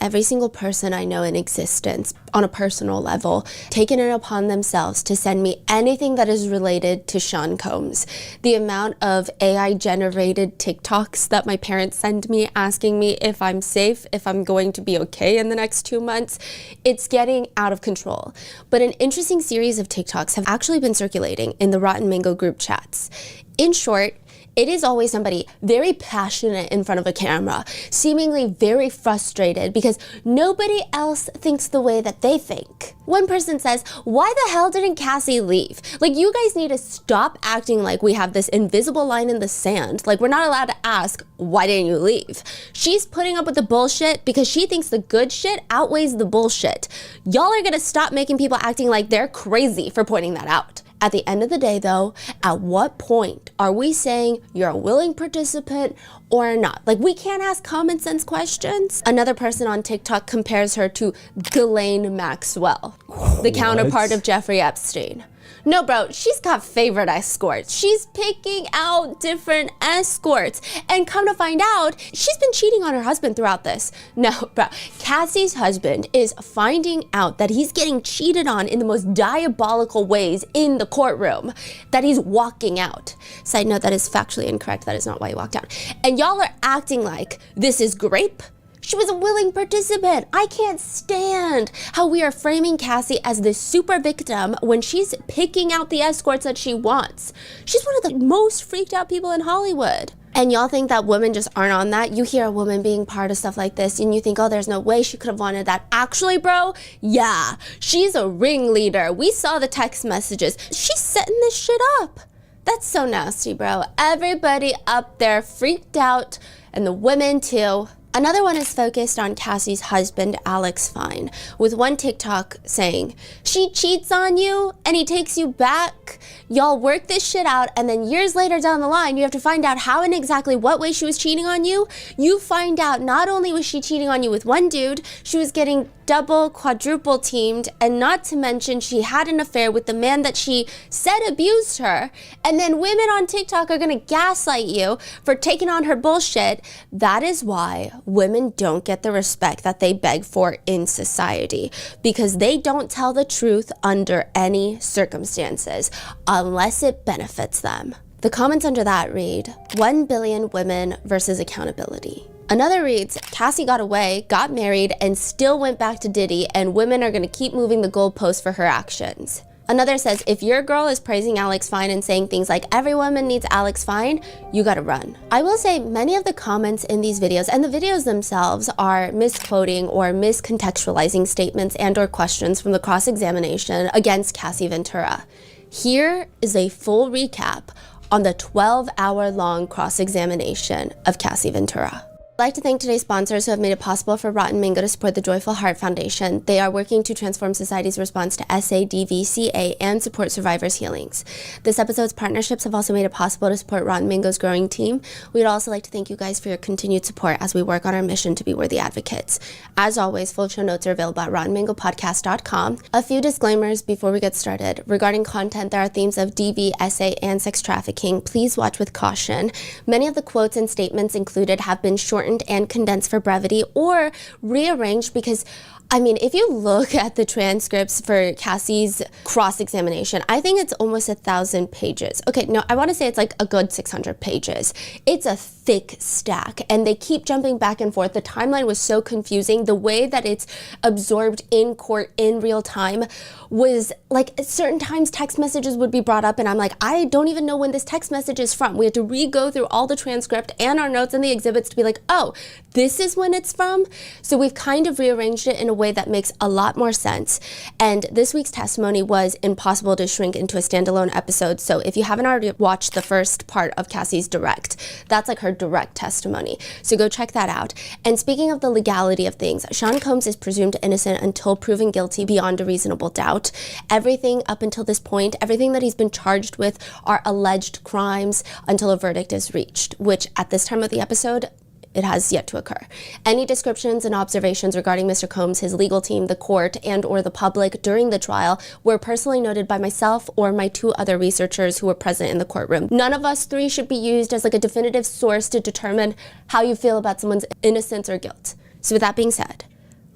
Every single person I know in existence, on a personal level, taken it upon themselves to send me anything that is related to Sean Combs. The amount of AI-generated TikToks that my parents send me asking me if I'm safe, if I'm going to be okay in the next 2 months, it's getting out of control. But an interesting series of TikToks have actually been circulating in the Rotten Mango group chats. In short, it is always somebody very passionate in front of a camera, seemingly very frustrated because nobody else thinks the way that they think. One person says, "Why the hell didn't Cassie leave? Like, you guys need to stop acting like we have this invisible line in the sand. Like, we're not allowed to ask, why didn't you leave? She's putting up with the bullshit because she thinks the good shit outweighs the bullshit. Y'all are gonna stop making people acting like they're crazy for pointing that out." At the end of the day, though, at what point are we saying you're a willing participant or not? Like, we can't ask common sense questions. Another person on TikTok compares her to Ghislaine Maxwell, the counterpart of Jeffrey Epstein. No, bro, she's got favorite escorts. She's picking out different escorts. And come to find out, she's been cheating on her husband throughout this. No, bro, Cassie's husband is finding out that he's getting cheated on in the most diabolical ways in the courtroom, that he's walking out. Side note, that is factually incorrect. That is not why he walked out. And y'all are acting like this is grape. She was a willing participant. I can't stand how we are framing Cassie as this super victim when she's picking out the escorts that she wants. She's one of the most freaked out people in Hollywood. And y'all think that women just aren't on that? You hear a woman being part of stuff like this and you think, oh, there's no way she could have wanted that. Actually, bro, yeah, she's a ringleader. We saw the text messages. She's setting this shit up. That's so nasty, bro. Everybody up there freaked out, and the women too. Another one is focused on Cassie's husband, Alex Fine, with one TikTok saying, "She cheats on you and he takes you back. Y'all work this shit out, and then years later down the line, you have to find out how and exactly what way she was cheating on you. You find out not only was she cheating on you with one dude, she was getting double, quadruple teamed, and not to mention she had an affair with the man that she said abused her. And then women on TikTok are gonna gaslight you for taking on her bullshit." That is why women don't get the respect that they beg for in society, because they don't tell the truth under any circumstances, unless it benefits them. The comments under that read, 1 billion women versus accountability. Another reads, Cassie got away, got married, and still went back to Diddy, and women are gonna keep moving the goalposts for her actions. Another says, if your girl is praising Alex Fine and saying things like every woman needs Alex Fine, you gotta run. I will say many of the comments in these videos and the videos themselves are misquoting or miscontextualizing statements and or questions from the cross-examination against Cassie Ventura. Here is a full recap on the 12-hour-long cross-examination of Cassie Ventura. I'd like to thank today's sponsors who have made it possible for Rotten Mango to support the Joyful Heart Foundation. They are working to transform society's response to SADVCA and support survivors' healings. This episode's partnerships have also made it possible to support Rotten Mango's growing team. We'd also like to thank you guys for your continued support as we work on our mission to be worthy advocates. As always, full show notes are available at rottenmangopodcast.com. A few disclaimers before we get started. Regarding content, there are themes of DV, SA, and sex trafficking. Please watch with caution. Many of the quotes and statements included have been shortened and condensed for brevity or rearranged because, I mean, if you look at the transcripts for Cassie's cross-examination, I think it's almost 1,000 pages. Okay, no, I want to say it's like a good 600 pages. It's a thick stack, and they keep jumping back and forth. The timeline was so confusing. The way that it's absorbed in court in real time was like, at certain times text messages would be brought up and I'm like, I don't even know when this text message is from. We had to re-go through all the transcript and our notes and the exhibits to be like, oh, this is when it's from. So we've kind of rearranged it in a way that makes a lot more sense. And this week's testimony was impossible to shrink into a standalone episode. So if you haven't already watched the first part of Cassie's direct, that's like her direct testimony. So go check that out. And speaking of the legality of things, Sean Combs is presumed innocent until proven guilty beyond a reasonable doubt. Everything up until this point, everything that he's been charged with are alleged crimes until a verdict is reached, which at this time of the episode, it has yet to occur. Any descriptions and observations regarding Mr. Combs, his legal team, the court, and or the public during the trial were personally noted by myself or my 2 other researchers who were present in the courtroom. None of us 3 should be used as like a definitive source to determine how you feel about someone's innocence or guilt. So with that being said,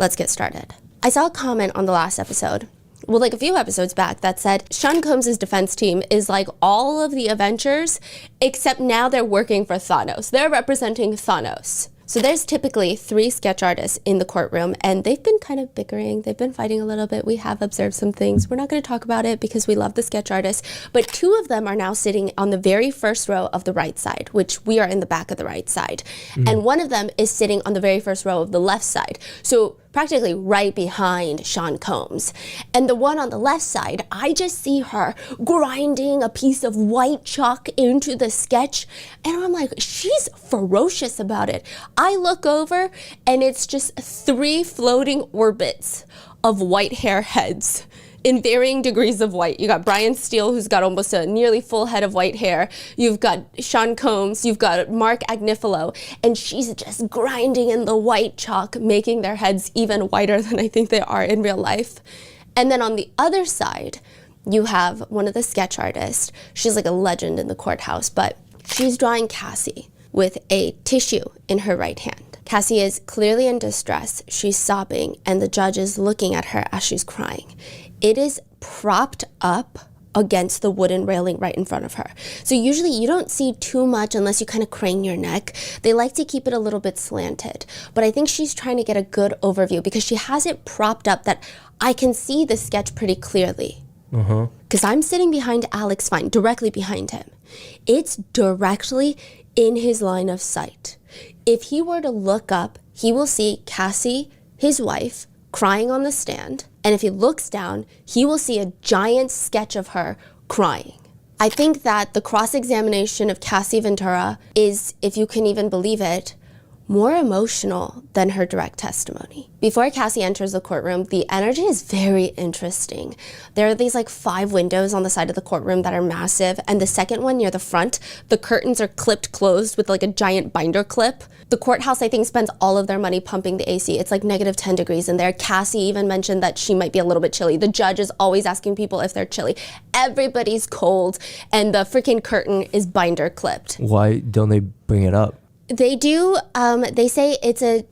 let's get started. I saw a comment on the last episode, well, like a few episodes back, that said Sean Combs' defense team is like all of the Avengers, except now they're working for Thanos. They're representing Thanos. So there's typically 3 sketch artists in the courtroom, and they've been kind of bickering. They've been fighting a little bit. We have observed some things. We're not going to talk about it because we love the sketch artists, but 2 of them are now sitting on the very first row of the right side, which we are in the back of the right side. And one of them is sitting on the very first row of the left side. So practically right behind Sean Combs. And the one on the left side, I just see her grinding a piece of white chalk into the sketch. And I'm like, she's ferocious about it. I look over and it's just 3 floating orbits of white hair heads in varying degrees of white. You got Brian Steele, who's got almost a nearly full head of white hair. You've got Sean Combs, you've got Mark Agnifilo, and she's just grinding in the white chalk, making their heads even whiter than I think they are in real life. And then on the other side, you have one of the sketch artists. She's like a legend in the courthouse, but she's drawing Cassie with a tissue in her right hand. Cassie is clearly in distress. She's sobbing, and the judge is looking at her as she's crying. It is propped up against the wooden railing right in front of her. So usually you don't see too much unless you kind of crane your neck. They like to keep it a little bit slanted. But I think she's trying to get a good overview because she has it propped up that I can see the sketch pretty clearly. Because I'm sitting behind Alex Fine, directly behind him. It's directly in his line of sight. If he were to look up, he will see Cassie, his wife, crying on the stand. And if he looks down, he will see a giant sketch of her crying. I think that the cross-examination of Cassie Ventura is, if you can even believe it, more emotional than her direct testimony. Before Cassie enters the courtroom, the energy is very interesting. There are these like 5 windows on the side of the courtroom that are massive, and the second one near the front, the curtains are clipped closed with like a giant binder clip. The courthouse, I think, spends all of their money pumping the AC. It's like negative 10 degrees in there. Cassie even mentioned that she might be a little bit chilly. The judge is always asking people if they're chilly. Everybody's cold, and the freaking curtain is binder clipped. Why don't they bring it up? They do. They say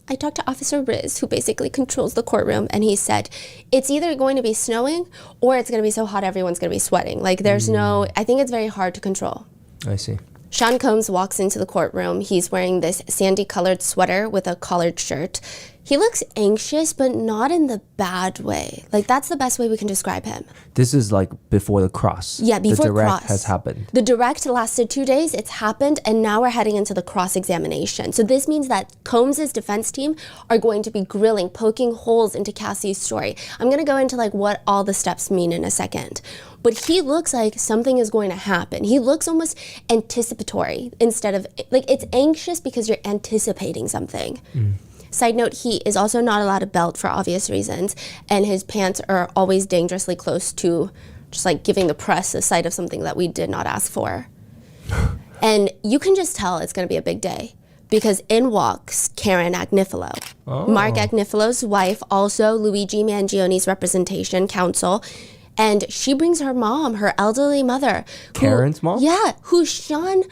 I talked to Officer Riz, who basically controls the courtroom, and he said it's either going to be snowing or it's going to be so hot everyone's going to be sweating. Like there's no, I think it's very hard to control. I see. Sean Combs walks into the courtroom. He's wearing this sandy-colored sweater with a collared shirt. He looks anxious, but not in the bad way. Like, that's the best way we can describe him. This is like before the cross. Yeah, before the direct cross has happened. The direct lasted 2 days. It's happened, and now we're heading into the cross-examination. So this means that Combs' defense team are going to be grilling, poking holes into Cassie's story. I'm going to go into like what all the steps mean in a second. But he looks like something is going to happen. He looks almost anticipatory instead of, like, it's anxious because you're anticipating something. Side note, he is also not allowed a belt for obvious reasons, and his pants are always dangerously close to just like giving the press a sight of something that we did not ask for. And you can just tell it's going to be a big day because in walks Karen Agnifilo. Mark Agnifilo's wife, also Luigi Mangione's representation counsel. And she brings her mom, her elderly mother. Karen's mom? Yeah, who Sean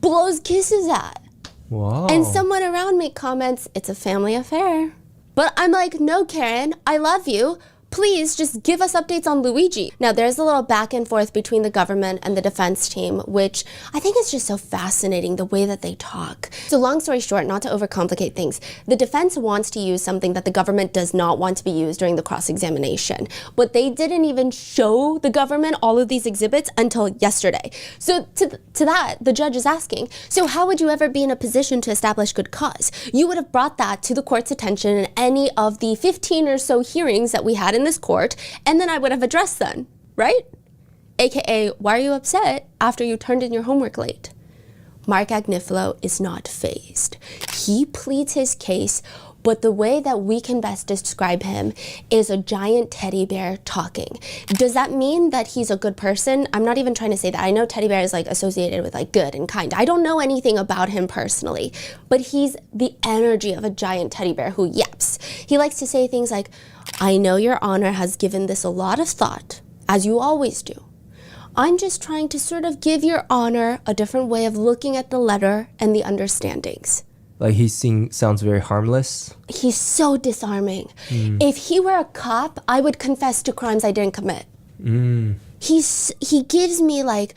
blows kisses at. Wow. And someone around me comments, it's a family affair. But I'm like, no, Karen, I love you. Please just give us updates on Luigi. Now, there's a little back and forth between the government and the defense team, which I think is just so fascinating, the way that they talk. So long story short, not to overcomplicate things, the defense wants to use something that the government does not want to be used during the cross-examination. But they didn't even show the government all of these exhibits until yesterday. So to that, the judge is asking, so how would you ever be in a position to establish good cause? You would have brought that to the court's attention in any of the 15 or so hearings that we had in this court, and then I would have addressed them, right? AKA, why are you upset after you turned in your homework late? Mark Agnifilo is not fazed. He pleads his case, but the way that we can best describe him is a giant teddy bear talking. Does that mean that he's a good person? I'm not even trying to say that. I know teddy bear is like associated with like good and kind. I don't know anything about him personally, but he's the energy of a giant teddy bear who yaps. He likes to say things like, I know your honor has given this a lot of thought, as you always do. I'm just trying to sort of give your honor a different way of looking at the letter and the understandings. Like sounds very harmless. He's so disarming. If he were a cop, I would confess to crimes I didn't commit. He gives me like,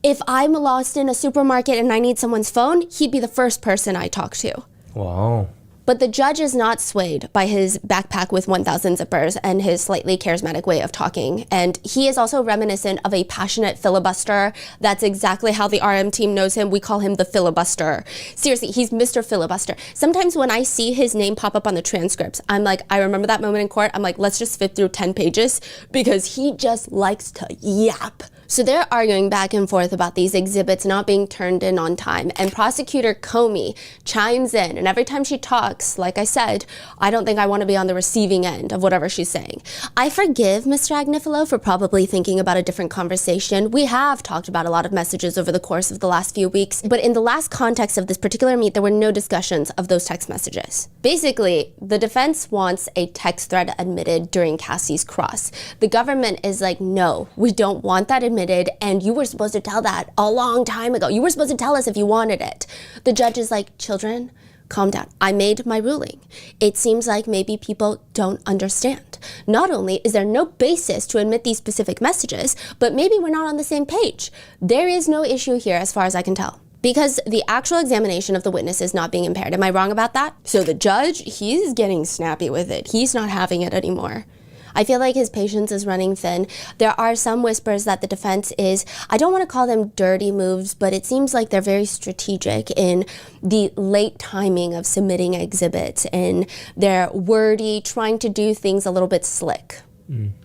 if I'm lost in a supermarket and I need someone's phone, he'd be the first person I talk to. Wow. But the judge is not swayed by his backpack with 1,000 zippers and his slightly charismatic way of talking. And he is also reminiscent of a passionate filibuster. That's exactly how the RM team knows him. We call him the filibuster. Seriously, he's Mr. Filibuster. Sometimes when I see his name pop up on the transcripts, I'm like, I remember that moment in court. I'm like, let's just flip through 10 pages because he just likes to yap. So they're arguing back and forth about these exhibits not being turned in on time. And prosecutor Comey chimes in. And every time she talks, like I said, I don't think I want to be on the receiving end of whatever she's saying. I forgive Mr. Agnifilo for probably thinking about a different conversation. We have talked about a lot of messages over the course of the last few weeks. But in the last context of this particular meet, there were no discussions of those text messages. Basically, the defense wants a text thread admitted during Cassie's cross. The government is like, no, we don't want that admitted, and you were supposed to tell that a long time ago. You were supposed to tell us if you wanted it. The judge is like, children, calm down. I made my ruling. It seems like maybe people don't understand. Not only is there no basis to admit these specific messages, but maybe we're not on the same page. There is no issue here as far as I can tell, because the actual examination of the witness is not being impaired. Am I wrong about that? So the judge, he's getting snappy with it. He's not having it anymore. I feel like his patience is running thin. There are some whispers that the defense is, I don't want to call them dirty moves, but it seems like they're very strategic in the late timing of submitting exhibits, and they're wordy, trying to do things a little bit slick.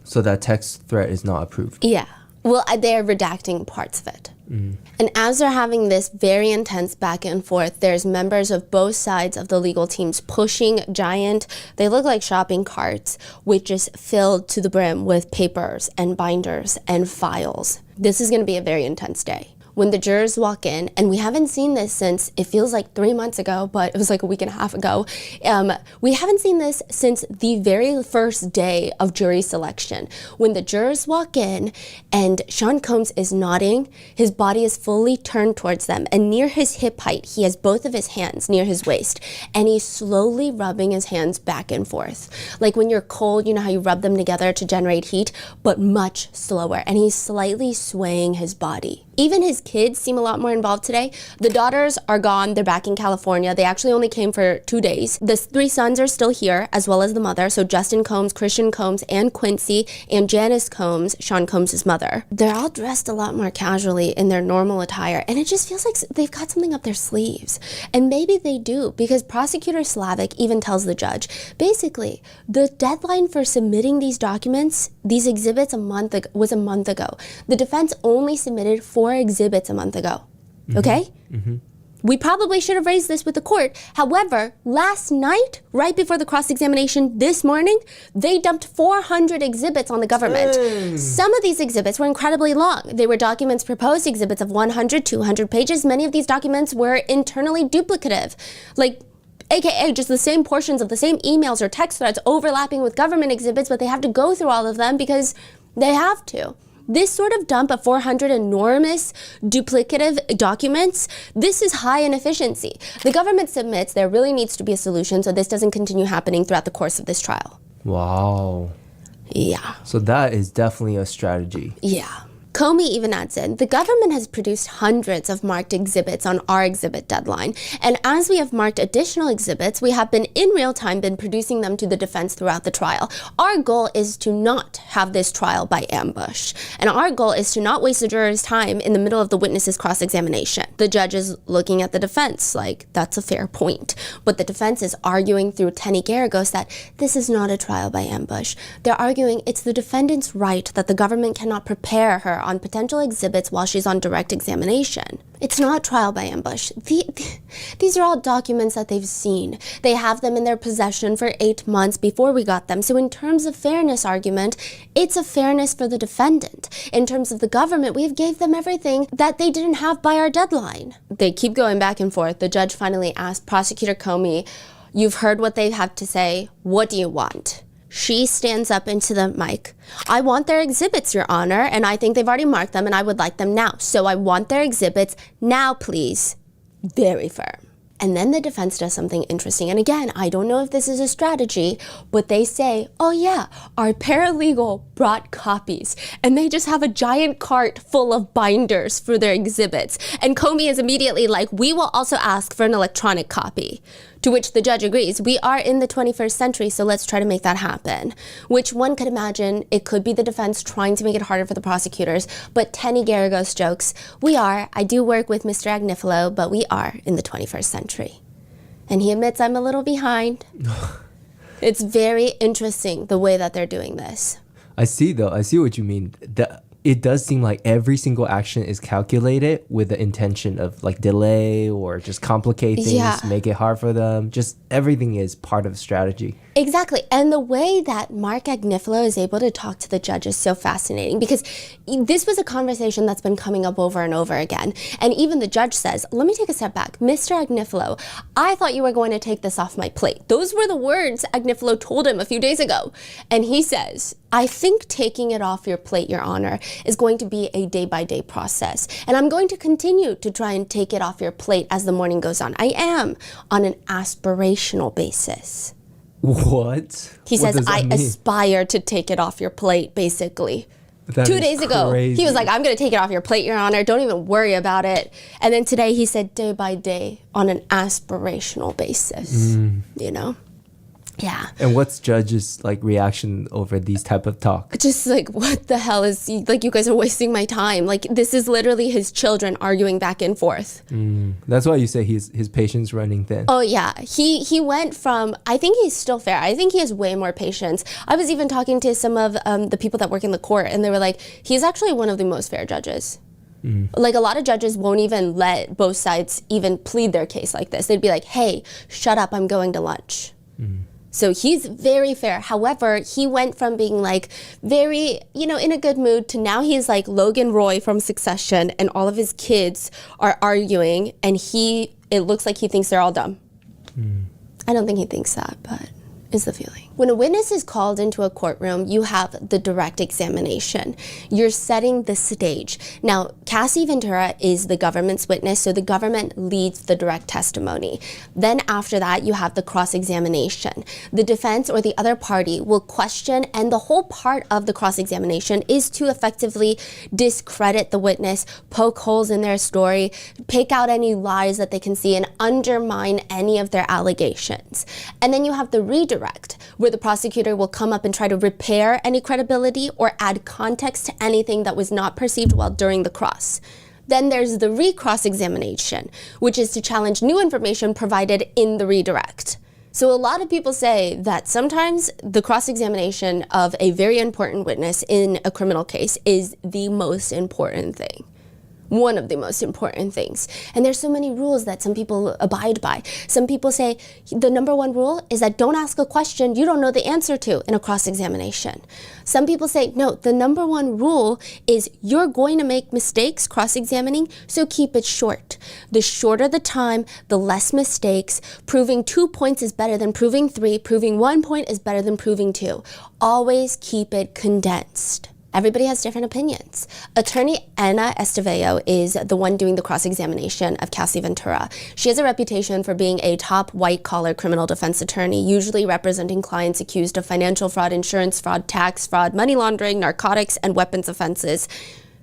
So that text threat is not approved? Yeah. Well, they're redacting parts of it. And as they're having this very intense back and forth, there's members of both sides of the legal teams pushing giant, they look like shopping carts, which is filled to the brim with papers and binders and files. This is going to be a very intense day. When the jurors walk in, and we haven't seen this since, it feels like 3 months ago, but it was like a week and a half ago. We haven't seen this since the very first day of jury selection. When the jurors walk in and Sean Combs is nodding, his body is fully turned towards them, and near his hip height, he has both of his hands near his waist, and he's slowly rubbing his hands back and forth. Like when you're cold, you know how you rub them together to generate heat, but much slower, and he's slightly swaying his body. Even his kids seem a lot more involved today. The daughters are gone. They're back in California. They actually only came for 2 days. The 3 sons are still here, as well as the mother. So Justin Combs, Christian Combs, and Quincy, and Janice Combs, Sean Combs' mother. They're all dressed a lot more casually in their normal attire, and it just feels like they've got something up their sleeves. And maybe they do, because Prosecutor Slavic even tells the judge, basically, the deadline for submitting these documents, these exhibits was a month ago. The defense only submitted 4 exhibits a month ago. Okay? We probably should have raised this with the court. However, last night, right before the cross-examination this morning, they dumped 400 exhibits on the government. Some of these exhibits were incredibly long. They were documents, proposed exhibits of 100, 200 pages. Many of these documents were internally duplicative. Like, AKA just the same portions of the same emails or text threads overlapping with government exhibits, but they have to go through all of them because they have to. This sort of dump of 400 enormous duplicative documents, this is high inefficiency. The government submits there really needs to be a solution so this doesn't continue happening throughout the course of this trial. Wow. Yeah. So that is definitely a strategy. Yeah. Comey even adds in, the government has produced hundreds of marked exhibits on our exhibit deadline, and as we have marked additional exhibits, we have been in real time producing them to the defense throughout the trial. Our goal is to not have this trial by ambush, and our goal is to not waste the jurors' time in the middle of the witness's cross-examination. The judge is looking at the defense like, that's a fair point, but the defense is arguing through Tenny Garagos that this is not a trial by ambush. They're arguing it's the defendant's right that the government cannot prepare her on potential exhibits while she's on direct examination. It's not trial by ambush. These are all documents that they've seen. They have them in their possession for 8 months before we got them. So in terms of fairness argument, it's a fairness for the defendant. In terms of the government, we have gave them everything that they didn't have by our deadline. They keep going back and forth. The judge finally asked Prosecutor Comey, you've heard what they have to say. What do you want? She stands up into the mic. I want their exhibits, Your Honor, and I think they've already marked them and I would like them now. So I want their exhibits now, please. Very firm. And then the defense does something interesting. And again, I don't know if this is a strategy, but they say, oh yeah, our paralegal brought copies and they just have a giant cart full of binders for their exhibits. And Comey is immediately like, we will also ask for an electronic copy. To which the judge agrees, we are in the 21st century, so let's try to make that happen. Which one could imagine it could be the defense trying to make it harder for the prosecutors, but Tenny Garagos jokes, I do work with Mr. Agnifilo, but we are in the 21st century. And he admits I'm a little behind. It's very interesting the way that they're doing this. I see what you mean. It does seem like every single action is calculated with the intention of like delay or just complicate things, make it hard for them. Just everything is part of strategy. Exactly. And the way that Mark Agnifilo is able to talk to the judge is so fascinating because this was a conversation that's been coming up over and over again. And even the judge says, let me take a step back. Mr. Agnifilo, I thought you were going to take this off my plate. Those were the words Agnifilo told him a few days ago. And he says, I think taking it off your plate, Your Honor, is going to be a day-by-day process. And I'm going to continue to try and take it off your plate as the morning goes on. I am on an aspirational basis. What? He says, I aspire to take it off your plate, basically. That 2 days ago, he was like, I'm going to take it off your plate, Your Honor. Don't even worry about it. And then today he said, day by day, on an aspirational basis, you know? Yeah. And what's judge's like reaction over these type of talk? Just like, what the hell is, like, you guys are wasting my time. Like, this is literally his children arguing back and forth. That's why you say his patience running thin. Oh yeah, he went from, I think he's still fair. I think he has way more patience. I was even talking to some of the people that work in the court and they were like, he's actually one of the most fair judges. Like a lot of judges won't even let both sides even plead their case like this. They'd be like, hey, shut up, I'm going to lunch. So he's very fair. However, he went from being like very, in a good mood to now he's like Logan Roy from Succession and all of his kids are arguing and it looks like he thinks they're all dumb. I don't think he thinks that, but is the feeling. When a witness is called into a courtroom, you have the direct examination. You're setting the stage. Now, Cassie Ventura is the government's witness, so the government leads the direct testimony. Then after that, you have the cross-examination. The defense or the other party will question, and the whole part of the cross-examination is to effectively discredit the witness, poke holes in their story, pick out any lies that they can see, and undermine any of their allegations. And then you have the redirect, where the prosecutor will come up and try to repair any credibility or add context to anything that was not perceived well during the cross. Then there's the recross examination, which is to challenge new information provided in the redirect. So a lot of people say that sometimes the cross-examination of a very important witness in a criminal case is the most important thing. One of the most important things. And there's so many rules that some people abide by. Some people say the number one rule is that don't ask a question you don't know the answer to in a cross-examination. Some people say, no, the number one rule is you're going to make mistakes cross-examining, so keep it short. The shorter the time, the less mistakes. Proving 2 points is better than proving 3. Proving 1 point is better than proving 2. Always keep it condensed. Everybody has different opinions. Attorney Ana Esteveo is the one doing the cross-examination of Cassie Ventura. She has a reputation for being a top white-collar criminal defense attorney, usually representing clients accused of financial fraud, insurance fraud, tax fraud, money laundering, narcotics, and weapons offenses.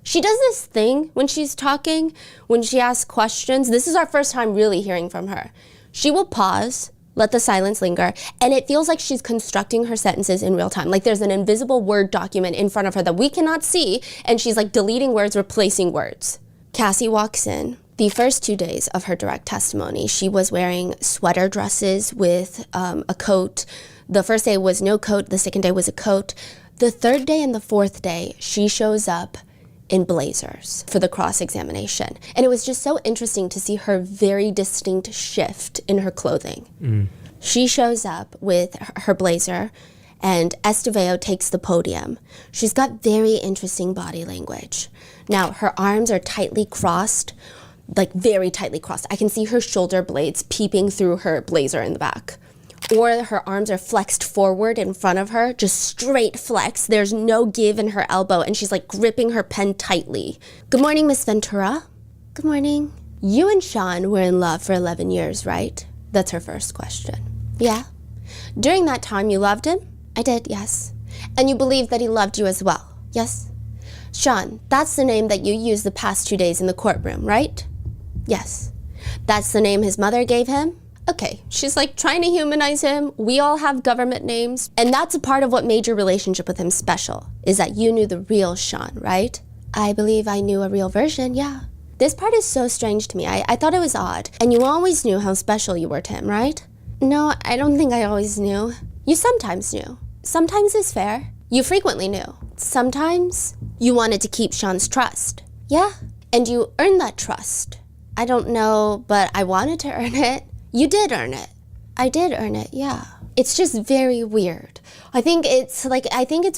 She does this thing when she's talking, when she asks questions. This is our first time really hearing from her. She will pause, let the silence linger, and it feels like she's constructing her sentences in real time. Like there's an invisible Word document in front of her that we cannot see, and she's like deleting words, replacing words. Cassie walks in. The first 2 days of her direct testimony, she was wearing sweater dresses with a coat. The first day was no coat, the second day was a coat. The third day and the fourth day, she shows up in blazers for the cross-examination. And it was just so interesting to see her very distinct shift in her clothing. She shows up with her blazer and Esteveo takes the podium. She's got very interesting body language. Now, her arms are tightly crossed, like very tightly crossed. I can see her shoulder blades peeping through her blazer in the back. Or her arms are flexed forward in front of her, just straight flex. There's no give in her elbow, and she's like gripping her pen tightly. Good morning, Miss Ventura. Good morning. You and Sean were in love for 11 years, right? That's her first question. Yeah. During that time, you loved him? I did, yes. And you believed that he loved you as well? Yes. Sean, that's the name that you used the past 2 days in the courtroom, right? Yes. That's the name his mother gave him? Okay, she's like trying to humanize him. We all have government names. And that's a part of what made your relationship with him special, is that you knew the real Sean, right? I believe I knew a real version, yeah. This part is so strange to me. I thought it was odd. And you always knew how special you were to him, right? No, I don't think I always knew. You sometimes knew. Sometimes is fair. You frequently knew. Sometimes you wanted to keep Sean's trust. Yeah, and you earned that trust. I don't know, but I wanted to earn it. You did earn it. I did earn it, yeah. It's just very weird. I think it's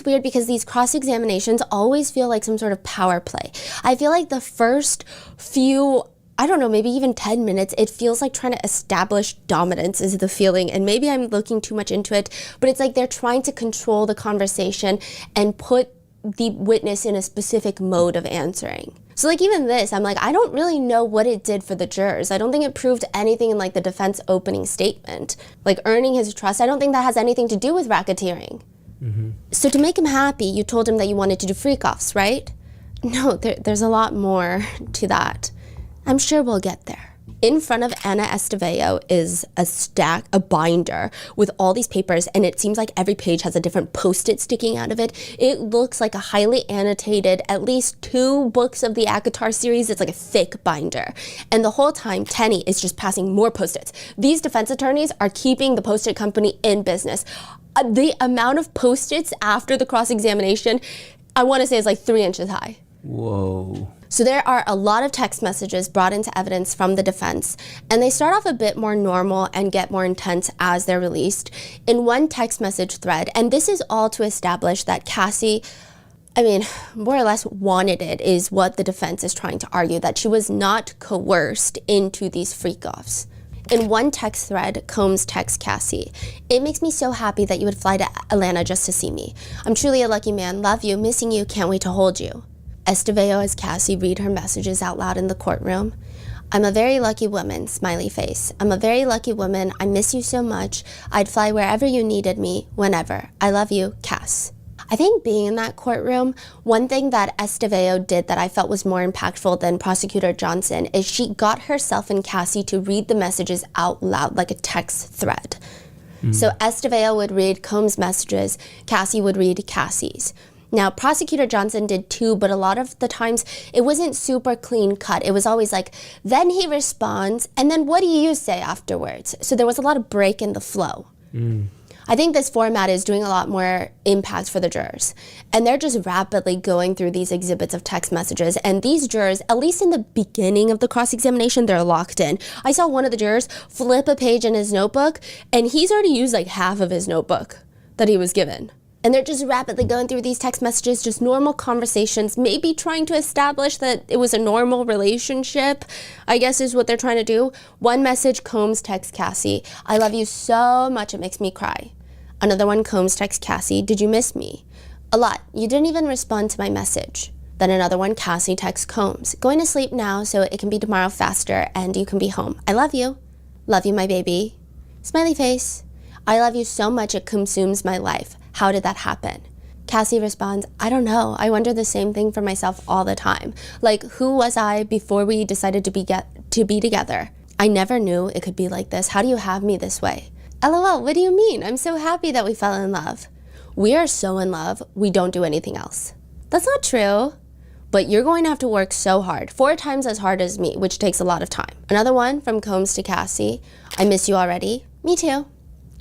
weird because these cross-examinations always feel like some sort of power play. I feel like the first few, I don't know, maybe even 10 minutes, it feels like trying to establish dominance is the feeling. And maybe I'm looking too much into it, but it's like they're trying to control the conversation and put the witness in a specific mode of answering. So like even this, I'm like, I don't really know what it did for the jurors. I don't think it proved anything in like the defense opening statement. Like earning his trust, I don't think that has anything to do with racketeering. Mm-hmm. So to make him happy, you told him that you wanted to do freak-offs, right? No, there's a lot more to that. I'm sure we'll get there. In front of Ana Estevao is a binder with all these papers, and it seems like every page has a different Post-it sticking out of it. It looks like a highly annotated, at least 2 books of the ACOTAR series. It's like a thick binder. And the whole time, Tenny is just passing more Post-its. These defense attorneys are keeping the Post-it company in business. The amount of Post-its after the cross-examination, I want to say is like 3 inches high. Whoa. So there are a lot of text messages brought into evidence from the defense, and they start off a bit more normal and get more intense as they're released. In one text message thread, and this is all to establish that Cassie, more or less wanted it, is what the defense is trying to argue, that she was not coerced into these freak-offs. In one text thread, Combs texts Cassie, "It makes me so happy that you would fly to Atlanta just to see me. I'm truly a lucky man. Love you, missing you, can't wait to hold you." Estevao has Cassie read her messages out loud in the courtroom. "I'm a very lucky woman, smiley face. I'm a very lucky woman. I miss you so much. I'd fly wherever you needed me, whenever. I love you, Cass." I think being in that courtroom, one thing that Estevao did that I felt was more impactful than Prosecutor Johnson is she got herself and Cassie to read the messages out loud like a text thread. So Estevao would read Combs' messages, Cassie would read Cassie's. Now, Prosecutor Johnson did too, but a lot of the times it wasn't super clean cut. It was always like, then he responds, and then what do you say afterwards? So there was a lot of break in the flow. I think this format is doing a lot more impact for the jurors. And they're just rapidly going through these exhibits of text messages. And these jurors, at least in the beginning of the cross-examination, they're locked in. I saw one of the jurors flip a page in his notebook, and he's already used like half of his notebook that he was given. And they're just rapidly going through these text messages, just normal conversations, maybe trying to establish that it was a normal relationship, I guess is what they're trying to do. One message, Combs texts Cassie, "I love you so much, it makes me cry." Another one, Combs texts Cassie, "Did you miss me?" "A lot. You didn't even respond to my message." Then another one, Cassie texts Combs, "Going to sleep now so it can be tomorrow faster and you can be home. I love you. Love you, my baby." Smiley face. "I love you so much it consumes my life. How did that happen?" Cassie responds, "I don't know. I wonder the same thing for myself all the time. Like, who was I before we decided to be together? I never knew it could be like this. How do you have me this way?" LOL, what do you mean? I'm so happy that we fell in love. We are so in love, we don't do anything else. That's not true. But you're going to have to work so hard, 4 times as hard as me, which takes a lot of time. Another one from Combs to Cassie, "I miss you already." "Me too."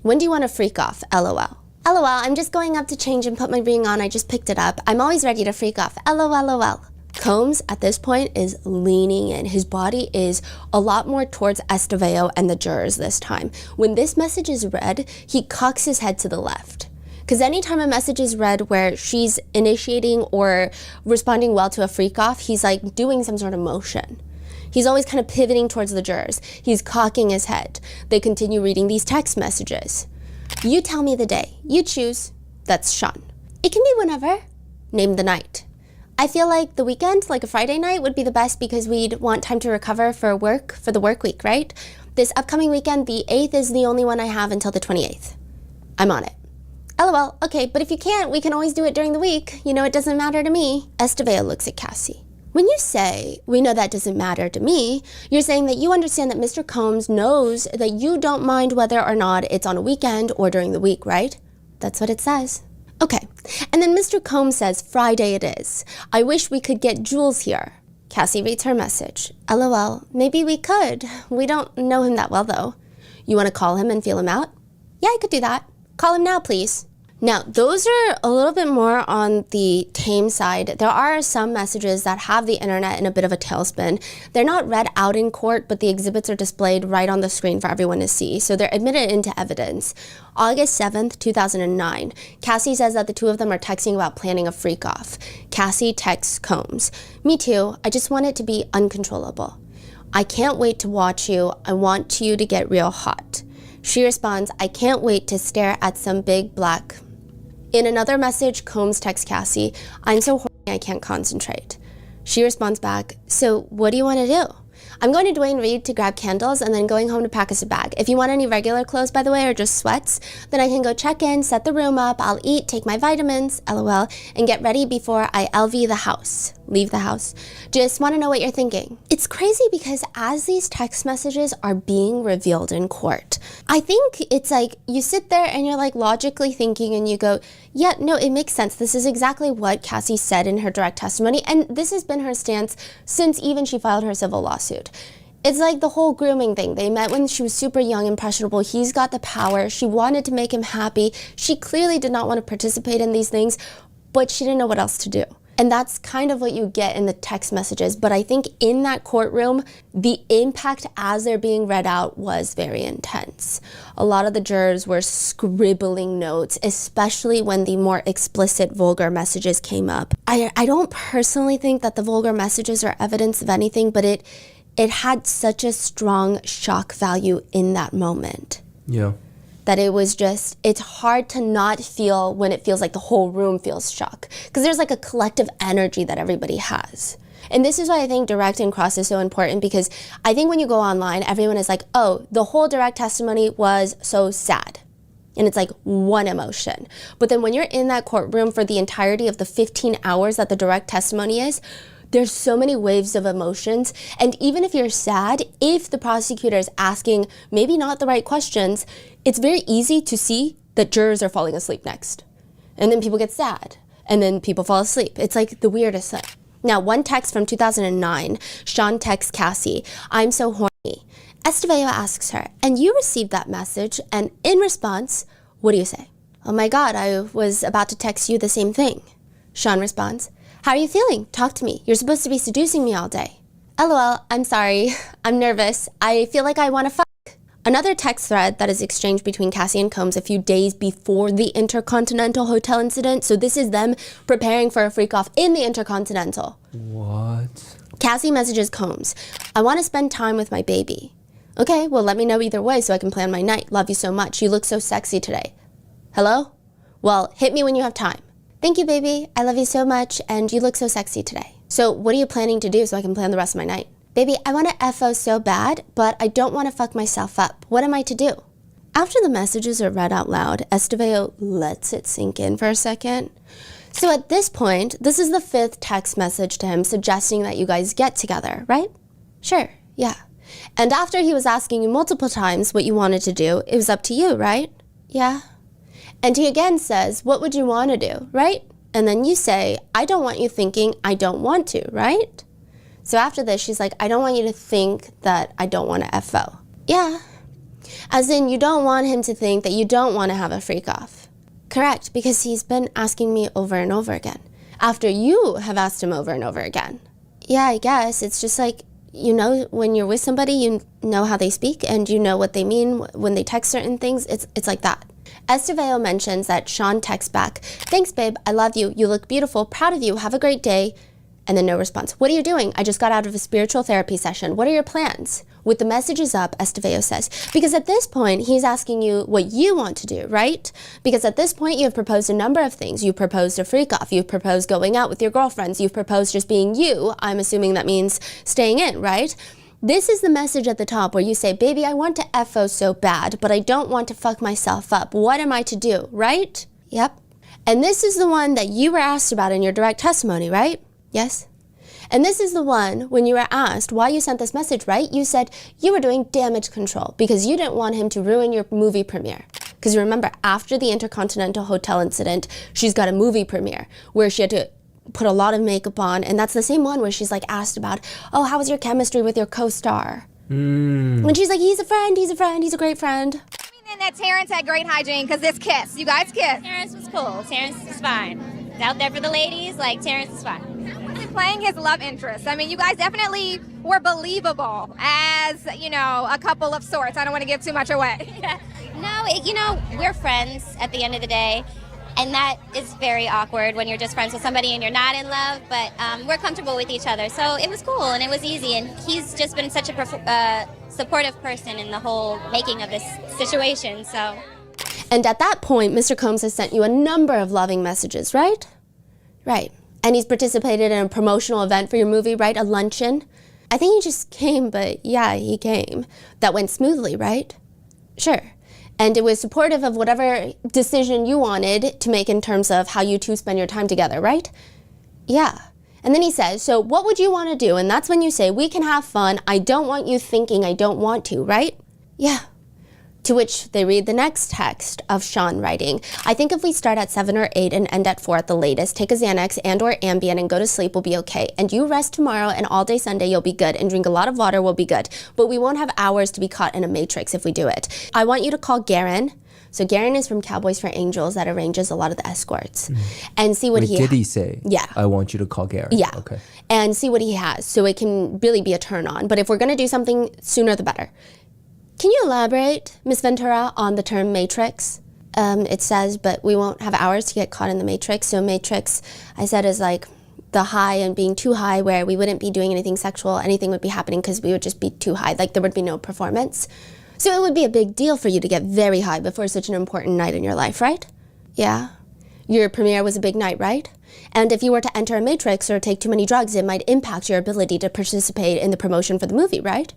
"When do you want to freak off? LOL." "LOL, I'm just going up to change and put my ring on. I just picked it up. I'm always ready to freak off. LOL. Combs, at this point, is leaning in. His body is a lot more towards Estevao and the jurors this time. When this message is read, he cocks his head to the left. Because anytime a message is read where she's initiating or responding well to a freak-off, he's like doing some sort of motion. He's always kind of pivoting towards the jurors. He's cocking his head. They continue reading these text messages. "You tell me the day. You choose." That's Sean. "It can be whenever." "Name the night." I feel like the weekend, like a Friday night, would be the best because we'd want time to recover for the work week, right? This upcoming weekend, the 8th is the only one I have until the 28th. I'm on it. LOL, okay, but if you can't, we can always do it during the week. You know, it doesn't matter to me. Estevao looks at Cassie. When you say, we know that doesn't matter to me, you're saying that you understand that Mr. Combs knows that you don't mind whether or not it's on a weekend or during the week, right? That's what it says. Okay, and then Mr. Combs says, Friday it is. I wish we could get Jules here. Cassie reads her message. LOL, maybe we could. We don't know him that well, though. You want to call him and feel him out? Yeah, I could do that. Call him now, please. Now, those are a little bit more on the tame side. There are some messages that have the internet in a bit of a tailspin. They're not read out in court, but the exhibits are displayed right on the screen for everyone to see, so they're admitted into evidence. August 7th, 2009, Cassie says that the two of them are texting about planning a freak-off. Cassie texts Combs, "Me too, I just want it to be uncontrollable. I can't wait to watch you, I want you to get real hot." She responds, "I can't wait to stare at some big black..." In another message, Combs texts Cassie, "I'm so horny I can't concentrate." She responds back, "So what do you want to do?" "I'm going to Dwayne Reed to grab candles and then going home to pack us a bag. If you want any regular clothes, by the way, or just sweats, then I can go check in, set the room up, I'll eat, take my vitamins, LOL, and get ready before I LV the house. Leave the house. Just want to know what you're thinking." It's crazy because as these text messages are being revealed in court, I think it's like you sit there and you're like logically thinking and you go, yeah, no, it makes sense. This is exactly what Cassie said in her direct testimony. And this has been her stance since even she filed her civil lawsuit. It's like the whole grooming thing. They met when she was super young, impressionable. He's got the power. She wanted to make him happy. She clearly did not want to participate in these things, but she didn't know what else to do. And that's kind of what you get in the text messages. But I think in that courtroom, the impact as they're being read out was very intense. A lot of the jurors were scribbling notes, especially when the more explicit vulgar messages came up. I don't personally think that the vulgar messages are evidence of anything, but it had such a strong shock value in that moment. Yeah. That it was just, it's hard to not feel when it feels like the whole room feels shock. Because there's like a collective energy that everybody has. And this is why I think direct and cross is so important, because I think when you go online, everyone is like, oh, the whole direct testimony was so sad. And it's like one emotion. But then when you're in that courtroom for the entirety of the 15 hours that the direct testimony is, there's so many waves of emotions. And even if you're sad, if the prosecutor is asking maybe not the right questions, it's very easy to see that jurors are falling asleep next. And then people get sad. And then people fall asleep. It's like the weirdest thing. Now, one text from 2009, Sean texts Cassie, "I'm so horny." Estevao asks her, "And you received that message, and in response, what do you say?" "Oh my God, I was about to text you the same thing." Sean responds, "How are you feeling? Talk to me. You're supposed to be seducing me all day." "LOL, I'm sorry. I'm nervous. I feel like I want to fuck." Another text thread that is exchanged between Cassie and Combs a few days before the Intercontinental Hotel incident. So this is them preparing for a freak-off in the Intercontinental. What? Cassie messages Combs, "I want to spend time with my baby." "Okay, well, let me know either way so I can plan my night. Love you so much. You look so sexy today." "Hello? Well, hit me when you have time." "Thank you, baby. I love you so much, and you look so sexy today. So what are you planning to do so I can plan the rest of my night?" "Baby, I want to FO so bad, but I don't want to fuck myself up. What am I to do?" After the messages are read out loud, Estevao lets it sink in for a second. So at this point, this is the 5th text message to him suggesting that you guys get together, right? "Sure, yeah." And after he was asking you multiple times what you wanted to do, it was up to you, right? "Yeah." And he again says, "What would you want to do?" Right? And then you say, "I don't want you thinking I don't want to," right? So after this, she's like, "I don't want you to think that I don't want to FO." "Yeah." As in, you don't want him to think that you don't want to have a freak off. "Correct, because he's been asking me over and over again." After you have asked him over and over again. "Yeah, I guess. It's just like, you know, when you're with somebody, you know how they speak and you know what they mean when they text certain things. It's like that. Estevao mentions that Sean texts back, "Thanks, babe. I love you. You look beautiful. Proud of you. Have a great day." And then no response. What are you doing? I just got out of a spiritual therapy session. What are your plans? With the messages up, Estevao says, because at this point, he's asking you what you want to do, right? Because at this point, you have proposed a number of things. You've proposed a freak off. You've proposed going out with your girlfriends. You've proposed just being you. I'm assuming that means staying in, right? This is the message at the top where you say, baby, I want to FO so bad, but I don't want to fuck myself up. What am I to do, right? Yep. And this is the one that you were asked about in your direct testimony, right? Yes. And this is the one when you were asked why you sent this message, right? You said you were doing damage control because you didn't want him to ruin your movie premiere. Because remember, after the Intercontinental Hotel incident, she's got a movie premiere where she had to put a lot of makeup on. And that's the same one where she's like asked about, oh, how was your chemistry with your co-star? And she's like, he's a friend, he's a great friend. And that Terrence had great hygiene because this kiss. You guys kissed. Terrence was cool. Terrence was fine. Out there for the ladies, like Terrence is fine. Playing his love interest. I mean, you guys definitely were believable as, you know, a couple of sorts. I don't want to give too much away. No, you know, we're friends at the end of the day. And that is very awkward when you're just friends with somebody and you're not in love. But we're comfortable with each other. So it was cool and it was easy. And he's just been such a supportive person in the whole making of this situation. So. And at that point, Mr. Combs has sent you a number of loving messages, right? Right. And he's participated in a promotional event for your movie, right? A luncheon. I think he just came, but yeah, he came. That went smoothly, right? Sure. And it was supportive of whatever decision you wanted to make in terms of how you two spend your time together, right? Yeah. And then he says, so what would you want to do? And that's when you say, we can have fun. I don't want you thinking I don't want to, right? Yeah. To which they read the next text of Sean writing, I think if we start at 7 or 8 and end at 4 at the latest, take a Xanax and or Ambien and go to sleep, we'll be okay. And you rest tomorrow and all day Sunday, you'll be good. And drink a lot of water, we'll be good. But we won't have hours to be caught in a matrix if we do it. I want you to call Garen. So Garen is from Cowboys for Angels that arranges a lot of the escorts. And see what Did he say? Yeah. I want you to call Garen. Yeah. Okay. And see what he has. So it can really be a turn on. But if we're going to do something, sooner the better. Can you elaborate, Ms. Ventura, on the term matrix? It says, but we won't have hours to get caught in the matrix. So matrix, I said, is like the high and being too high where we wouldn't be doing anything sexual. Anything would be happening because we would just be too high. Like there would be no performance. So it would be a big deal for you to get very high before such an important night in your life, right? Yeah. Your premiere was a big night, right? And if you were to enter a matrix or take too many drugs, it might impact your ability to participate in the promotion for the movie, right?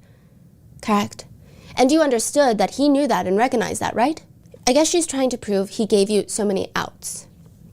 Correct. And you understood that he knew that and recognized that, right? I guess she's trying to prove he gave you so many outs.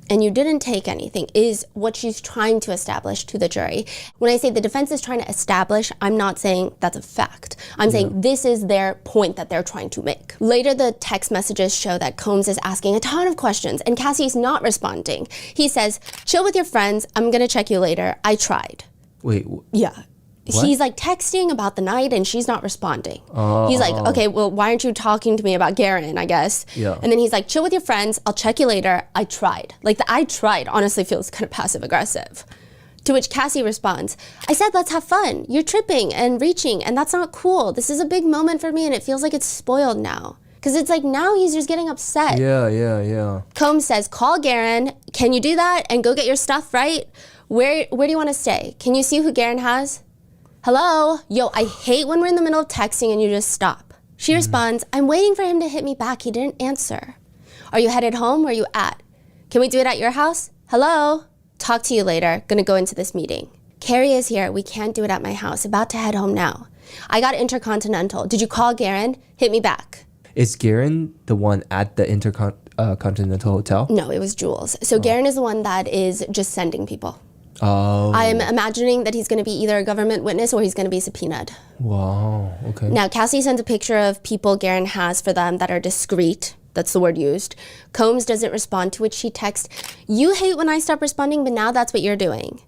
And you didn't take anything, is what she's trying to establish to the jury. When I say the defense is trying to establish, I'm not saying that's a fact. I'm saying this is their point that they're trying to make. Later, the text messages show that Combs is asking a ton of questions, and Cassie's not responding. He says, chill with your friends, I'm gonna check you later, I tried. Wait. Yeah. What? He's like texting about the night and she's not responding. He's like, okay, well, why aren't you talking to me about Garen, I guess? Yeah. And then he's like, chill with your friends. I'll check you later. I tried. Like the I tried honestly feels kind of passive aggressive. To which Cassie responds, I said, let's have fun. You're tripping and reaching and that's not cool. This is a big moment for me and it feels like it's spoiled now. Because it's like now he's just getting upset. Yeah. Combs says, call Garen. Can you do that? And go get your stuff, right? Where do you want to stay? Can you see who Garen has? Hello? Yo, I hate when we're in the middle of texting and you just stop. She responds, I'm waiting for him to hit me back. He didn't answer. Are you headed home? Where are you at? Can we do it at your house? Hello? Talk to you later. Gonna go into this meeting. Carrie is here. We can't do it at my house. About to head home now. I got Intercontinental. Did you call Garen? Hit me back. Is Garen the one at the Intercontinental Hotel? No, it was Jules. So Garen is the one that is just sending people. Oh. I'm imagining that he's going to be either a government witness or he's going to be subpoenaed. Wow, okay. Now, Cassie sends a picture of people Garen has for them that are discreet. That's the word used. Combs doesn't respond, to which she texts, you hate when I stop responding, but now that's what you're doing.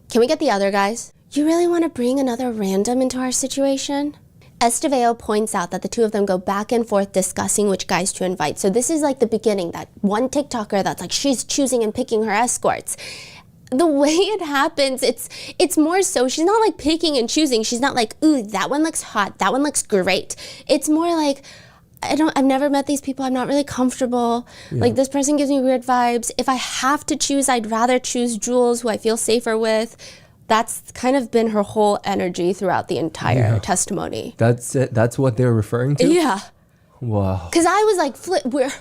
Can we get the other guys? You really want to bring another random into our situation? Estevao points out that the two of them go back and forth discussing which guys to invite. So this is like the beginning, that one TikToker that's like, she's choosing and picking her escorts. The way it happens, it's more so, she's not like picking and choosing. She's not like, ooh, that one looks hot, that one looks great. It's more like, I've never met these people, I'm not really comfortable. Yeah. Like this person gives me weird vibes. If I have to choose, I'd rather choose Jules, who I feel safer with. That's kind of been her whole energy throughout the entire testimony. That's it. That's what they're referring to? Yeah. Wow. Because I was like,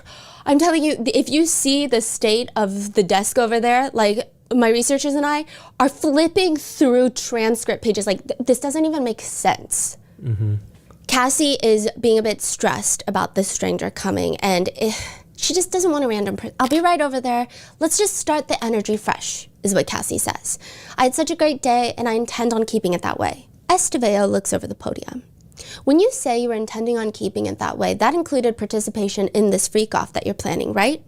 I'm telling you, if you see the state of the desk over there, like my researchers and I are flipping through transcript pages. Like this doesn't even make sense. Mm-hmm. Cassie is being a bit stressed about this stranger coming, and she just doesn't want a random person. I'll be right over there. Let's just start the energy fresh, is what Cassie says. I had such a great day, and I intend on keeping it that way. Estevao looks over the podium. When you say you were intending on keeping it that way, that included participation in this freak-off that you're planning, right?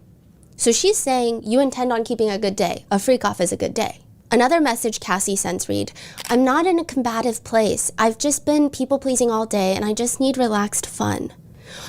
So she's saying you intend on keeping a good day. A freak-off is a good day. Another message Cassie sends read, I'm not in a combative place. I've just been people-pleasing all day, and I just need relaxed fun.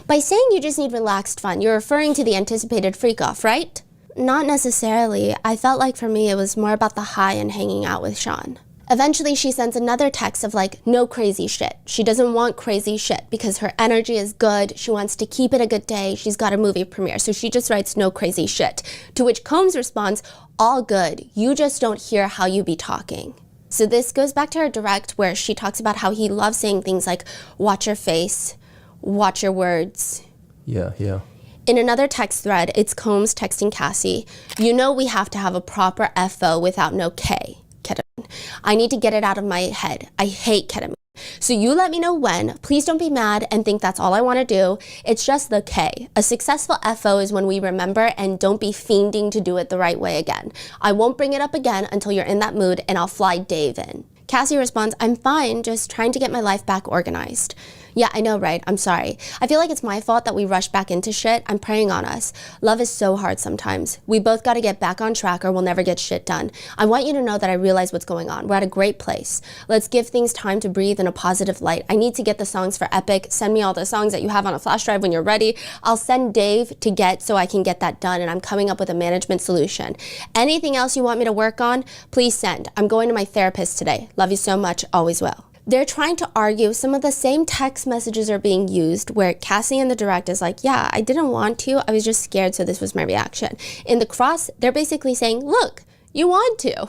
By saying you just need relaxed fun, you're referring to the anticipated freak-off, right? Not necessarily. I felt like for me it was more about the high and hanging out with Sean. Eventually she sends another text of like, no crazy shit. She doesn't want crazy shit because her energy is good. She wants to keep it a good day. She's got a movie premiere. So she just writes no crazy shit. To which Combs responds, all good. You just don't hear how you be talking. So this goes back to her direct where she talks about how he loves saying things like, watch your face, watch your words. Yeah. In another text thread, it's Combs texting Cassie, you know we have to have a proper FO without no K, ketamine. I need to get it out of my head. I hate ketamine. So you let me know when. Please don't be mad and think that's all I want to do. It's just the K. A successful FO is when we remember and don't be fiending to do it the right way again. I won't bring it up again until you're in that mood and I'll fly Dave in. Cassie responds, I'm fine, just trying to get my life back organized. Yeah, I know, right? I'm sorry. I feel like it's my fault that we rush back into shit. I'm praying on us. Love is so hard sometimes. We both got to get back on track or we'll never get shit done. I want you to know that I realize what's going on. We're at a great place. Let's give things time to breathe in a positive light. I need to get the songs for Epic. Send me all the songs that you have on a flash drive when you're ready. I'll send Dave to get so I can get that done, and I'm coming up with a management solution. Anything else you want me to work on, please send. I'm going to my therapist today. Love you so much. Always will. They're trying to argue some of the same text messages are being used where Cassie in the direct is like, yeah, I didn't want to. I was just scared, so this was my reaction. In the cross, they're basically saying, look, you want to.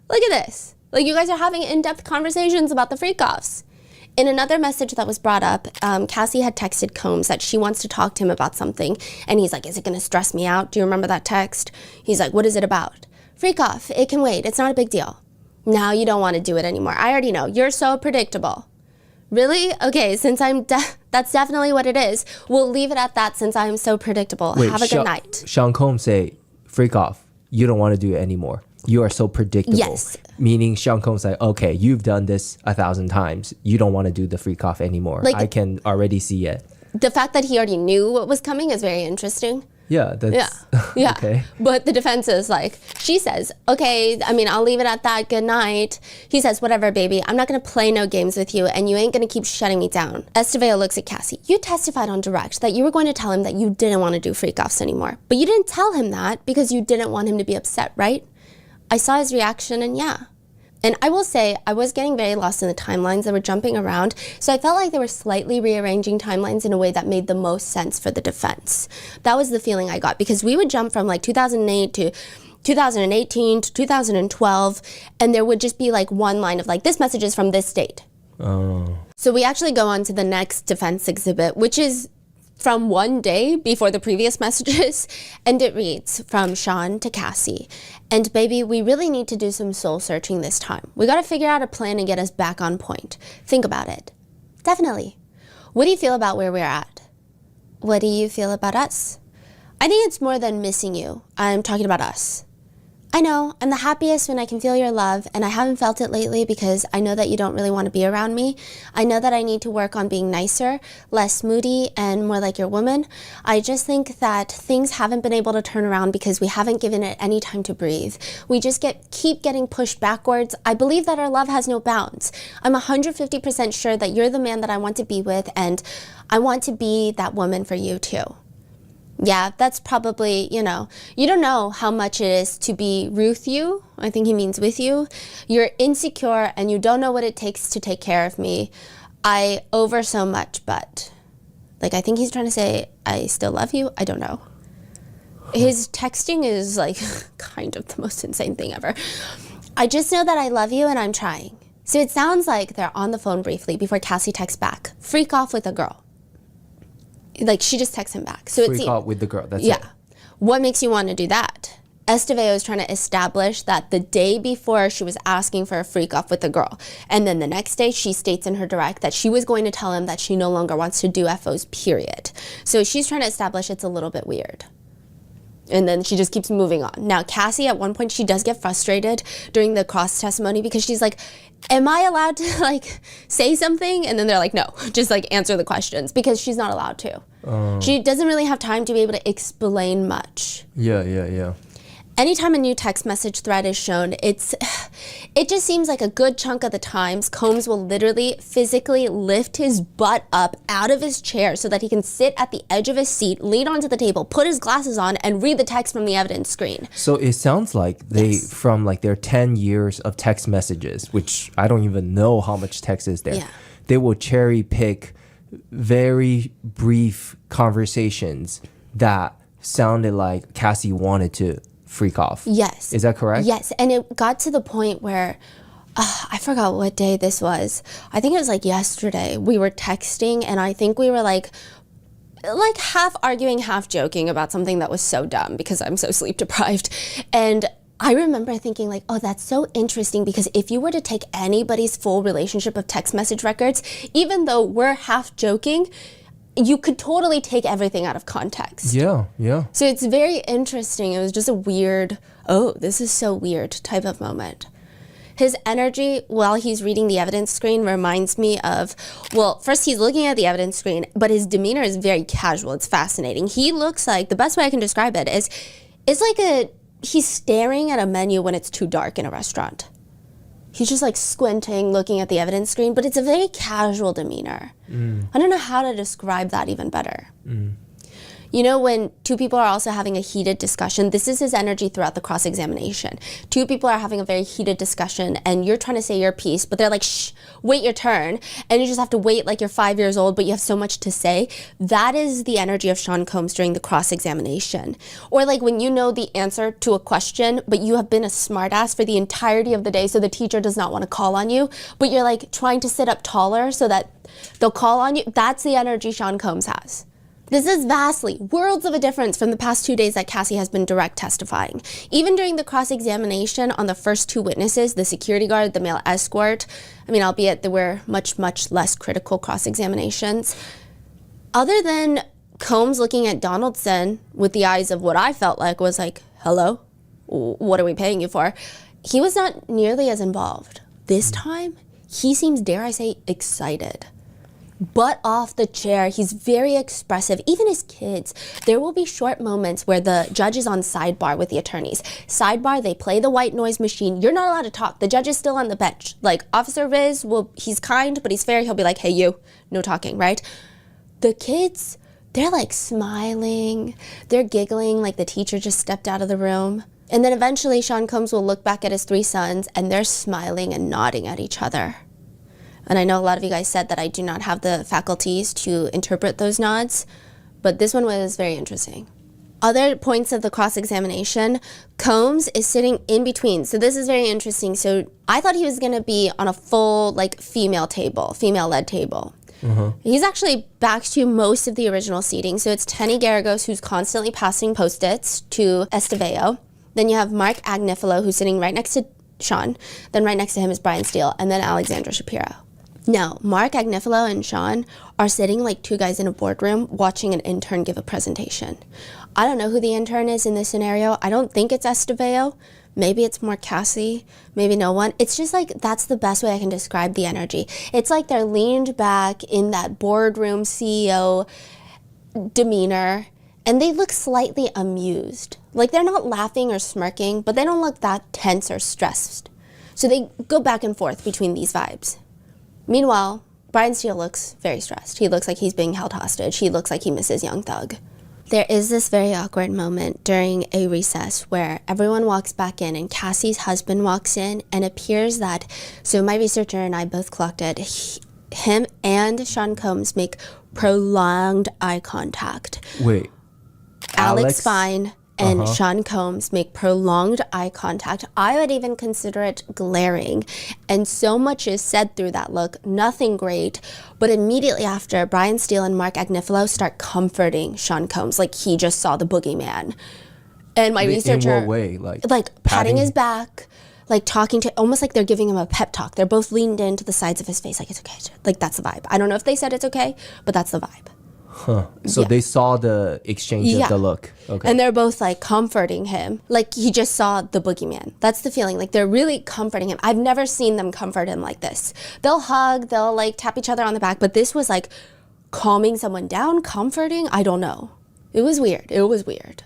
Look at this. Like, you guys are having in-depth conversations about the freak-offs. In another message that was brought up, Cassie had texted Combs that she wants to talk to him about something. And he's like, is it going to stress me out? Do you remember that text? He's like, what is it about? Freak-off. It can wait. It's not a big deal. Now you don't want to do it anymore. I already know. You're so predictable. Really? Okay, since that's definitely what it is. We'll leave it at that since I'm so predictable. Wait, have a good night. Sean Combs say, freak off. You don't want to do it anymore. You are so predictable. Yes. Meaning Sean Combs like, okay, you've done this 1,000 times. You don't want to do the freak off anymore. Like, I can already see it. The fact that he already knew what was coming is very interesting. Yeah, that's yeah. okay. But the defense is like, she says, okay, I mean, I'll leave it at that. Good night. He says, whatever, baby. I'm not going to play no games with you, and you ain't going to keep shutting me down. Estevao looks at Cassie. You testified on direct that you were going to tell him that you didn't want to do freak-offs anymore. But you didn't tell him that because you didn't want him to be upset, right? I saw his reaction, and yeah. And I will say, I was getting very lost in the timelines that were jumping around, so I felt like they were slightly rearranging timelines in a way that made the most sense for the defense. That was the feeling I got, because we would jump from like 2008 to 2018 to 2012, and there would just be like one line of like, this message is from this date. Oh. So we actually go on to the next defense exhibit, which is from one day before the previous messages, and it reads, from Sean to Cassie. And baby, we really need to do some soul searching this time. We gotta figure out a plan to get us back on point. Think about it. Definitely. What do you feel about where we're at? What do you feel about us? I think it's more than missing you. I'm talking about us. I know, I'm the happiest when I can feel your love, and I haven't felt it lately because I know that you don't really want to be around me. I know that I need to work on being nicer, less moody, and more like your woman. I just think that things haven't been able to turn around because we haven't given it any time to breathe. We just keep getting pushed backwards. I believe that our love has no bounds. I'm 150% sure that you're the man that I want to be with, and I want to be that woman for you too. Yeah, that's probably, you don't know how much it is to be Ruth you. I think he means with you. You're insecure and you don't know what it takes to take care of me. I over so much, but like, I think he's trying to say, I still love you. I don't know. His texting is like kind of the most insane thing ever. I just know that I love you and I'm trying. So it sounds like they're on the phone briefly before Cassie texts back. Freak off with a girl. Like, she just texts him back. So Freak off with the girl. That's it. Yeah. What makes you want to do that? Estevao is trying to establish that the day before she was asking for a freak off with the girl. And then the next day she states in her direct that she was going to tell him that she no longer wants to do FOs, period. So she's trying to establish it's a little bit weird. And then she just keeps moving on. Now, Cassie, at one point, she does get frustrated during the cross testimony because she's like, am I allowed to, like, say something? And then they're like, no, just, like, answer the questions, because she's not allowed to. She doesn't really have time to be able to explain much. Yeah. Anytime a new text message thread is shown, it just seems like a good chunk of the times Combs will literally physically lift his butt up out of his chair so that he can sit at the edge of his seat, lean onto the table, put his glasses on, and read the text from the evidence screen. So it sounds like from like their 10 years of text messages, which I don't even know how much text is there, they will cherry pick very brief conversations that sounded like Cassie wanted to freak off. Yes. Is that correct? Yes. And it got to the point where I forgot what day this was. I think it was like yesterday. We were texting and I think we were like half arguing, half joking about something that was so dumb because I'm so sleep deprived. And I remember thinking like, oh, that's so interesting, because if you were to take anybody's full relationship of text message records, even though we're half joking, you could totally take everything out of context. Yeah. So it's very interesting. It was just a weird, oh, this is so weird type of moment. His energy while he's reading the evidence screen reminds me of, well, first he's looking at the evidence screen, but his demeanor is very casual. It's fascinating. He looks like, the best way I can describe it is, it's like he's staring at a menu when it's too dark in a restaurant. He's just like squinting, looking at the evidence screen, but it's a very casual demeanor. I don't know how to describe that even better. You know, when two people are also having a heated discussion, this is his energy throughout the cross-examination. Two people are having a very heated discussion and you're trying to say your piece, but they're like, shh, wait your turn. And you just have to wait like you're 5 years old, but you have so much to say. That is the energy of Sean Combs during the cross-examination. Or like when you know the answer to a question, but you have been a smartass for the entirety of the day, so the teacher does not want to call on you, but you're like trying to sit up taller so that they'll call on you. That's the energy Sean Combs has. This is vastly, worlds of a difference from the past 2 days that Cassie has been direct testifying. Even during the cross-examination on the first two witnesses, the security guard, the male escort, I mean, albeit there were much, much less critical cross-examinations. Other than Combs looking at Donaldson with the eyes of what I felt like was like, hello, what are we paying you for? He was not nearly as involved. This time, he seems, dare I say, excited. Butt off the chair. He's very expressive. Even his kids. There will be short moments where the judge is on sidebar with the attorneys. Sidebar, they play the white noise machine. You're not allowed to talk. The judge is still on the bench. Like, Officer Riz, he's kind, but he's fair. He'll be like, hey, you, no talking, right? The kids, they're like smiling. They're giggling like the teacher just stepped out of the room. And then eventually Sean Combs will look back at his three sons and they're smiling and nodding at each other. And I know a lot of you guys said that I do not have the faculties to interpret those nods, but this one was very interesting. Other points of the cross-examination, Combs is sitting in between. So this is very interesting. So I thought he was going to be on a full like female-led table. He's actually back to most of the original seating. So it's Tenny Garagos, who's constantly passing Post-its to Estevao. Then you have Mark Agnifilo, who's sitting right next to Sean. Then right next to him is Brian Steele, and then Alexandra Shapiro. Now, Mark Agnifilo and Sean are sitting like two guys in a boardroom watching an intern give a presentation. I don't know who the intern is in this scenario. I don't think it's Estevao. Maybe it's more Cassie. Maybe no one. It's just like, that's the best way I can describe the energy. It's like they're leaned back in that boardroom CEO demeanor, and they look slightly amused. Like they're not laughing or smirking, but they don't look that tense or stressed. So they go back and forth between these vibes. Meanwhile, Brian Steele looks very stressed. He looks like he's being held hostage. He looks like he misses Young Thug. There is this very awkward moment during a recess where everyone walks back in and Cassie's husband walks in and appears that, so my researcher and I both clocked it, him and Sean Combs make prolonged eye contact. Wait. Alex fine, and Sean Combs make prolonged eye contact, I would even consider it glaring. And so much is said through that look, nothing great. But immediately after, Brian Steele and Mark Agnifilo start comforting Sean Combs like he just saw the boogeyman. And my researcher... In what way? Like patting his back, like talking to... Almost like they're giving him a pep talk. They're both leaned into the sides of his face like, it's okay. Like, that's the vibe. I don't know if they said it's okay, but that's the vibe. Huh. So they saw the exchange of the look. Okay. And they're both like comforting him. Like he just saw the boogeyman. That's the feeling. Like they're really comforting him. I've never seen them comfort him like this. They'll hug, they'll like tap each other on the back. But this was like calming someone down, comforting. I don't know. It was weird. It was weird.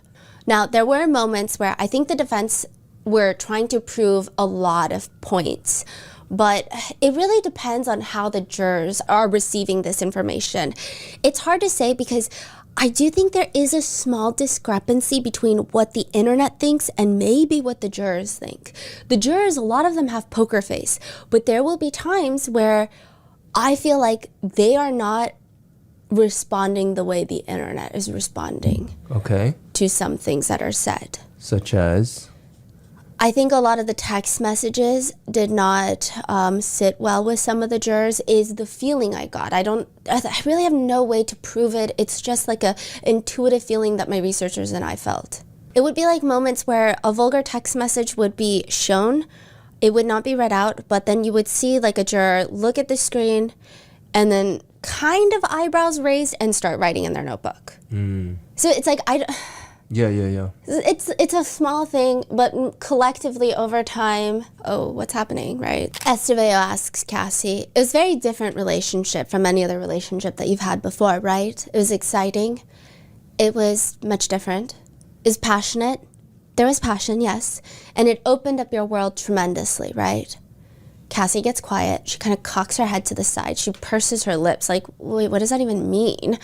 Now, there were moments where I think the defense were trying to prove a lot of points. But it really depends on how the jurors are receiving this information. It's hard to say because I do think there is a small discrepancy between what the internet thinks and maybe what the jurors think. The jurors, a lot of them have poker face, but there will be times where I feel like they are not responding the way the internet is responding. Okay. To some things that are said. Such as? I think a lot of the text messages did not sit well with some of the jurors is the feeling I got. I really have no way to prove it. It's just like a intuitive feeling that my researchers and I felt. It would be like moments where a vulgar text message would be shown. It would not be read out, but then you would see like a juror look at the screen and then kind of eyebrows raised and start writing in their notebook. So it's like, Yeah. It's a small thing, but collectively over time, what's happening, right? Estevao asks Cassie, it was a very different relationship from any other relationship that you've had before, right? It was exciting. It was much different. It was passionate. There was passion, yes. And it opened up your world tremendously, right? Cassie gets quiet. She kind of cocks her head to the side. She purses her lips like, wait, what does that even mean?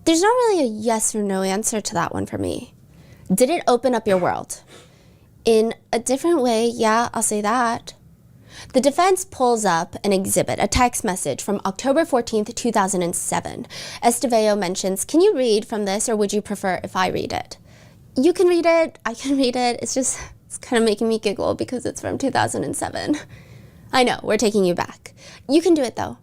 There's not really a yes or no answer to that one for me. Did it open up your world? In a different way, yeah, I'll say that. The defense pulls up an exhibit, a text message from October 14th, 2007. Estevao mentions, can you read from this or would you prefer if I read it? You can read it, I can read it. It's kind of making me giggle because it's from 2007. I know, we're taking you back. You can do it though.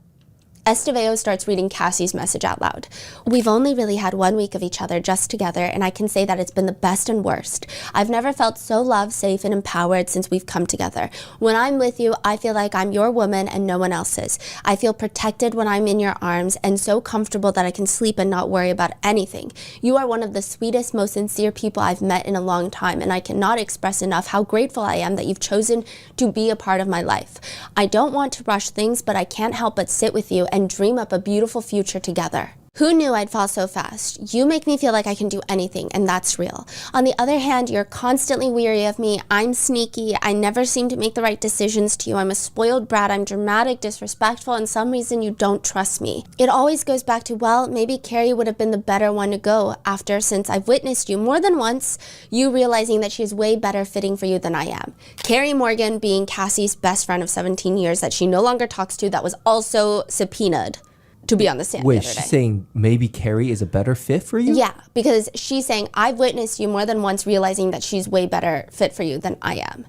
Estevao starts reading Cassie's message out loud. We've only really had 1 week of each other just together, and I can say that it's been the best and worst. I've never felt so loved, safe, and empowered since we've come together. When I'm with you, I feel like I'm your woman and no one else's. I feel protected when I'm in your arms and so comfortable that I can sleep and not worry about anything. You are one of the sweetest, most sincere people I've met in a long time, and I cannot express enough how grateful I am that you've chosen to be a part of my life. I don't want to rush things, but I can't help but sit with you and dream up a beautiful future together. Who knew I'd fall so fast? You make me feel like I can do anything, and that's real. On the other hand, you're constantly weary of me. I'm sneaky. I never seem to make the right decisions to you. I'm a spoiled brat. I'm dramatic, disrespectful, and some reason you don't trust me. It always goes back to, well, maybe Carrie would have been the better one to go after, since I've witnessed you more than once, you realizing that she's way better fitting for you than I am. Carrie Morgan being Cassie's best friend of 17 years that she no longer talks to, that was also subpoenaed to be on the stand. Wait, she's saying maybe Carrie is a better fit for you? Yeah, because she's saying, I've witnessed you more than once realizing that she's way better fit for you than I am.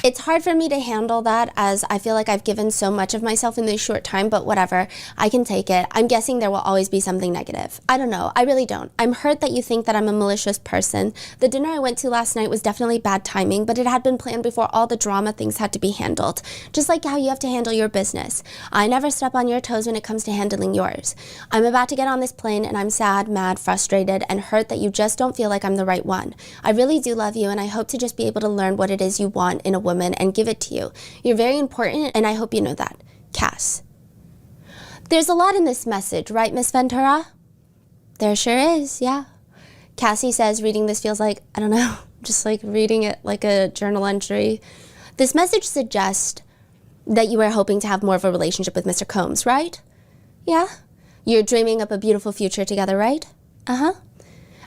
It's hard for me to handle that as I feel like I've given so much of myself in this short time, but whatever, I can take it. I'm guessing there will always be something negative. I don't know, I really don't. I'm hurt that you think that I'm a malicious person. The dinner I went to last night was definitely bad timing, but it had been planned before all the drama things had to be handled. Just like how you have to handle your business. I never step on your toes when it comes to handling yours. I'm about to get on this plane and I'm sad, mad, frustrated, and hurt that you just don't feel like I'm the right one. I really do love you and I hope to just be able to learn what it is you want in a woman and give it to you. You're very important, and I hope you know that. Cass. There's a lot in this message, right, Miss Ventura? There sure is, yeah. Cassie says reading this feels like, I don't know, just like reading it like a journal entry. This message suggests that you are hoping to have more of a relationship with Mr. Combs, right? Yeah. You're dreaming up a beautiful future together, right? Uh-huh.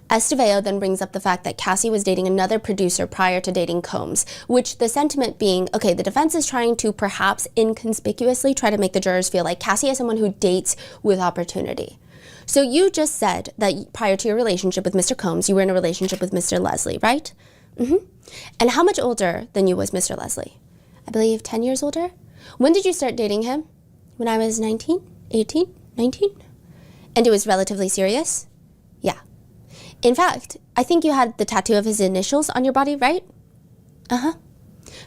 Estevao then brings up the fact that Cassie was dating another producer prior to dating Combs, which the sentiment being, okay, the defense is trying to perhaps inconspicuously try to make the jurors feel like Cassie is someone who dates with opportunity. So you just said that prior to your relationship with Mr. Combs, you were in a relationship with Mr. Leslie, right? And how much older than you was Mr. Leslie? I believe 10 years older. When did you start dating him? When I was 19, 18, 19? And it was relatively serious? Yeah. In fact, I think you had the tattoo of his initials on your body, right?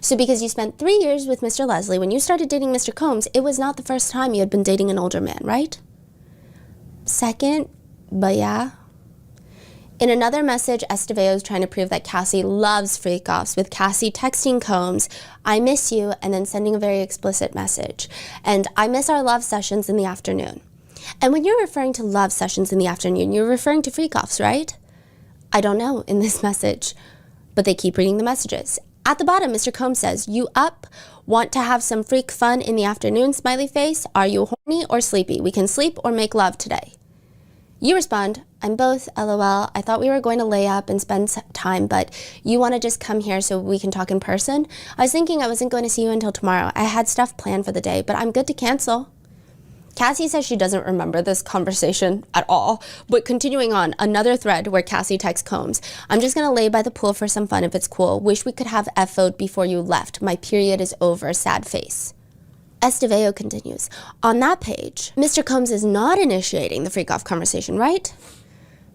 So because you spent 3 years with Mr. Leslie, when you started dating Mr. Combs, it was not the first time you had been dating an older man, right? Second, but yeah. In another message, Estevao is trying to prove that Cassie loves freak-offs, with Cassie texting Combs, "I miss you," and then sending a very explicit message. And "I miss our love sessions in the afternoon." And when you're referring to love sessions in the afternoon, you're referring to freak-offs, right? I don't know in this message, but they keep reading the messages. At the bottom, Mr. Combs says, "You up? Want to have some freak fun in the afternoon, smiley face? Are you horny or sleepy? We can sleep or make love today." You respond, "I'm both, LOL. I thought we were going to lay up and spend time, but you want to just come here so we can talk in person? I was thinking I wasn't going to see you until tomorrow. I had stuff planned for the day, but I'm good to cancel." Cassie says she doesn't remember this conversation at all, but continuing on, another thread where Cassie texts Combs, "I'm just going to lay by the pool for some fun if it's cool. Wish we could have FO'd before you left. My period is over. Sad face." Estevao continues, "On that page, Mr. Combs is not initiating the freak-off conversation, right?"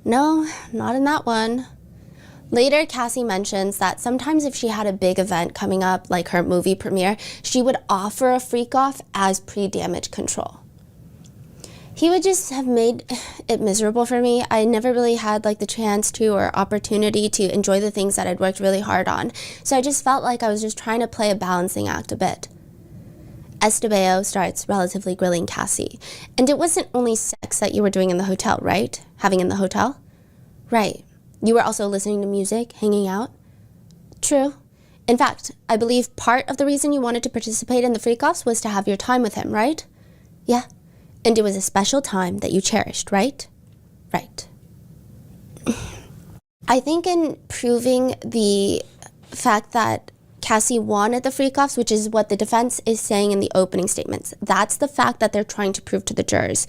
"No, not in that one." Later, Cassie mentions that sometimes if she had a big event coming up, like her movie premiere, she would offer a freak-off as pre-damage control. He would just have made it miserable for me. I never really had like the chance to or opportunity to enjoy the things that I'd worked really hard on. So I just felt like I was just trying to play a balancing act a bit. Estevao starts relatively grilling Cassie. "And it wasn't only sex that you were doing in the hotel, right? Having in the hotel?" "Right. You were also listening to music, hanging out?" "True. In fact, I believe part of the reason you wanted to participate in the freak-offs was to have your time with him, right?" "Yeah. And it was a special time that you cherished, right?" "Right." I think in proving the fact that Cassie wanted the freak-offs, which is what the defense is saying in the opening statements, that's the fact that they're trying to prove to the jurors.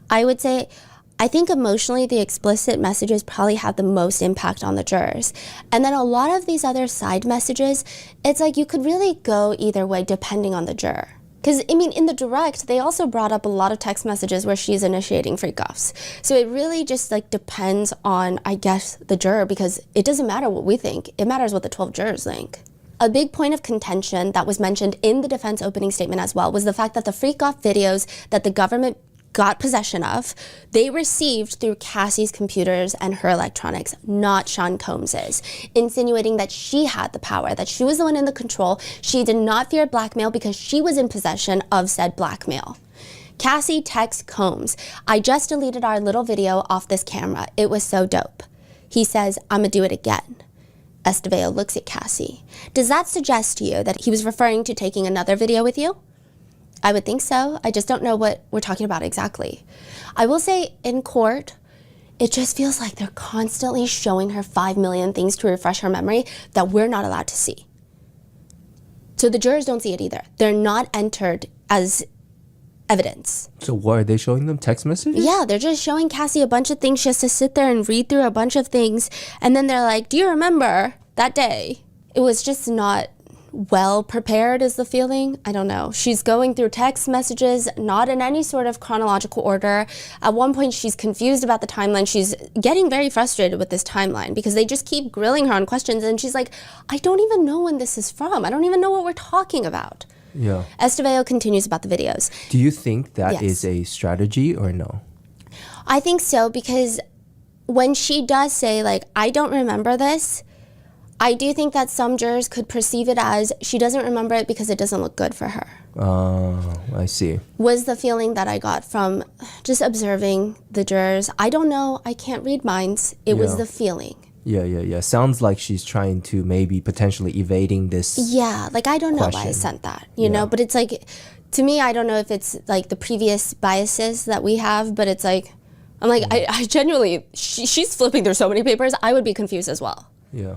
I would say, I think emotionally the explicit messages probably have the most impact on the jurors. And then a lot of these other side messages, it's like you could really go either way depending on the juror. Because, I mean, in the direct, they also brought up a lot of text messages where she's initiating freak-offs. So it really just, like, depends on, I guess, the juror, because it doesn't matter what we think. It matters what the 12 jurors think. A big point of contention that was mentioned in the defense opening statement as well was the fact that the freak-off videos that the government got possession of, they received through Cassie's computers and her electronics, not Sean Combs's, insinuating that she had the power, that she was the one in the control. She did not fear blackmail because she was in possession of said blackmail. Cassie texts Combs, "I just deleted our little video off this camera. It was so dope." He says, "I'ma do it again." Estevao looks at Cassie. "Does that suggest to you that he was referring to taking another video with you?" "I would think so. I just don't know what we're talking about exactly." I will say in court, it just feels like they're constantly showing her 5 million things to refresh her memory that we're not allowed to see. So the jurors don't see it either. They're not entered as evidence. So what are they showing them? Text messages? Yeah, they're just showing Cassie a bunch of things. She has to sit there and read through a bunch of things. And then they're like, "Do you remember that day?" It was just not well prepared is the feeling. I don't know. She's going through text messages, not in any sort of chronological order. At one point, she's confused about the timeline. She's getting very frustrated with this timeline because they just keep grilling her on questions. And she's like, "I don't even know when this is from. I don't even know what we're talking about." Yeah. Estevao continues about the videos. Do you think that Yes. is a strategy or no? I think so, because when she does say, like, "I don't remember this," I do think that some jurors could perceive it as she doesn't remember it because it doesn't look good for her. Oh, I see. Was the feeling that I got from just observing the jurors. I don't know. I can't read minds. It was Yeah. the feeling. Yeah. Sounds like she's trying to maybe potentially evading this. Yeah, like I don't know why I Question. sent that, you know, but it's like, to me, I don't know if it's like the previous biases that we have, but it's like, I'm like, I genuinely, she's flipping through so many papers, I would be confused as well. Yeah.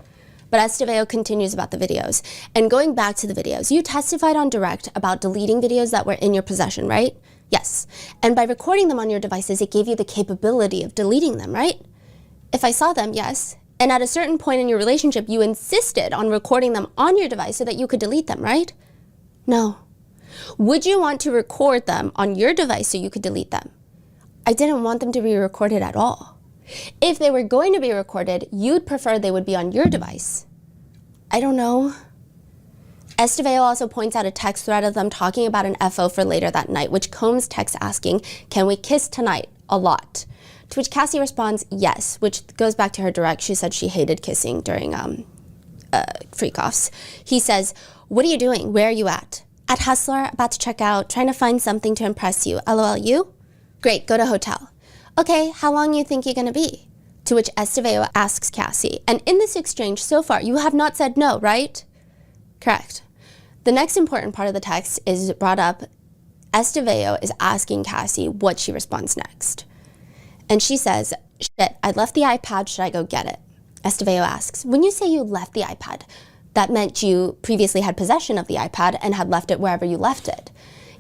But Estevao continues about the videos. And going back to the videos, you testified on direct about deleting videos that were in your possession, right? Yes. And by recording them on your devices, it gave you the capability of deleting them, right? If I saw them, yes. And at a certain point in your relationship, you insisted on recording them on your device so that you could delete them, right? No. Would you want to record them on your device so you could delete them? I didn't want them to be recorded at all. If they were going to be recorded, you'd prefer they would be on your device. I don't know. Estevao also points out a text thread of them talking about an FO for later that night, which Combs texts asking, "Can we kiss tonight?" a lot. To which Cassie responds, yes, which goes back to her direct. She said she hated kissing during freak-offs. He says, "What are you doing? Where are you at?" "At Hustler, about to check out, trying to find something to impress you. LOL, you?" "Great, go to hotel." "Okay, how long you think you're gonna be?" To which Estevao asks Cassie, and in this exchange so far, you have not said no, right? Correct. The next important part of the text is brought up. Estevao is asking Cassie what she responds next. And she says, "Shit, I left the iPad, should I go get it?" Estevao asks, "When you say you left the iPad, that meant you previously had possession of the iPad and had left it wherever you left it."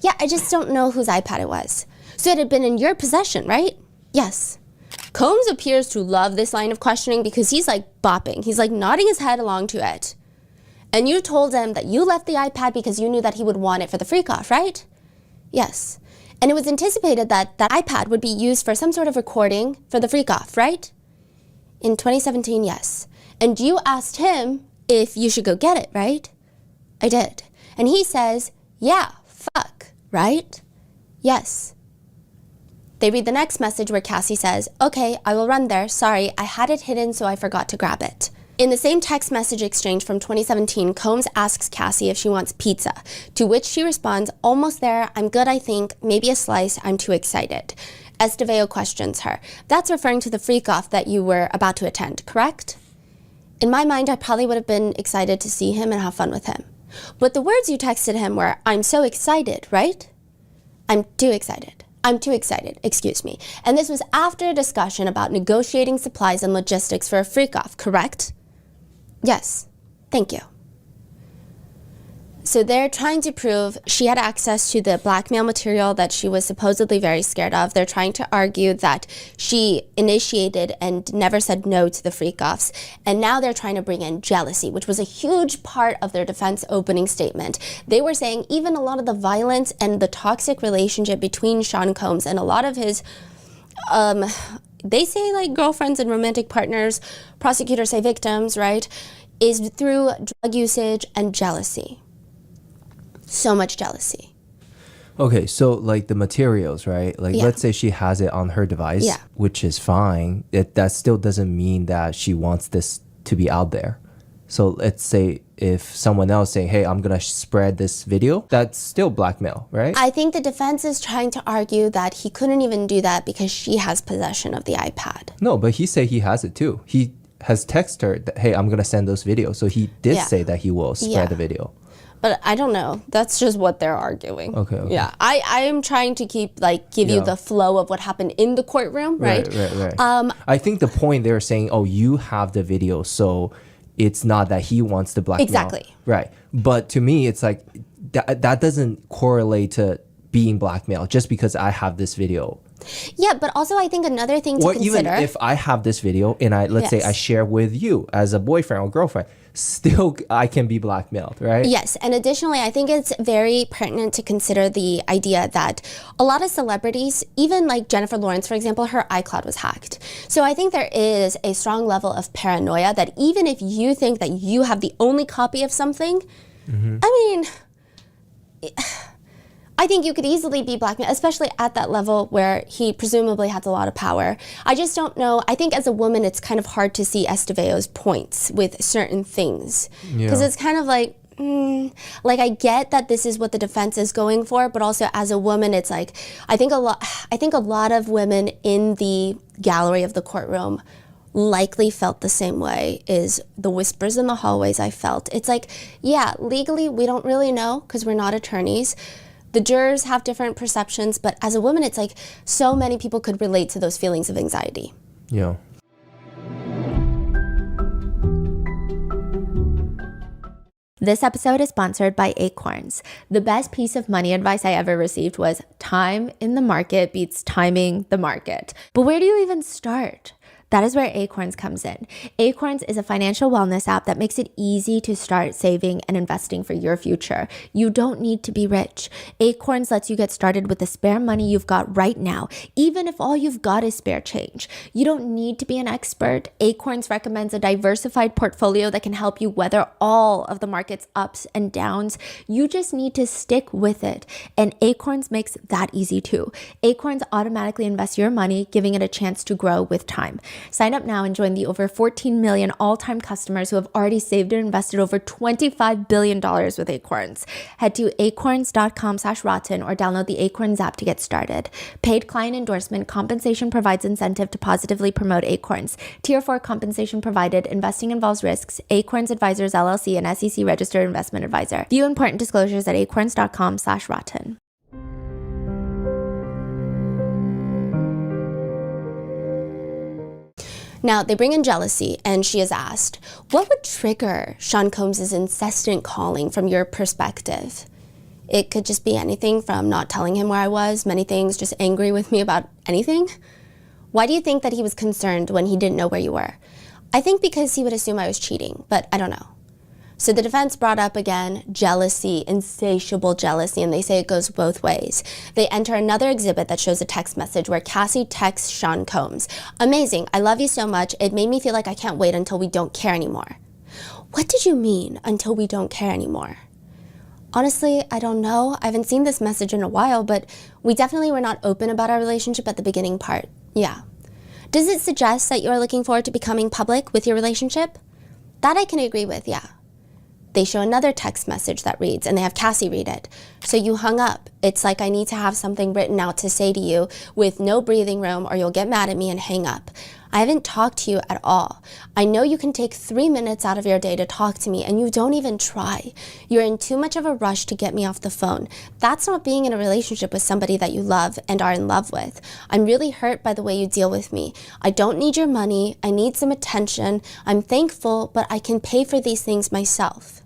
"Yeah, I just don't know whose iPad it was." "So it had been in your possession, right?" "Yes." Combs appears to love this line of questioning because he's like bopping. He's like nodding his head along to it. "And you told him that you left the iPad because you knew that he would want it for the freak-off, right?" "Yes. And it was anticipated that that iPad would be used for some sort of recording for the freak-off, right?" "In 2017, yes. And you asked him if you should go get it, right?" "I did. And he says, yeah, fuck, right?" "Yes." They read the next message where Cassie says, "Okay, I will run there. Sorry, I had it hidden so I forgot to grab it." In the same text message exchange from 2017, Combs asks Cassie if she wants pizza, to which she responds, "Almost there, I'm good I think, maybe a slice, I'm too excited." Estevao questions her. "That's referring to the freak-off that you were about to attend, correct?" "In my mind, I probably would have been excited to see him and have fun with him. But the words you texted him were, 'I'm so excited,' right?" I'm too excited, excuse me. And this was after a discussion about negotiating supplies and logistics for a freak-off, correct?" "Yes, thank you." So they're trying to prove she had access to the blackmail material that she was supposedly very scared of. They're trying to argue that she initiated and never said no to the freak-offs. And now they're trying to bring in jealousy, which was a huge part of their defense opening statement. They were saying even a lot of the violence and the toxic relationship between Sean Combs and a lot of his, they say like girlfriends and romantic partners, prosecutors say victims, right, is through drug usage and jealousy. So much jealousy. Okay, so like the materials, right? Like let's say she has it on her device, which is fine. That still doesn't mean that she wants this to be out there. So let's say if someone else saying, "Hey, I'm gonna spread this video," that's still blackmail, right? I think the defense is trying to argue that he couldn't even do that because she has possession of the iPad. No, but he said he has it too. He has texted her that, "Hey, I'm gonna send those videos." So he did say that he will spread the video. But I don't know. That's just what they're arguing. Okay. Yeah. I am trying to give you the flow of what happened in the courtroom, right? Right. I think the point they're saying, "Oh, you have the video, so it's not that he wants to blackmail." Exactly. Right. But to me, it's like that doesn't correlate to being blackmailed just because I have this video. Yeah, but also I think another thing to consider. Or even if I have this video and let's say I share with you as a boyfriend or girlfriend, still I can be blackmailed, right? Yes, and additionally, I think it's very pertinent to consider the idea that a lot of celebrities, even like Jennifer Lawrence, for example, her iCloud was hacked. So I think there is a strong level of paranoia that even if you think that you have the only copy of something, I mean, I think you could easily be blackmailed, especially at that level where he presumably has a lot of power. I just don't know. I think as a woman, it's kind of hard to see Estevao's points with certain things. Because it's kind of like, like I get that this is what the defense is going for, but also as a woman, it's like, I think a lot of women in the gallery of the courtroom likely felt the same way as the whispers in the hallways I felt. It's like, yeah, legally, we don't really know because we're not attorneys. The jurors have different perceptions, but as a woman, it's like so many people could relate to those feelings of anxiety. Yeah. This episode is sponsored by Acorns. The best piece of money advice I ever received was time in the market beats timing the market. But where do you even start? That is where Acorns comes in. Acorns is a financial wellness app that makes it easy to start saving and investing for your future. You don't need to be rich. Acorns lets you get started with the spare money you've got right now, even if all you've got is spare change. You don't need to be an expert. Acorns recommends a diversified portfolio that can help you weather all of the market's ups and downs. You just need to stick with it. And Acorns makes that easy too. Acorns automatically invests your money, giving it a chance to grow with time. Sign up now and join the over 14 million all-time customers who have already saved and invested over $25 billion with Acorns. Head to acorns.com/rotten or download the Acorns app to get started. Paid client endorsement. Compensation provides incentive to positively promote Acorns. Tier 4 compensation provided. Investing involves risks. Acorns Advisors LLC, an SEC registered investment advisor. View important disclosures at acorns.com/rotten. Now, they bring in jealousy, and she is asked, what would trigger Sean Combs' incessant calling from your perspective? It could just be anything from not telling him where I was, many things, just angry with me about anything. Why do you think that he was concerned when he didn't know where you were? I think because he would assume I was cheating, but I don't know. So the defense brought up again jealousy, insatiable jealousy, and they say it goes both ways. They enter another exhibit that shows a text message where Cassie texts Sean Combs. Amazing, I love you so much. It made me feel like I can't wait until we don't care anymore. What did you mean, until we don't care anymore? Honestly, I don't know. I haven't seen this message in a while, but we definitely were not open about our relationship at the beginning part. Yeah. Does it suggest that you are looking forward to becoming public with your relationship? That I can agree with, yeah. They show another text message that reads, and they have Cassie read it. So you hung up. It's like I need to have something written out to say to you with no breathing room or you'll get mad at me and hang up. I haven't talked to you at all. I know you can take 3 minutes out of your day to talk to me and you don't even try. You're in too much of a rush to get me off the phone. That's not being in a relationship with somebody that you love and are in love with. I'm really hurt by the way you deal with me. I don't need your money. I need some attention. I'm thankful, but I can pay for these things myself.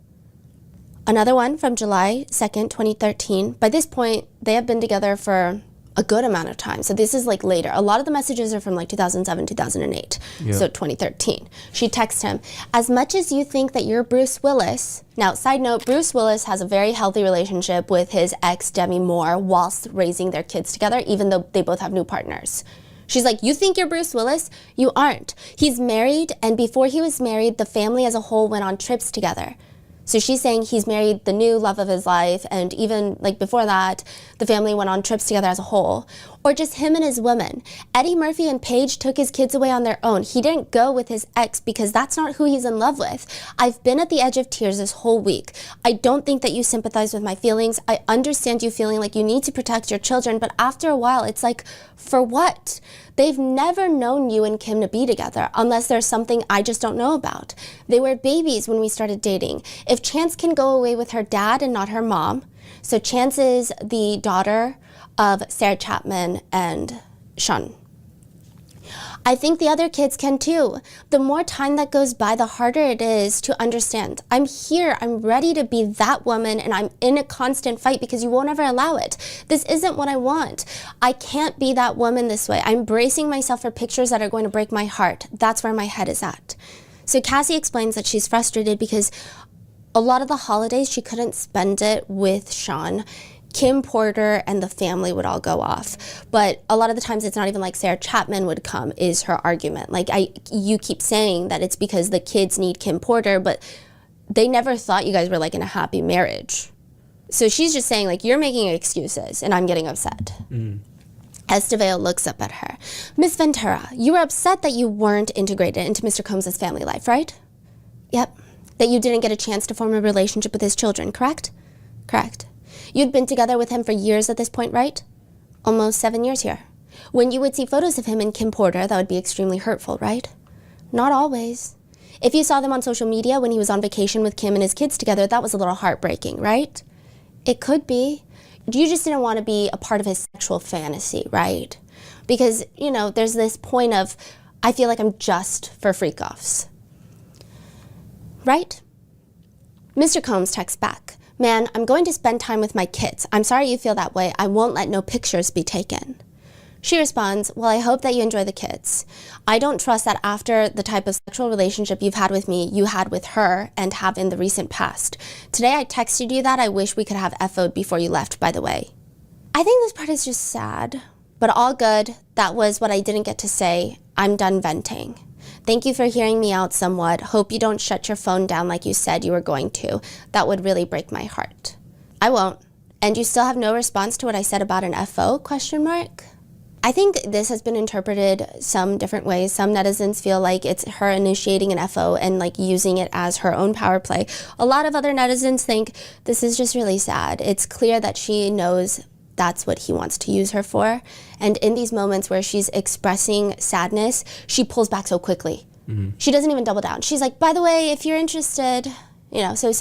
Another one from July 2nd, 2013. By this point, they have been together for a good amount of time. So this is like later. A lot of the messages are from like 2007, 2008. Yeah. So 2013. She texts him, as much as you think that you're Bruce Willis. Now, side note, Bruce Willis has a very healthy relationship with his ex, Demi Moore, whilst raising their kids together, even though they both have new partners. She's like, you think you're Bruce Willis? You aren't. He's married, and before he was married, the family as a whole went on trips together. So she's saying he's married the new love of his life, and even like before that, the family went on trips together as a whole. Or just him and his women. Eddie Murphy and Paige took his kids away on their own. He didn't go with his ex because that's not who he's in love with. I've been at the edge of tears this whole week. I don't think that you sympathize with my feelings. I understand you feeling like you need to protect your children, but after a while, it's like, for what? They've never known you and Kim to be together unless there's something I just don't know about. They were babies when we started dating. If Chance can go away with her dad and not her mom, so Chance is the daughter of Sarah Chapman and Sean. I think the other kids can too. The more time that goes by, the harder it is to understand. I'm here, I'm ready to be that woman, and I'm in a constant fight because you won't ever allow it. This isn't what I want. I can't be that woman this way. I'm bracing myself for pictures that are going to break my heart. That's where my head is at. So Cassie explains that she's frustrated because a lot of the holidays she couldn't spend it with Sean. Kim Porter and the family would all go off. But a lot of the times it's not even like Sarah Chapman would come, is her argument. Like, you keep saying that it's because the kids need Kim Porter, but they never thought you guys were like in a happy marriage. So she's just saying like, you're making excuses and I'm getting upset. Estevao looks up at her. Miss Ventura, you were upset that you weren't integrated into Mr. Combs' family life, right? Yep. That you didn't get a chance to form a relationship with his children, correct? Correct. You'd been together with him for years at this point, right? Almost 7 years here. When you would see photos of him and Kim Porter, that would be extremely hurtful, right? Not always. If you saw them on social media when he was on vacation with Kim and his kids together, that was a little heartbreaking, right? It could be. You just didn't want to be a part of his sexual fantasy, right? Because, you know, there's this point of, I feel like I'm just for freak-offs. Right? Mr. Combs texts back, "Man, I'm going to spend time with my kids. I'm sorry you feel that way. I won't let no pictures be taken." She responds, "Well, I hope that you enjoy the kids. I don't trust that after the type of sexual relationship you've had with me, you had with her and have in the recent past. Today I texted you that I wish we could have FO'd before you left, by the way." I think this part is just sad, but all good. That was what I didn't get to say. I'm done venting. Thank you for hearing me out somewhat. Hope you don't shut your phone down like you said you were going to. That would really break my heart. I won't. And you still have no response to what I said about an FO? I think this has been interpreted some different ways. Some netizens feel like it's her initiating an FO and like using it as her own power play. A lot of other netizens think this is just really sad. It's clear that she knows that's what he wants to use her for. And in these moments where she's expressing sadness, she pulls back so quickly. She doesn't even double down. She's like, "By the way, if you're interested," so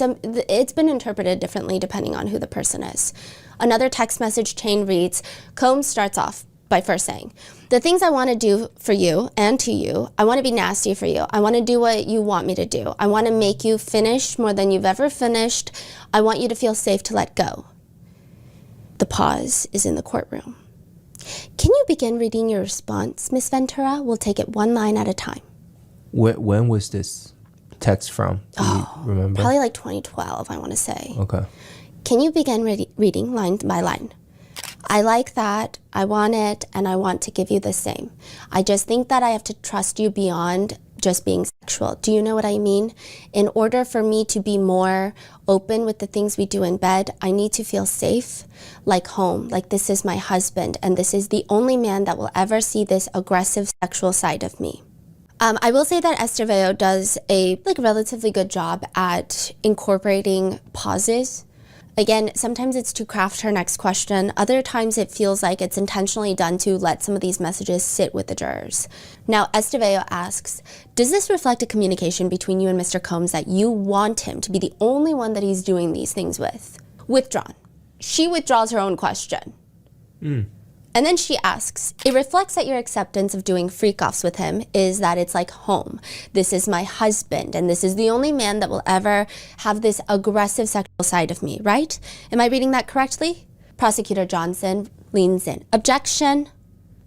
it's been interpreted differently depending on who the person is. Another text message chain reads, Combs starts off by first saying, "The things I want to do for you and to you, I want to be nasty for you. I want to do what you want me to do. I want to make you finish more than you've ever finished. I want you to feel safe to let go." The pause is in the courtroom. Can you begin reading your response, Miss Ventura? We'll take it one line at a time. When was this text from? Do you remember? Probably like 2012, I want to say. Okay. Can you begin reading line by line? "I like that, I want it, and I want to give you the same. I just think that I have to trust you beyond just being sexual. Do you know what I mean? In order for me to be more open with the things we do in bed, I need to feel safe, like home, like this is my husband, and this is the only man that will ever see this aggressive sexual side of me." I will say that Esteveo does a relatively good job at incorporating pauses. Again, sometimes it's to craft her next question. Other times it feels like it's intentionally done to let some of these messages sit with the jurors. Now, Esteveo asks, "Does this reflect a communication between you and Mr. Combs that you want him to be the only one that he's doing these things with?" Withdrawn. She withdraws her own question. And then she asks, "It reflects that your acceptance of doing freak-offs with him is that it's like home. This is my husband, and this is the only man that will ever have this aggressive sexual side of me, right? Am I reading that correctly?" Prosecutor Johnson leans in. Objection.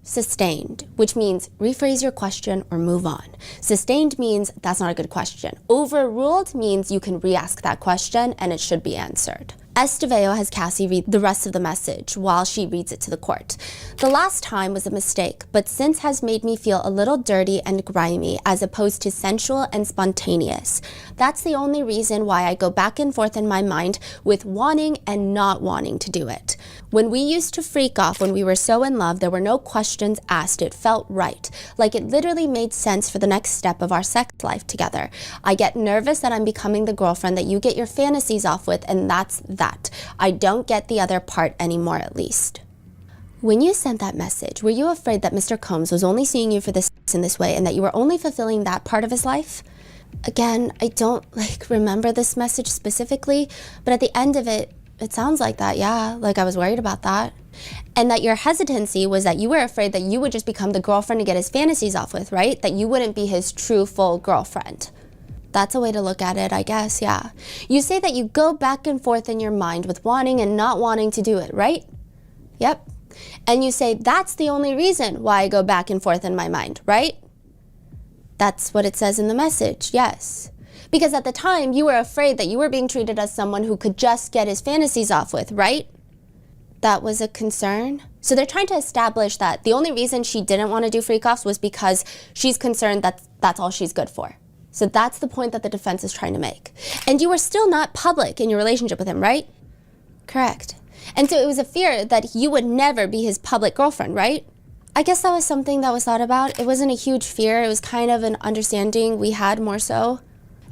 Sustained, which means rephrase your question or move on. Sustained means that's not a good question. Overruled means you can re-ask that question and it should be answered. Esteveo has Cassie read the rest of the message while she reads it to the court. "The last time was a mistake, but since has made me feel a little dirty and grimy as opposed to sensual and spontaneous. That's the only reason why I go back and forth in my mind with wanting and not wanting to do it. When we used to freak off when we were so in love, there were no questions asked. It felt right, like it literally made sense for the next step of our sex life together. I get nervous that I'm becoming the girlfriend that you get your fantasies off with, and that's that. I don't get the other part anymore, at least." When you sent that message, were you afraid that Mr. Combs was only seeing you for the sex in this way and that you were only fulfilling that part of his life? Again, I don't remember this message specifically, but at the end of it, it sounds like that, yeah, like I was worried about that. And that your hesitancy was that you were afraid that you would just become the girlfriend to get his fantasies off with, right? That you wouldn't be his true, full girlfriend. That's a way to look at it, I guess, yeah. You say that you go back and forth in your mind with wanting and not wanting to do it, right? Yep. And you say, that's the only reason why I go back and forth in my mind, right? That's what it says in the message, yes. Because at the time, you were afraid that you were being treated as someone who could just get his fantasies off with, right? That was a concern. So they're trying to establish that the only reason she didn't want to do freak-offs was because she's concerned that that's all she's good for. So that's the point that the defense is trying to make. And you were still not public in your relationship with him, right? Correct. And so it was a fear that you would never be his public girlfriend, right? I guess that was something that was thought about. It wasn't a huge fear. It was kind of an understanding we had more so.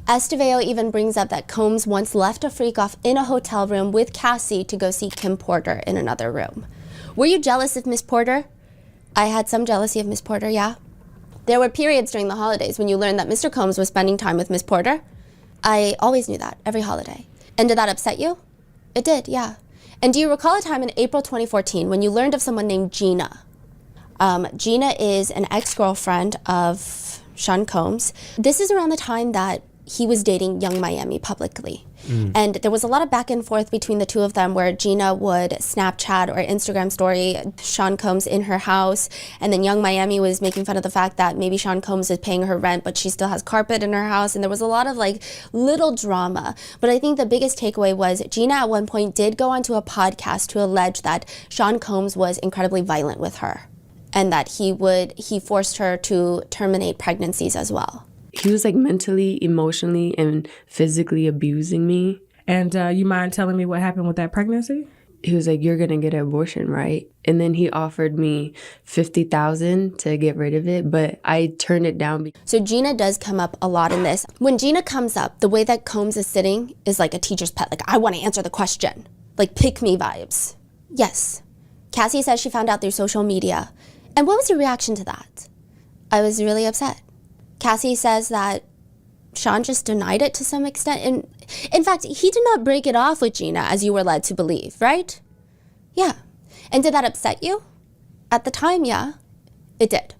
Esteveo even brings up that Combs once left a freak-off in a hotel room with Cassie to go see Kim Porter in another room. Were you jealous of Miss Porter? I had some jealousy of Miss Porter, yeah. There were periods during the holidays when you learned that Mr. Combs was spending time with Miss Porter. I always knew that, every holiday. And did that upset you? It did, yeah. And do you recall a time in April 2014 when you learned of someone named Gina? Gina is an ex-girlfriend of Sean Combs. This is around the time that he was dating Young Miami publicly. And there was a lot of back and forth between the two of them where Gina would Snapchat or Instagram story Sean Combs in her house, and then Young Miami was making fun of the fact that maybe Sean Combs is paying her rent but she still has carpet in her house, and there was a lot of like little drama. But I think the biggest takeaway was Gina at one point did go onto a podcast to allege that Sean Combs was incredibly violent with her and that he forced her to terminate pregnancies as well. He was like mentally, emotionally, and physically abusing me. And you mind telling me what happened with that pregnancy? He was like, "You're gonna get an abortion, right?" And then he offered me $50,000 to get rid of it, but I turned it down. So Gina does come up a lot in this. When Gina comes up, the way that Combs is sitting is like a teacher's pet. Like, I want to answer the question. Like, pick me vibes. Yes. Cassie says she found out through social media. And what was your reaction to that? I was really upset. Cassie says that Sean just denied it to some extent. And in fact, he did not break it off with Gina as you were led to believe, right? Yeah. And did that upset you? At the time, yeah, it did.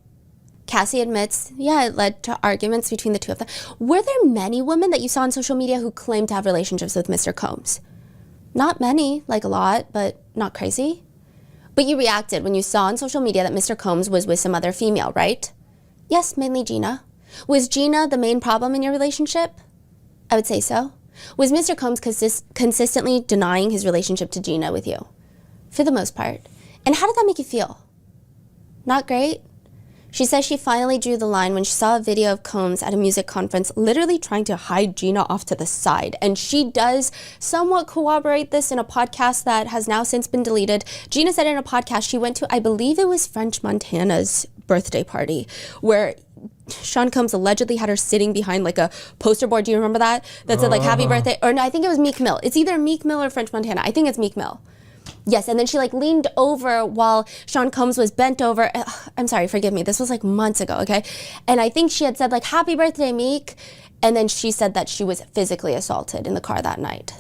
Cassie admits, yeah, it led to arguments between the two of them. Were there many women that you saw on social media who claimed to have relationships with Mr. Combs? Not many, like a lot, but not crazy. But you reacted when you saw on social media that Mr. Combs was with some other female, right? Yes, mainly Gina. Was Gina the main problem in your relationship? I would say so. Was Mr. Combs consistently denying his relationship to Gina with you? For the most part. And how did that make you feel? Not great? She says she finally drew the line when she saw a video of Combs at a music conference literally trying to hide Gina off to the side. And she does somewhat corroborate this in a podcast that has now since been deleted. Gina said in a podcast she went to, I believe it was French Montana's birthday party, where Sean Combs allegedly had her sitting behind like a poster board. Do you remember that? That said like happy birthday. Or no, I think it was Meek Mill. It's either Meek Mill or French Montana. I think it's Meek Mill. Yes, and then she like leaned over while Sean Combs was bent over. I'm sorry, forgive me. This was like months ago, okay? And I think she had said like, happy birthday, Meek. And then she said that she was physically assaulted in the car that night.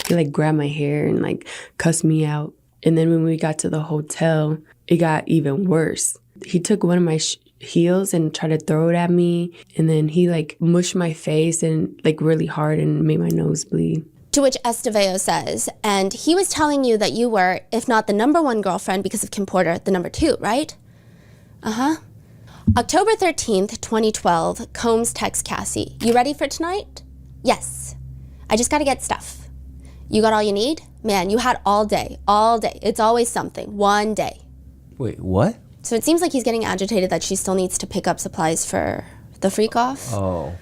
He like grabbed my hair and like cussed me out. And then when we got to the hotel, it got even worse. He took one of my heels and tried to throw it at me. And then he like mushed my face and like really hard and made my nose bleed. To which Estevao says, and he was telling you that you were, if not the number one girlfriend because of Kim Porter, the number two, right? October 13th, 2012, Combs texts Cassie, you ready for tonight? Yes. I just gotta get stuff. You got all you need? Man, you had all day, all day. It's always something, one day. Wait, what? So it seems like he's getting agitated that she still needs to pick up supplies for the freak off. Oh.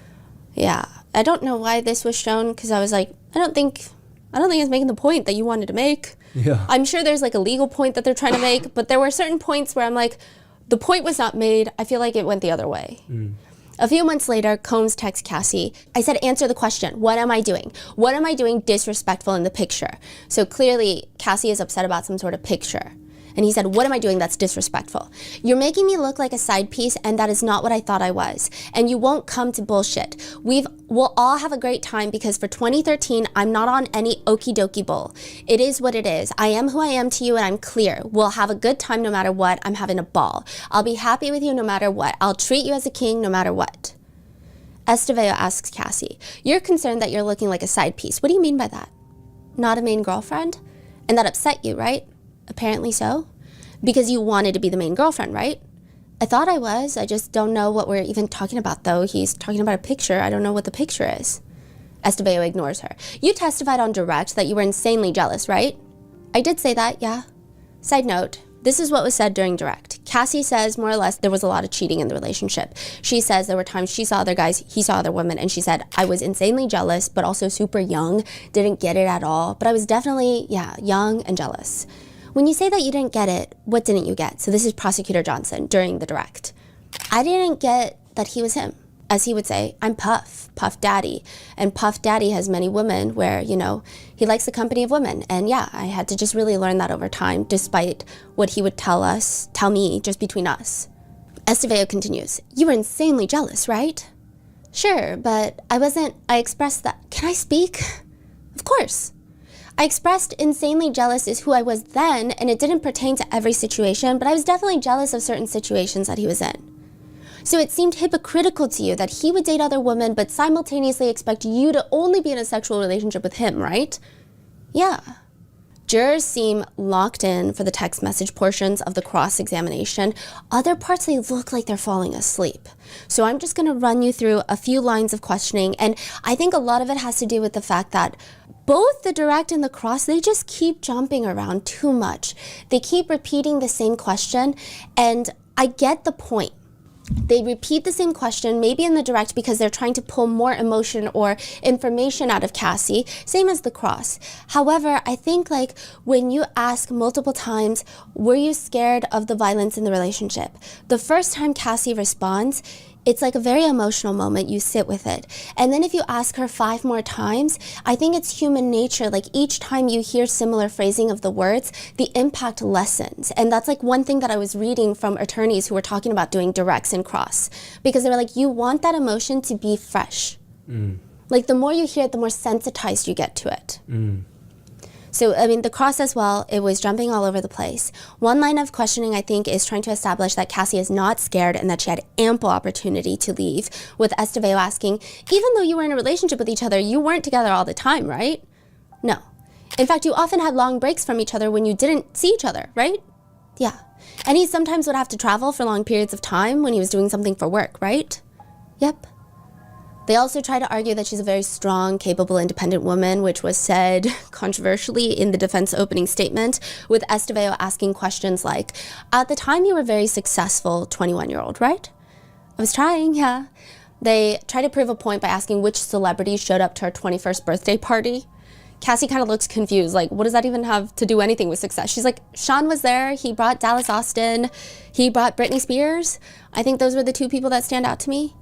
Yeah. I don't know why this was shown because I was like, I don't think it's making the point that you wanted to make. Yeah. I'm sure there's like a legal point that they're trying to make, but there were certain points where I'm like, the point was not made. I feel like it went the other way. A few months later, Combs texts Cassie. I said, answer the question. What am I doing? What am I doing disrespectful in the picture? So clearly, Cassie is upset about some sort of picture. And he said, what am I doing that's disrespectful? You're making me look like a side piece, and that is not what I thought I was. And you won't come to bullshit. We'll all have a great time because for 2013, I'm not on any okie dokie bull. It is what it is. I am who I am to you, and I'm clear. We'll have a good time no matter what. I'm having a ball. I'll be happy with you no matter what. I'll treat you as a king no matter what. Estevao asks Cassie, you're concerned that you're looking like a side piece. What do you mean by that? Not a main girlfriend? And that upset you, right? Apparently so. Because you wanted to be the main girlfriend, right? I thought I was. I just don't know what we're even talking about, though. He's talking about a picture. I don't know what the picture is. Estevao ignores her. You testified on direct that you were insanely jealous, right? I did say that, yeah. Side note, this is what was said during direct. Cassie says, more or less, there was a lot of cheating in the relationship. She says there were times she saw other guys, he saw other women, and she said, I was insanely jealous, but also super young, didn't get it at all. But I was definitely, young and jealous. When you say that you didn't get it, what didn't you get? So this is Prosecutor Johnson during the direct. I didn't get that he was him. As he would say, I'm Puff Daddy. And Puff Daddy has many women where, he likes the company of women. And yeah, I had to just really learn that over time, despite what he would tell me, just between us. Estevao continues, you were insanely jealous, right? Sure, but I expressed that. Can I speak? Of course. I expressed insanely jealous is who I was then, and it didn't pertain to every situation, but I was definitely jealous of certain situations that he was in. So it seemed hypocritical to you that he would date other women but simultaneously expect you to only be in a sexual relationship with him, right? Yeah. Jurors seem locked in for the text message portions of the cross-examination. Other parts, they look like they're falling asleep. So I'm just going to run you through a few lines of questioning, and I think a lot of it has to do with the fact that both the direct and the cross, they just keep jumping around too much. They keep repeating the same question, and I get the point. They repeat the same question, maybe in the direct because they're trying to pull more emotion or information out of Cassie, same as the cross. However, I think like when you ask multiple times, were you scared of the violence in the relationship? The first time Cassie responds, it's like a very emotional moment. You sit with it. And then if you ask her 5 more times, I think it's human nature. Like each time you hear similar phrasing of the words, the impact lessens. And that's like one thing that I was reading from attorneys who were talking about doing directs and cross. Because they were like, you want that emotion to be fresh. Like the more you hear it, the more sensitized you get to it. So, I mean, the cross as well, it was jumping all over the place. One line of questioning, I think, is trying to establish that Cassie is not scared and that she had ample opportunity to leave, with Estevao asking, even though you were in a relationship with each other, you weren't together all the time, right? No. In fact, you often had long breaks from each other when you didn't see each other, right? Yeah. And he sometimes would have to travel for long periods of time when he was doing something for work, right? Yep. They also try to argue that she's a very strong, capable, independent woman, which was said controversially in the defense opening statement, with Estevao asking questions like, at the time you were a very successful 21-year-old, right? I was trying, yeah. They try to prove a point by asking which celebrity showed up to her 21st birthday party. Cassie kind of looks confused, like, what does that even have to do anything with success? She's like, Sean was there, he brought Dallas Austin, he brought Britney Spears. I think those were the 2 people that stand out to me.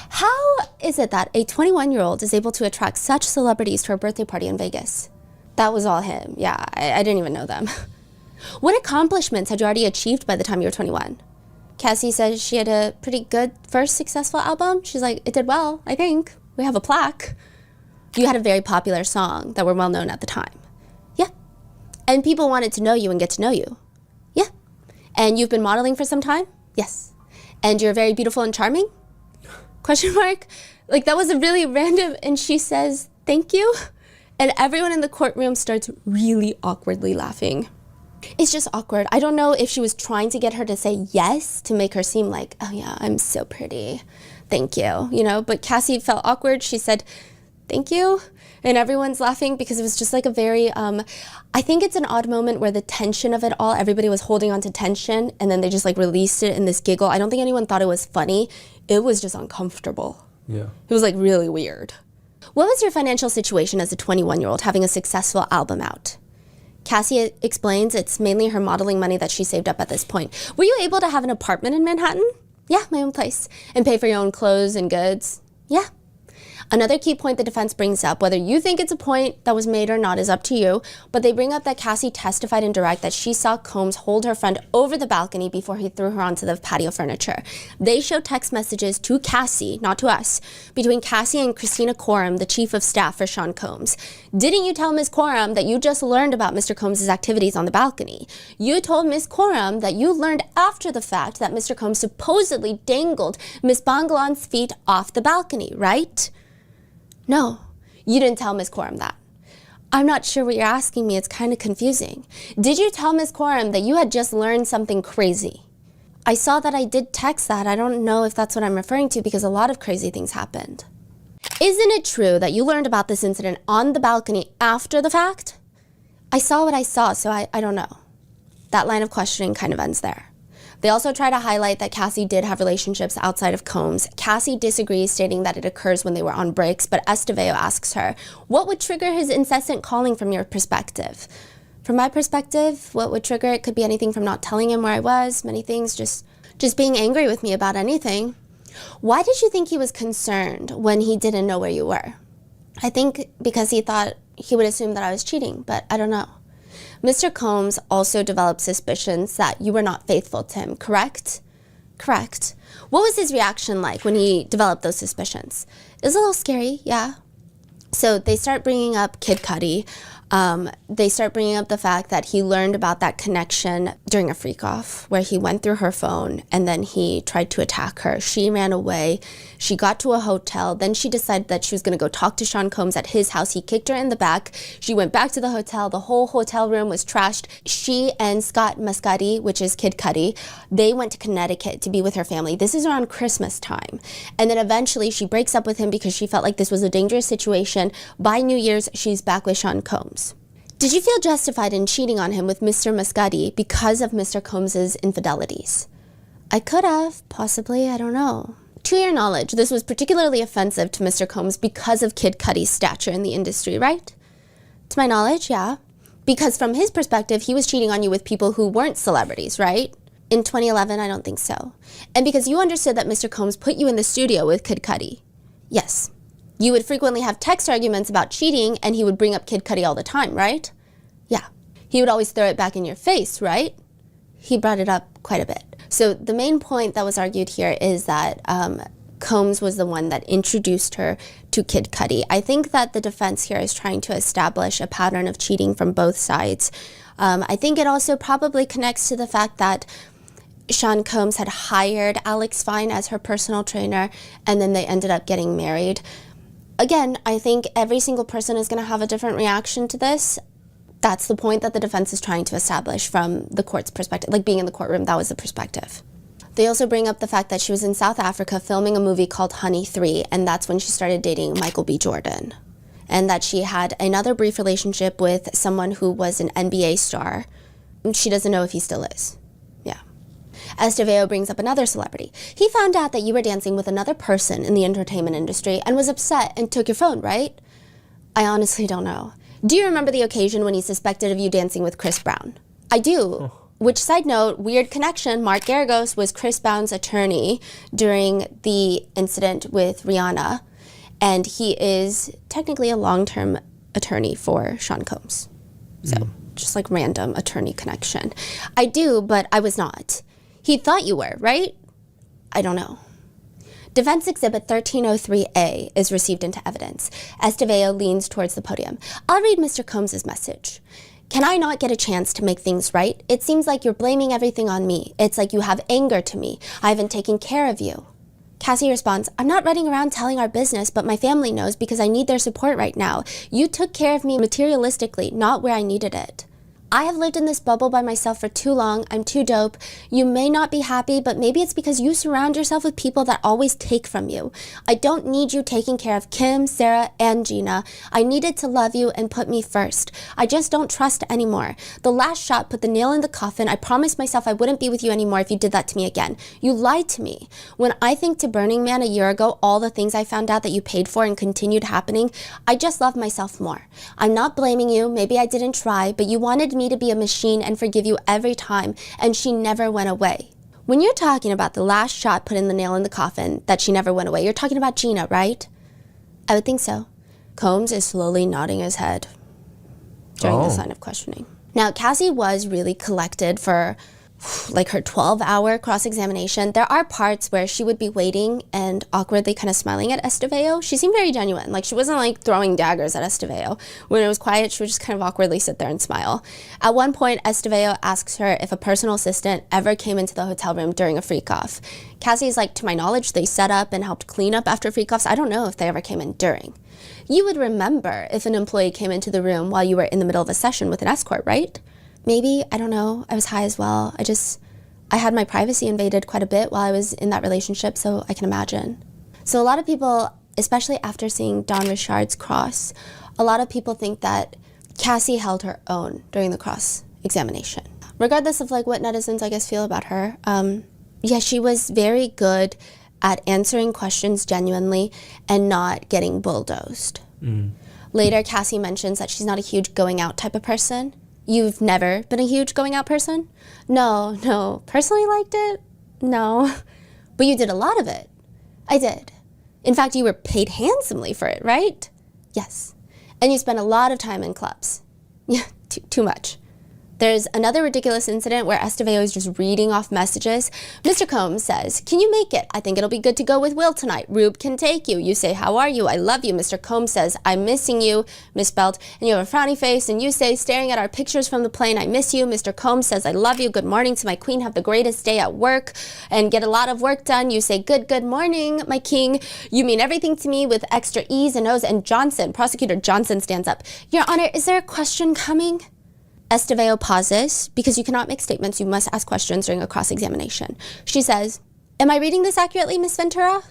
How is it that a 21-year-old is able to attract such celebrities to her birthday party in Vegas? That was all him. Yeah, I didn't even know them. What accomplishments had you already achieved by the time you were 21? Cassie says she had a pretty good first successful album. She's like, it did well, I think. We have a plaque. You had a very popular song that were well known at the time. Yeah. And people wanted to know you and get to know you. Yeah. And you've been modeling for some time? Yes. And you're very beautiful and charming? Question mark? Like that was a really random, and she says, thank you. And everyone in the courtroom starts really awkwardly laughing. It's just awkward. I don't know if she was trying to get her to say yes to make her seem like, oh yeah, I'm so pretty. Thank you, you know, but Cassie felt awkward. She said, thank you. And everyone's laughing because it was just like a very, I think it's an odd moment where the tension of it all, everybody was holding on to tension and then they just like released it in this giggle. I don't think anyone thought it was funny. It was just uncomfortable. Yeah. It was like really weird. What was your financial situation as a 21-year-old having a successful album out? Cassie explains it's mainly her modeling money that she saved up at this point. Were you able to have an apartment in Manhattan? Yeah, my own place. And pay for your own clothes and goods? Yeah. Another key point the defense brings up, whether you think it's a point that was made or not is up to you, but they bring up that Cassie testified in direct that she saw Combs hold her friend over the balcony before he threw her onto the patio furniture. They show text messages to Cassie, not to us, between Cassie and Christina Coram, the chief of staff for Sean Combs. Didn't you tell Ms. Coram that you just learned about Mr. Combs' activities on the balcony? You told Ms. Coram that you learned after the fact that Mr. Combs supposedly dangled Ms. Bangalan's feet off the balcony, right? No, you didn't tell Ms. Coram that. I'm not sure what you're asking me. It's kind of confusing. Did you tell Ms. Coram that you had just learned something crazy? I saw that I did text that. I don't know if that's what I'm referring to because a lot of crazy things happened. Isn't it true that you learned about this incident on the balcony after the fact? I saw what I saw, so I don't know. That line of questioning kind of ends there. They also try to highlight that Cassie did have relationships outside of Combs. Cassie disagrees, stating that it occurs when they were on breaks, but Estevao asks her, what would trigger his incessant calling from your perspective? From my perspective, what would trigger it could be anything from not telling him where I was, many things, just being angry with me about anything. Why did you think he was concerned when he didn't know where you were? I think because he thought he would assume that I was cheating, but I don't know. Mr. Combs also developed suspicions that you were not faithful to him, correct? Correct. What was his reaction like when he developed those suspicions? It was a little scary, yeah. So they start bringing up Kid Cudi. They start bringing up the fact that he learned about that connection during a freak-off where he went through her phone and then he tried to attack her. She ran away. She got to a hotel. Then she decided that she was going to go talk to Sean Combs at his house. He kicked her in the back. She went back to the hotel. The whole hotel room was trashed. She and Scott Muscati, which is Kid Cudi, they went to Connecticut to be with her family. This is around Christmas time. And then eventually she breaks up with him because she felt like this was a dangerous situation. By New Year's, she's back with Sean Combs. Did you feel justified in cheating on him with Mr. Muscati because of Mr. Combs's infidelities? I could have, possibly, I don't know. To your knowledge, this was particularly offensive to Mr. Combs because of Kid Cudi's stature in the industry, right? To my knowledge, yeah. Because from his perspective, he was cheating on you with people who weren't celebrities, right? In 2011, I don't think so. And because you understood that Mr. Combs put you in the studio with Kid Cudi. Yes. You would frequently have text arguments about cheating and he would bring up Kid Cudi all the time, right? Yeah. He would always throw it back in your face, right? He brought it up quite a bit. So the main point that was argued here is that Combs was the one that introduced her to Kid Cudi. I think that the defense here is trying to establish a pattern of cheating from both sides. I think it also probably connects to the fact that Sean Combs had hired Alex Fine as her personal trainer and then they ended up getting married. Again, I think every single person is going to have a different reaction to this. That's the point that the defense is trying to establish from the court's perspective. Like being in the courtroom, that was the perspective. They also bring up the fact that she was in South Africa filming a movie called Honey 3, and that's when she started dating Michael B. Jordan. And that she had another brief relationship with someone who was an NBA star. She doesn't know if he still is. Yeah. Estevao brings up another celebrity. He found out that you were dancing with another person in the entertainment industry and was upset and took your phone, right? I honestly don't know. Do you remember the occasion when he suspected of you dancing with Chris Brown? I do. Which, side note, weird connection, Mark Garagos was Chris Brown's attorney during the incident with Rihanna, and he is technically a long-term attorney for Sean Combs. So, just like random attorney connection. I do, but I was not. He thought you were, right? I don't know. Defense Exhibit 1303A is received into evidence. Estevao leans towards the podium. I'll read Mr. Combs' message. Can I not get a chance to make things right? It seems like you're blaming everything on me. It's like you have anger to me. I haven't taken care of you. Cassie responds, I'm not running around telling our business, but my family knows because I need their support right now. You took care of me materialistically, not where I needed it. I have lived in this bubble by myself for too long. I'm too dope. You may not be happy, but maybe it's because you surround yourself with people that always take from you. I don't need you taking care of Kim, Sarah, and Gina. I needed to love you and put me first. I just don't trust anymore. The last shot put the nail in the coffin. I promised myself I wouldn't be with you anymore if you did that to me again. You lied to me. When I think to Burning Man a year ago, all the things I found out that you paid for and continued happening, I just love myself more. I'm not blaming you. Maybe I didn't try, but you wanted me to be a machine and forgive you every time, and she never went away. When you're talking about the last shot putting the nail in the coffin, that she never went away, you're talking about Gina, right? I would think so. Combs is slowly nodding his head during this line of questioning. Now, Cassie was really collected for like her 12-hour cross-examination. There are parts where she would be waiting and awkwardly kind of smiling at Estevao. She seemed very genuine. Like, she wasn't like throwing daggers at Estevao. When it was quiet, she would just kind of awkwardly sit there and smile. At one point, Estevao asks her if a personal assistant ever came into the hotel room during a freak-off. Cassie's like, to my knowledge, they set up and helped clean up after freak-offs. I don't know if they ever came in during. You would remember if an employee came into the room while you were in the middle of a session with an escort, right? Maybe, I don't know. I was high as well. I had my privacy invaded quite a bit while I was in that relationship, so I can imagine. So a lot of people, especially after seeing Don Richard's cross, a lot of people think that Cassie held her own during the cross-examination. Regardless of like what netizens, I guess, feel about her, yeah, she was very good at answering questions genuinely and not getting bulldozed. Later, Cassie mentions that she's not a huge going out type of person. You've never been a huge going out person? No. Personally liked it? No. But you did a lot of it. I did. In fact, you were paid handsomely for it, right? Yes. And you spent a lot of time in clubs. Yeah, too much. There's another ridiculous incident where Estevao is just reading off messages. Mr. Combs says, "Can you make it? I think it'll be good to go with Will tonight. Rube can take you." You say, "How are you? I love you." Mr. Combs says, "I'm missing you," misspelled, and you have a frowny face, and you say, "Staring at our pictures from the plane, I miss you." Mr. Combs says, "I love you. Good morning to my queen. Have the greatest day at work and get a lot of work done." You say, good morning, my king. You mean everything to me with extra E's and O's." And Prosecutor Johnson stands up. "Your Honor, is there a question coming?" Estevao pauses, because you cannot make statements, you must ask questions during a cross-examination. She says, "Am I reading this accurately, Miss Ventura?"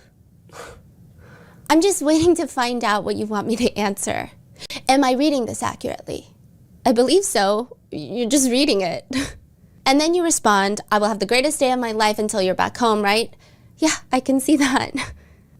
"I'm just waiting to find out what you want me to answer." "Am I reading this accurately?" "I believe so. You're just reading it." And then you respond, "I will have the greatest day of my life until you're back home, right?" "Yeah, I can see that."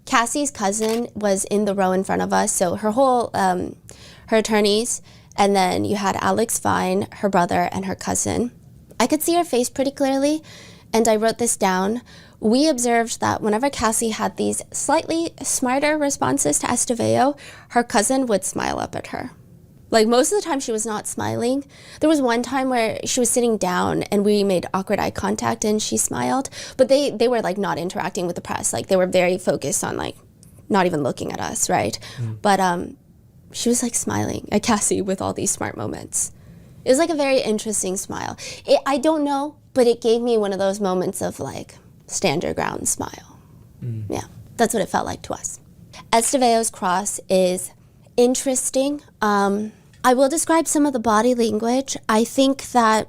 Cassie's cousin was in the row in front of us, so her whole, her attorneys, and then you had Alex Fine, her brother, and her cousin. I could see her face pretty clearly, and I wrote this down. We observed that whenever Cassie had these slightly smarter responses to Estevao, her cousin would smile up at her. Like, most of the time she was not smiling. There was one time where she was sitting down and we made awkward eye contact and she smiled, but they were like not interacting with the press. Like, they were very focused on like not even looking at us, right? But she was like smiling at Cassie with all these smart moments. It was like a very interesting smile. I don't know, but it gave me one of those moments of like stand your ground smile. Yeah, that's what it felt like to us. Estevao's cross is interesting. I will describe some of the body language. I think that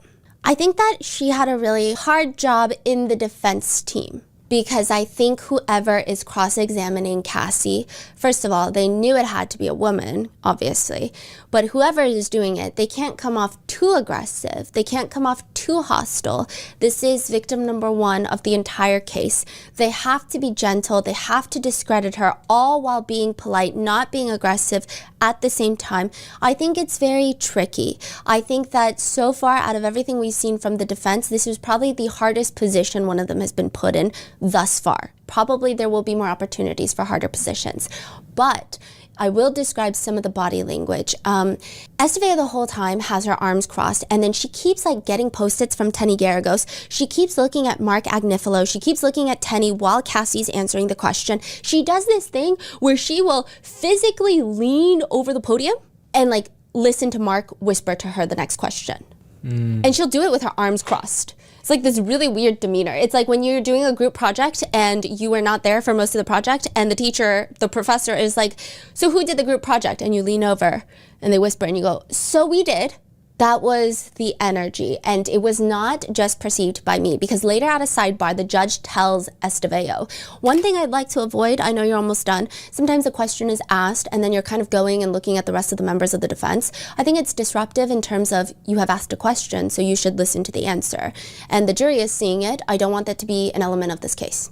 she had a really hard job in the defense team, because I think whoever is cross-examining Cassie, first of all, they knew it had to be a woman, obviously, but whoever is doing it, they can't come off too aggressive. They can't come off too hostile. This is victim number one of the entire case. They have to be gentle. They have to discredit her, all while being polite, not being aggressive at the same time. I think it's very tricky. I think that so far, out of everything we've seen from the defense, this is probably the hardest position one of them has been put in thus far. Probably there will be more opportunities for harder positions, but I will describe some of the body language. Estevao the whole time has her arms crossed, and then she keeps like getting post-its from Tenny Garagos. She keeps looking at Mark Agnifilo. She keeps looking at Tenny while Cassie's answering the question. She does this thing where she will physically lean over the podium and like listen to Mark whisper to her the next question. And she'll do it with her arms crossed. It's like this really weird demeanor. It's like when you're doing a group project and you were not there for most of the project, and the professor is like, "So who did the group project?" And you lean over and they whisper and you go, "So we did." That was the energy, and it was not just perceived by me, because later at a sidebar, the judge tells Estevao, one thing I'd like to avoid, I know you're almost done, sometimes a question is asked and then you're kind of going and looking at the rest of the members of the defense. I think it's disruptive in terms of you have asked a question, so you should listen to the answer. And the jury is seeing it. I don't want that to be an element of this case.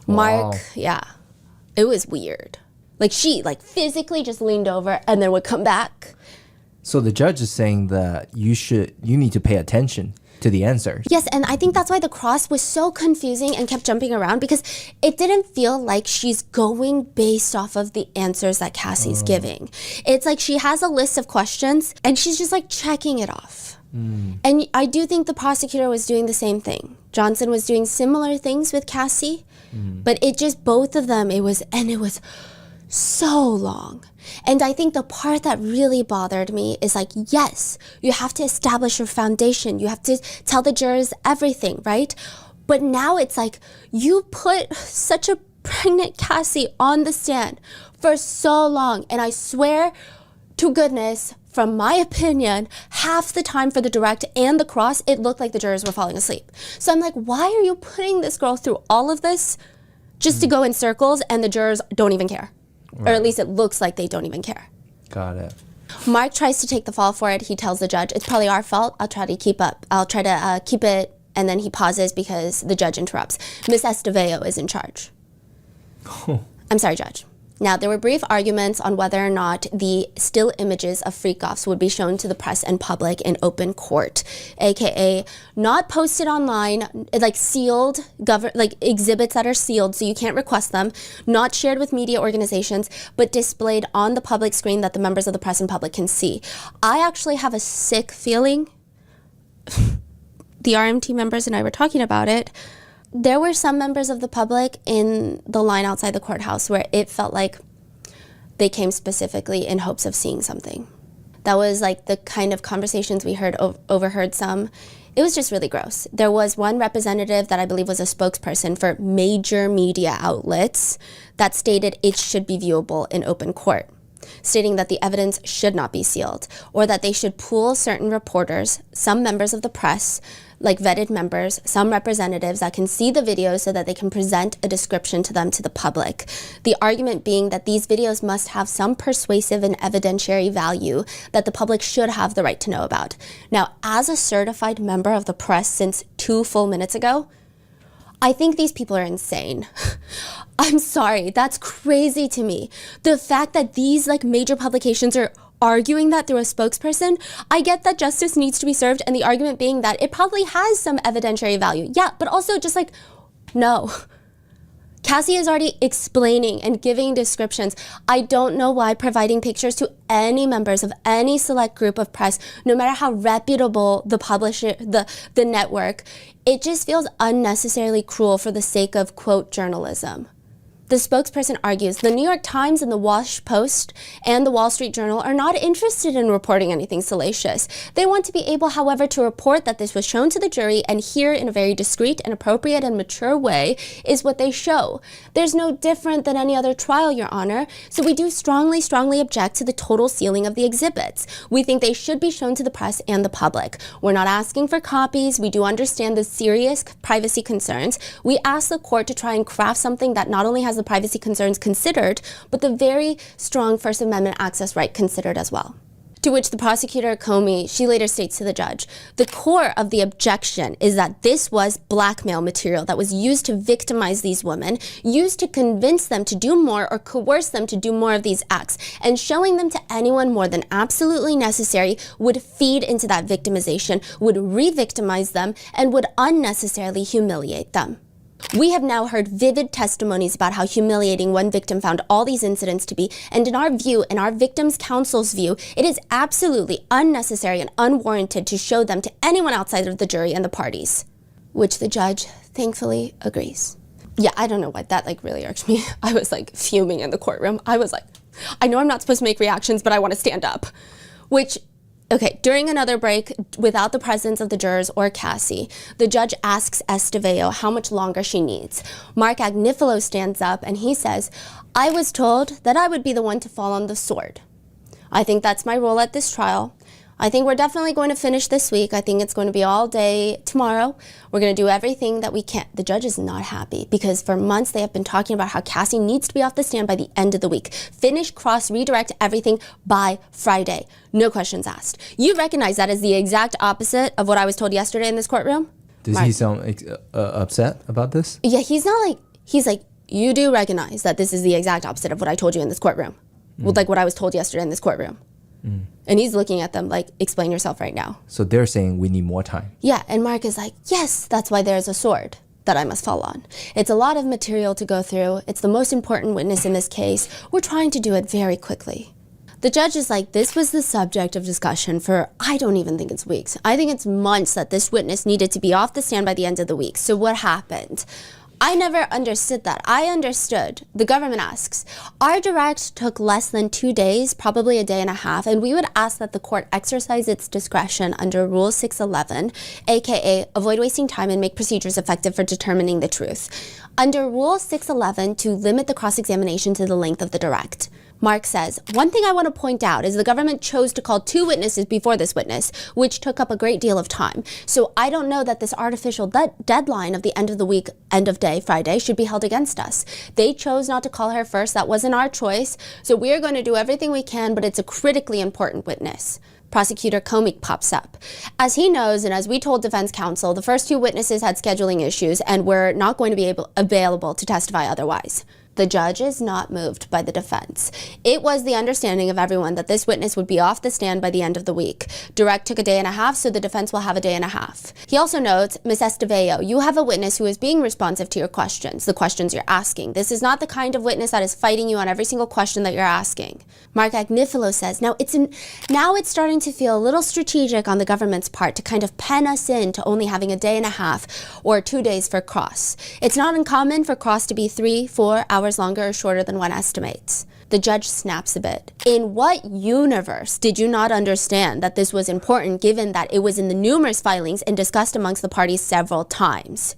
Mark, yeah, it was weird. Like, she like physically just leaned over and then would come back. So the judge is saying that you need to pay attention to the answers. Yes, and I think that's why the cross was so confusing and kept jumping around, because it didn't feel like she's going based off of the answers that Cassie's giving. It's like she has a list of questions and she's just like checking it off. And I do think the prosecutor was doing the same thing. Johnson was doing similar things with Cassie, but it just, both of them, it was so long. And I think the part that really bothered me is like, yes, you have to establish your foundation. You have to tell the jurors everything, right? But now it's like you put such a pregnant Cassie on the stand for so long. And I swear to goodness, from my opinion, half the time for the direct and the cross, it looked like the jurors were falling asleep. So I'm like, why are you putting this girl through all of this just to go in circles and the jurors don't even care? Right. Or at least it looks like they don't even care. Got it. Mark tries to take the fall for it. He tells the judge, "It's probably our fault. I'll try to keep up. I'll try to keep it." And then he pauses because the judge interrupts. Miss Estevao is in charge. I'm sorry, Judge. Now, there were brief arguments on whether or not the still images of freak-offs would be shown to the press and public in open court, aka not posted online, like sealed, like exhibits that are sealed so you can't request them, not shared with media organizations, but displayed on the public screen that the members of the press and public can see. I actually have a sick feeling. The RMT members and I were talking about it. There were some members of the public in the line outside the courthouse where it felt like they came specifically in hopes of seeing something. That was like the kind of conversations we overheard some. It was just really gross. There was one representative that I believe was a spokesperson for major media outlets that stated it should be viewable in open court, stating that the evidence should not be sealed, or that they should pool certain reporters, some members of the press, like vetted members, some representatives that can see the videos so that they can present a description to them to the public. The argument being that these videos must have some persuasive and evidentiary value that the public should have the right to know about. Now, as a certified member of the press since 2 full minutes ago, I think these people are insane. I'm sorry, that's crazy to me. The fact that these like major publications are arguing that through a spokesperson, I get that justice needs to be served, and the argument being that it probably has some evidentiary value. Yeah, but also just like, no. Cassie is already explaining and giving descriptions. I don't know why providing pictures to any members of any select group of press, no matter how reputable the publisher, the network, it just feels unnecessarily cruel for the sake of, quote, journalism. The spokesperson argues the New York Times and the Wash Post and the Wall Street Journal are not interested in reporting anything salacious. They want to be able, however, to report that this was shown to the jury, and here in a very discreet and appropriate and mature way is what they show. There's no different than any other trial, Your Honor, so we do strongly object to the total sealing of the exhibits. We think they should be shown to the press and the public. We're not asking for copies. We do understand the serious privacy concerns. We ask the court to try and craft something that not only has the privacy concerns considered, but the very strong First Amendment access right considered as well. To which the prosecutor, Comey, she later states to the judge, the core of the objection is that this was blackmail material that was used to victimize these women, used to convince them to do more or coerce them to do more of these acts, and showing them to anyone more than absolutely necessary would feed into that victimization, would re-victimize them, and would unnecessarily humiliate them. We have now heard vivid testimonies about how humiliating one victim found all these incidents to be, and in our view, in our victims' counsel's view, it is absolutely unnecessary and unwarranted to show them to anyone outside of the jury and the parties, which the judge thankfully agrees. Yeah, I don't know why that really irked me. I was fuming in the courtroom. I was like, I know I'm not supposed to make reactions, but I want to stand up, which okay, during another break, without the presence of the jurors or Cassie, the judge asks Estevao how much longer she needs. Mark Agnifilo stands up and he says, I was told that I would be the one to fall on the sword. I think that's my role at this trial. I think we're definitely going to finish this week. I think it's going to be all day tomorrow. We're going to do everything that we can. The judge is not happy because for months they have been talking about how Cassie needs to be off the stand by the end of the week. Finish, cross, redirect everything by Friday. No questions asked. You recognize that as the exact opposite of what I was told yesterday in this courtroom? Does he sound upset about this? Yeah, he's like, you do recognize that this is the exact opposite of what I told you in this courtroom. Like what I was told yesterday in this courtroom. And he's looking at them like, explain yourself right now. So they're saying we need more time. Yeah, and Mark is like, yes, that's why there's a sword that I must fall on. It's a lot of material to go through. It's the most important witness in this case. We're trying to do it very quickly. The judge is like, this was the subject of discussion for, I don't even think it's weeks. I think it's months that this witness needed to be off the stand by the end of the week. So what happened? I never understood that. I understood. The government asks, our direct took less than 2 days, probably a day and a half, and we would ask that the court exercise its discretion under Rule 611, aka avoid wasting time and make procedures effective for determining the truth. Under Rule 611, to limit the cross-examination to the length of the direct. Mark says, one thing I want to point out is the government chose to call 2 witnesses before this witness, which took up a great deal of time. So I don't know that this artificial deadline of the end of the week, end of day, Friday, should be held against us. They chose not to call her first. That wasn't our choice. So we are going to do everything we can, but it's a critically important witness. Prosecutor Comey pops up. As he knows, and as we told defense counsel, the first 2 witnesses had scheduling issues and were not going to be available to testify otherwise. The judge is not moved by the defense. It was the understanding of everyone that this witness would be off the stand by the end of the week. Direct took a day and a half, so the defense will have a day and a half. He also notes, Ms. Esteveo, you have a witness who is being responsive to your questions, the questions you're asking. This is not the kind of witness that is fighting you on every single question that you're asking. Mark Agnifilo says, now it's starting to feel a little strategic on the government's part to kind of pen us in to only having a day and a half or 2 days for cross. It's not uncommon for cross to be 3-4 hours longer or shorter than one estimates. The judge snaps a bit. In what universe did you not understand that this was important given that it was in the numerous filings and discussed amongst the parties several times?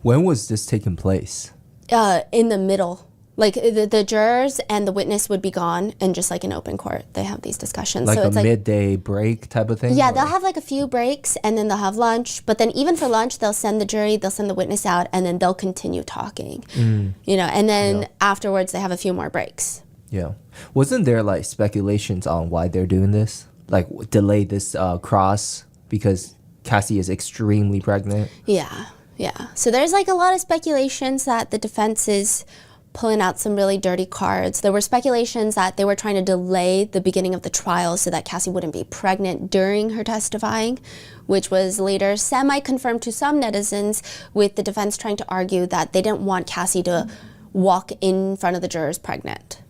When was this taking place? In the middle. Like the jurors and the witness would be gone, and just like in open court, they have these discussions. Like so a it's like midday break type of thing? Yeah, or? they'll have like a few breaks and then they'll have lunch. But then even for lunch, they'll send the jury, they'll send the witness out, and then they'll continue talking. You know, and then afterwards they have a few more breaks. Yeah. Wasn't there like speculations on why they're doing this? Like delay this cross because Cassie is extremely pregnant? Yeah. So there's like a lot of speculations that the defense is pulling out some really dirty cards. There were speculations that they were trying to delay the beginning of the trial so that Cassie wouldn't be pregnant during her testifying, which was later semi-confirmed to some netizens, with the defense trying to argue that they didn't want Cassie to walk in front of the jurors pregnant.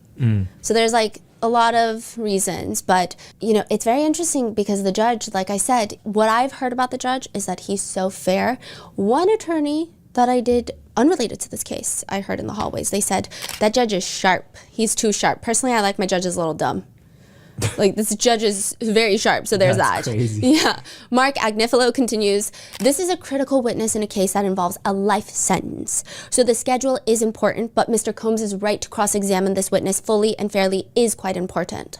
So there's like a lot of reasons, but you know, it's very interesting because the judge, like I said, what I've heard about the judge is that he's so fair. One attorney that I did unrelated to this case, I heard in the hallways, they said that judge is sharp. He's too sharp. Personally, I like my judges a little dumb. Like, this judge is very sharp, so there's That's that. Crazy. Yeah. Mark Agnifilo continues, this is a critical witness in a case that involves a life sentence. So the schedule is important, but Mr. Combs' right to cross-examine this witness fully and fairly is quite important.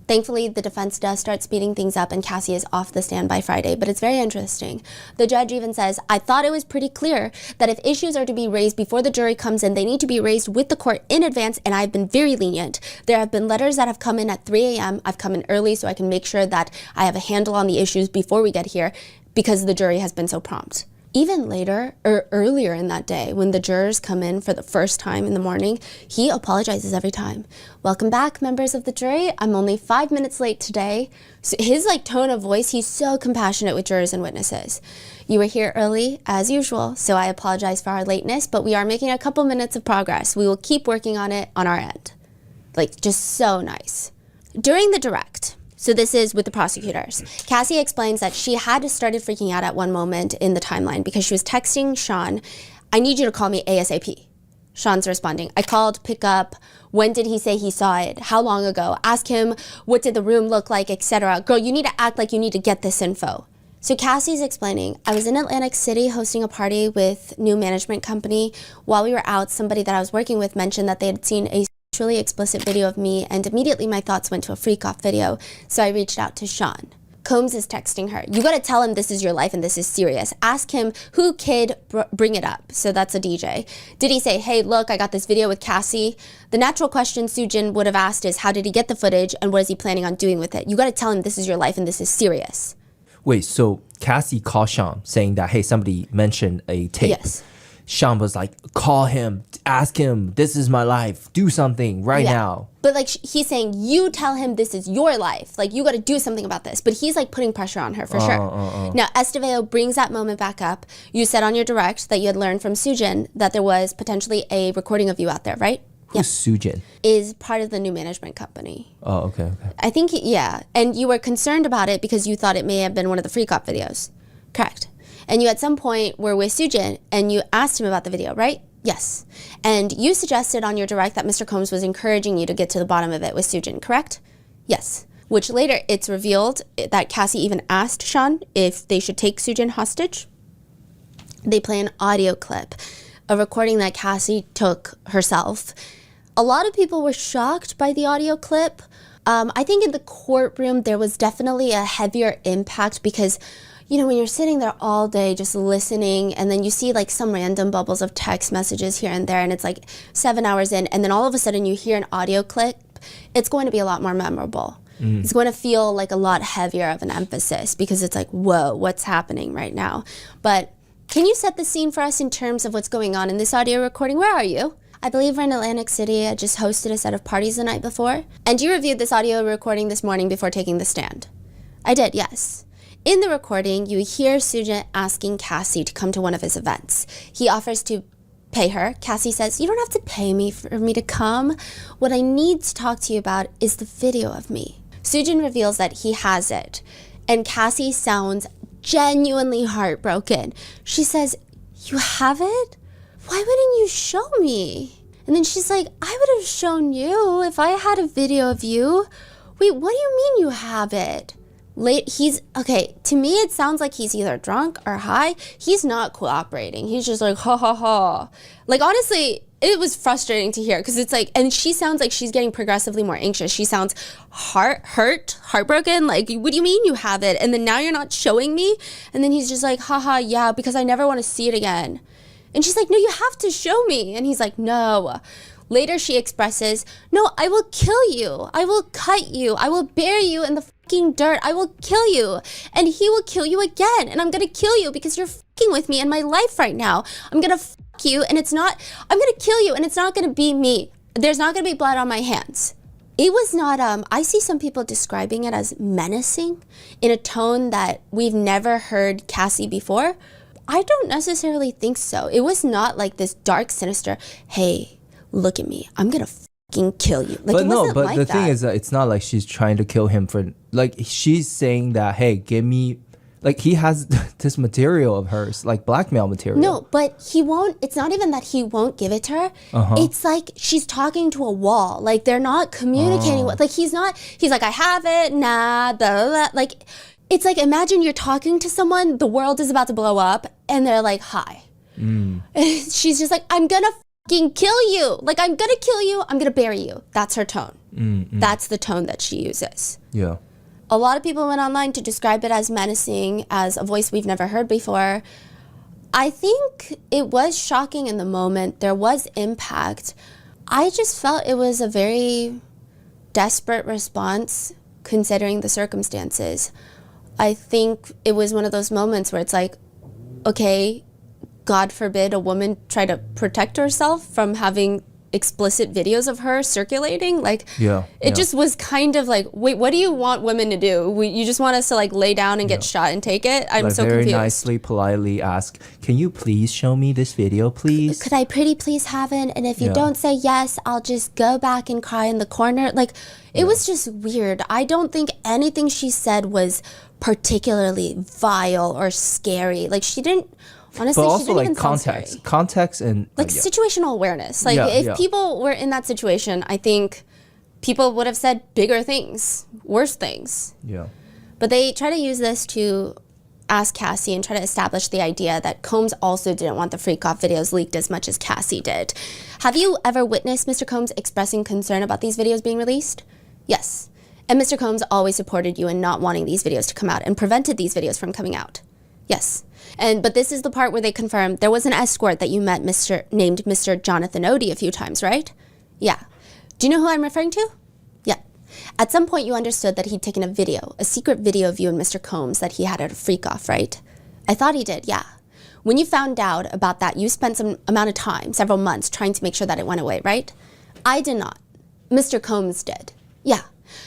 Thankfully, the defense does start speeding things up and Cassie is off the stand by Friday, but it's very interesting. The judge even says, I thought it was pretty clear that if issues are to be raised before the jury comes in, they need to be raised with the court in advance, and I've been very lenient. There have been letters that have come in at 3 a.m. I've come in early so I can make sure that I have a handle on the issues before we get here because the jury has been so prompt. Even later, or earlier in that day, when the jurors come in for the first time in the morning, he apologizes every time. Welcome back, members of the jury. I'm only 5 minutes late today. So his tone of voice, he's so compassionate with jurors and witnesses. You were here early, as usual, so I apologize for our lateness, but we are making a couple minutes of progress. We will keep working on it on our end. Just so nice. During the direct, so this is with the prosecutors, Cassie explains that she had started freaking out at one moment in the timeline because she was texting Sean, I need you to call me ASAP. Sean's responding, I called, pick up, when did he say he saw it, how long ago, ask him what did the room look like, etc. Girl, you need to act like you need to get this info. So Cassie's explaining, I was in Atlantic City hosting a party with new management company. While we were out, somebody that I was working with mentioned that they had seen a truly explicit video of me, and immediately my thoughts went to a freak-off video, so I reached out to Sean. Combs is texting her, you gotta tell him this is your life and this is serious. Ask him, who kid, bring it up. So that's a DJ. Did he say, hey, look, I got this video with Cassie? The natural question Soojin would have asked is, how did he get the footage and what is he planning on doing with it? You gotta tell him this is your life and this is serious. Wait, so Cassie called Sean saying that, hey, somebody mentioned a tape. Yes. Sean was like, call him, ask him, this is my life, do something right now. But he's saying, you tell him this is your life. You got to do something about this. But he's putting pressure on her for sure. Now, Esteveo brings that moment back up. You said on your direct that you had learned from Soojin that there was potentially a recording of you out there, right? Who's Soojin? Is part of the new management company. Oh, okay. I think, yeah. And you were concerned about it because you thought it may have been one of the freak-off videos. Correct. And you at some point were with Soojin and you asked him about the video, right? Yes. And you suggested on your direct that Mr. Combs was encouraging you to get to the bottom of it with Soojin, correct? Yes. Which later it's revealed that Cassie even asked Sean if they should take Soojin hostage. They play an audio clip, a recording that Cassie took herself. A lot of people were shocked by the audio clip. I think in the courtroom there was definitely a heavier impact because when you're sitting there all day just listening and then you see some random bubbles of text messages here and there and it's 7 hours in and then all of a sudden you hear an audio clip, it's going to be a lot more memorable. It's going to feel a lot heavier of an emphasis because it's whoa, what's happening right now? But can you set the scene for us in terms of what's going on in this audio recording? Where are you? I believe we're in Atlantic City. I just hosted a set of parties the night before. And you reviewed this audio recording this morning before taking the stand. I did, yes. In the recording, you hear Sujin asking Cassie to come to one of his events. He offers to pay her. Cassie says, you don't have to pay me for me to come. What I need to talk to you about is the video of me. Sujin reveals that he has it. And Cassie sounds genuinely heartbroken. She says, you have it? Why wouldn't you show me? And then she's like, I would have shown you if I had a video of you. Wait, what do you mean you have it? Okay, to me it sounds like he's either drunk or high. He's not cooperating. He's just like, ha ha ha. Like, honestly, it was frustrating to hear because it's like, and she sounds like she's getting progressively more anxious. She sounds heartbroken. Like, what do you mean you have it? And then now you're not showing me? And then he's just like, haha, yeah, because I never want to see it again. And she's like, no, you have to show me. And he's like, no. Later she expresses, no, I will kill you. I will cut you. I will bury you in the fucking dirt. I will kill you. And he will kill you again. And I'm going to kill you because you're fucking with me in my life right now. I'm going to fuck you and I'm going to kill you and it's not going to be me. There's not going to be blood on my hands. It was not, I see some people describing it as menacing in a tone that we've never heard Cassie before. I don't necessarily think so. It was not like this dark, sinister, hey, look at me, I'm gonna fucking kill you. Like, but it no, wasn't but like the that. thing is that it's not like she's trying to kill him for, like, she's saying that, hey, give me, like, he has this material of hers, like blackmail material. No, but he won't, it's not even that he won't give it to her. It's like she's talking to a wall. Like, they're not communicating. Like, he's like, I have it, nah, blah, blah, blah. Like, it's like, imagine you're talking to someone, the world is about to blow up, and they're like, hi. And she's just like, I'm gonna fucking kill you. Like, I'm gonna kill you, I'm gonna bury you. That's her tone. That's the tone that she uses. Yeah. A lot of people went online to describe it as menacing, as a voice we've never heard before. I think it was shocking in the moment. There was impact. I just felt it was a very desperate response considering the circumstances. I think it was one of those moments where it's like, okay, God forbid a woman try to protect herself from having explicit videos of her circulating. Like, it just was kind of like, wait, what do you want women to do? You just want us to, like, lay down and get shot and take it? I'm like, so very confused. nicely, politely ask, can you please show me this video, please? Could I pretty please have it? And if you don't say yes, I'll just go back and cry in the corner. Like, it was just weird. I don't think anything she said was particularly vile or scary. Like, she didn't, honestly, but she also, didn't like, even sound scary. Context and Like, situational awareness. Like, if people were in that situation, I think people would have said bigger things, worse things. Yeah. But they try to use this to ask Cassie and try to establish the idea that Combs also didn't want the freak-off videos leaked as much as Cassie did. Have you ever witnessed Mr. Combs expressing concern about these videos being released? Yes. And Mr. Combs always supported you in not wanting these videos to come out and prevented these videos from coming out. Yes. But this is the part where they confirm there was an escort that you met named Mr. Jonathan Odie a few times, right? Yeah. Do you know who I'm referring to? Yeah. At some point you understood that he'd taken a secret video of you and Mr. Combs that he had at a freak-off, right? I thought he did, yeah. When you found out about that, you spent some amount of time, several months, trying to make sure that it went away, right? I did not. Mr. Combs did. Yeah.